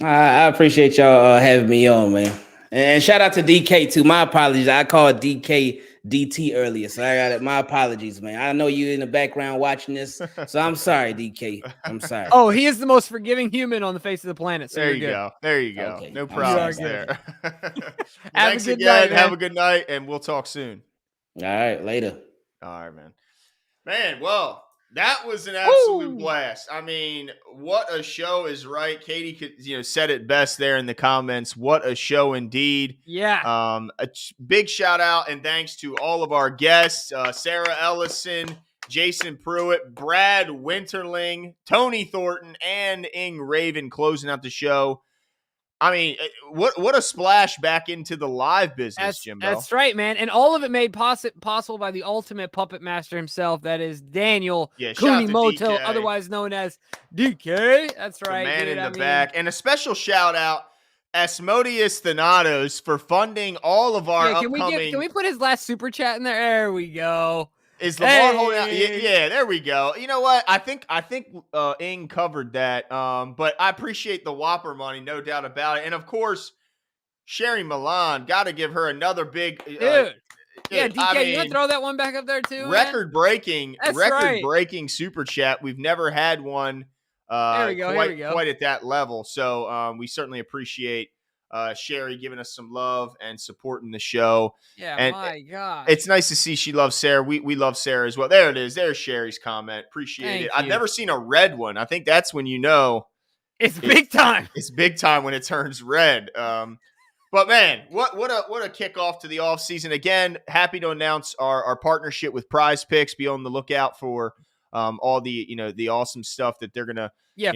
I appreciate y'all having me on, man. And shout out to DK too. My apologies. I called DK DT earlier, so I got it. My apologies, man. I know you in the background watching this, so I'm sorry, DK. I'm sorry. Oh, he is the most forgiving human on the face of the planet. So there you go. There you go. Okay. No problems there. Thanks again. Have a good night, and we'll talk soon. All right, later. All right, man. Man, well, that was an absolute blast. I mean, what a show is right. Katie could, said it best there in the comments. What a show indeed. Yeah. A big shout out and thanks to all of our guests, Sarah Ellison, Jason Pruitt, Brad Winterling, Tony Thornton, and Ing Raven closing out the show. I mean, what a splash back into the live business, Jimbo. That's right, man. And all of it made possible by the ultimate puppet master himself. That is Daniel Kunimoto, otherwise known as DK. That's right. The man in the back. And a special shout out, Asmodeus Thanatos, for funding all of our upcoming. Can we put his last super chat in there? There we go. Is Lamar holding out? Yeah, there we go. You know what? I think Ing covered that. But I appreciate the Whopper money, no doubt about it. And of course, Sherry Milan, got to give her another big dude. Yeah, DK, you want to throw that one back up there too? Record breaking super chat. We've never had one there we go. Quite at that level. So we certainly appreciate Sherry giving us some love and supporting the show. Yeah, and my God. It's nice to see she loves Sarah. We love Sarah as well. There it is. There's Sherry's comment. Appreciate it. I've never seen a red one. I think that's when it's big time. It's big time when it turns red. But man, what a kickoff to the offseason. Again, happy to announce our partnership with Prize Picks. Be on the lookout for all the the awesome stuff that they're gonna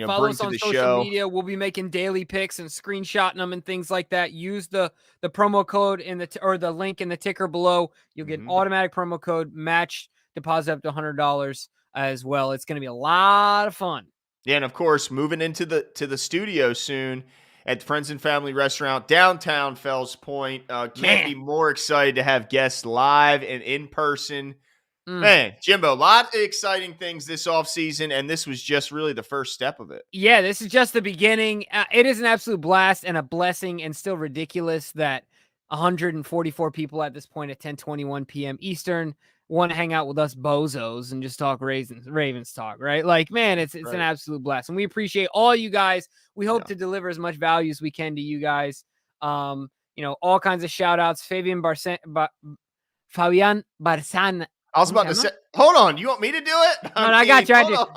follow bring us to on the social show. media. We'll be making daily picks and screenshotting them and things like that. Use the promo code or the link in the ticker below. You'll get automatic promo code match deposit up to $100 as well. It's going to be a lot of fun. Yeah, and of course, moving into the studio soon at the Friends and Family Restaurant downtown Fells Point. Can't be more excited to have guests live and in person. Man, Jimbo, a lot of exciting things this offseason, and this was just really the first step of it. Yeah, this is just the beginning. It is an absolute blast and a blessing, and still ridiculous that 144 people at this point at 10:21 p.m. Eastern want to hang out with us bozos and just talk Ravens talk, right? Like, man, it's an absolute blast, and we appreciate all you guys. We hope to deliver as much value as we can to you guys. All kinds of shout outs. Fabian Barzan. I was about to say, hold on. You want me to do it? I got you. Hold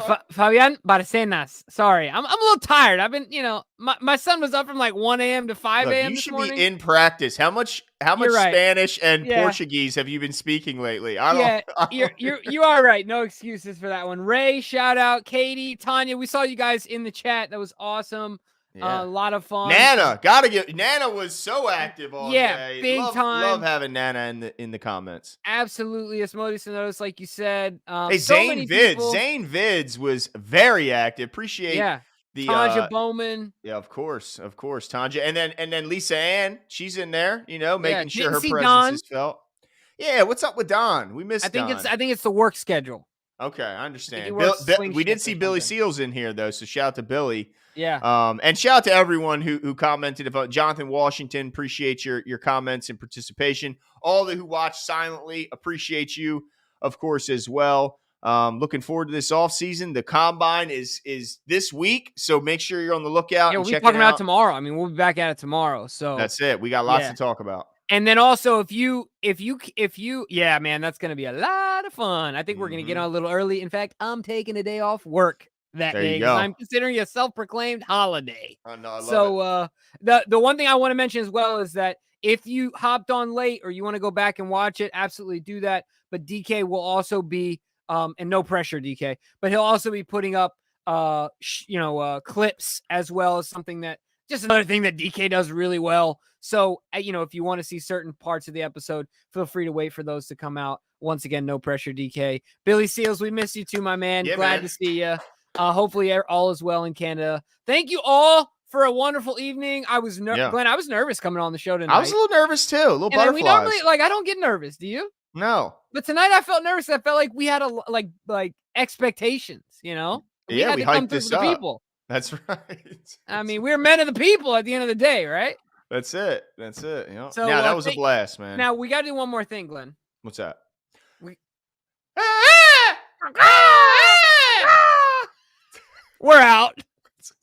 on. Fabian Barcenas. Sorry. I'm a little tired. I've been, my son was up from like 1 a.m. to 5 a.m. You should be in practice. How much Spanish and Portuguese have you been speaking lately? You are right. No excuses for that one. Ray, shout out. Katie, Tanya, we saw you guys in the chat. That was awesome. Yeah. A lot of fun. Nana was so active all day. Big time. Love having Nana in the comments. Absolutely. Asmodeus Notice, like you said. Hey, Zane Vids was very active. Appreciate the Tanja Bowman. Yeah, of course, Tanja. And then Lisa Ann, she's in there, making sure her presence is felt. Yeah, what's up with Don? We missed Don. I think it's the work schedule. Okay, I understand. works swing We did shift see or Billy something. Seals in here though, so shout out to Billy. Yeah. And shout out to everyone who commented about Jonathan Washington. Appreciate your comments and participation. All who watched silently, appreciate you, of course, as well. Looking forward to this offseason. The combine is this week, so make sure you're on the lookout. Yeah, and we'll be check talking it about out tomorrow. I mean, we'll be back at it tomorrow. So that's it. We got lots Yeah. to talk about. And then also, if you, yeah, man, that's going to be a lot of fun. I think we're going to get on a little early. In fact, I'm taking a day off work that There you day because go. I'm considering it a self-proclaimed holiday. Oh, no, I love it. So the one thing I want to mention as well is that if you hopped on late or you want to go back and watch it, absolutely do that. But DK will also be, and no pressure, DK, but he'll also be putting up, clips as well as something that, just another thing that DK does really well. So, if you want to see certain parts of the episode, feel free to wait for those to come out. Once again, no pressure, DK. Billy Seals, we miss you too, my man. Yeah, Glad man. to see you. Hopefully all is well in Canada. Thank you all for a wonderful evening. I was Glenn, I was nervous coming on the show tonight. I was a little nervous too. A little butterflies. We normally, I don't get nervous. Do you? No. But tonight I felt nervous. I felt like we had like expectations, We had to come hyped through this for the up. people. That's right. I mean, we're men of the people at the end of the day, right? That's it. Yeah. So, that was a blast, man. Now we got to do one more thing, Glenn. What's that? We're out.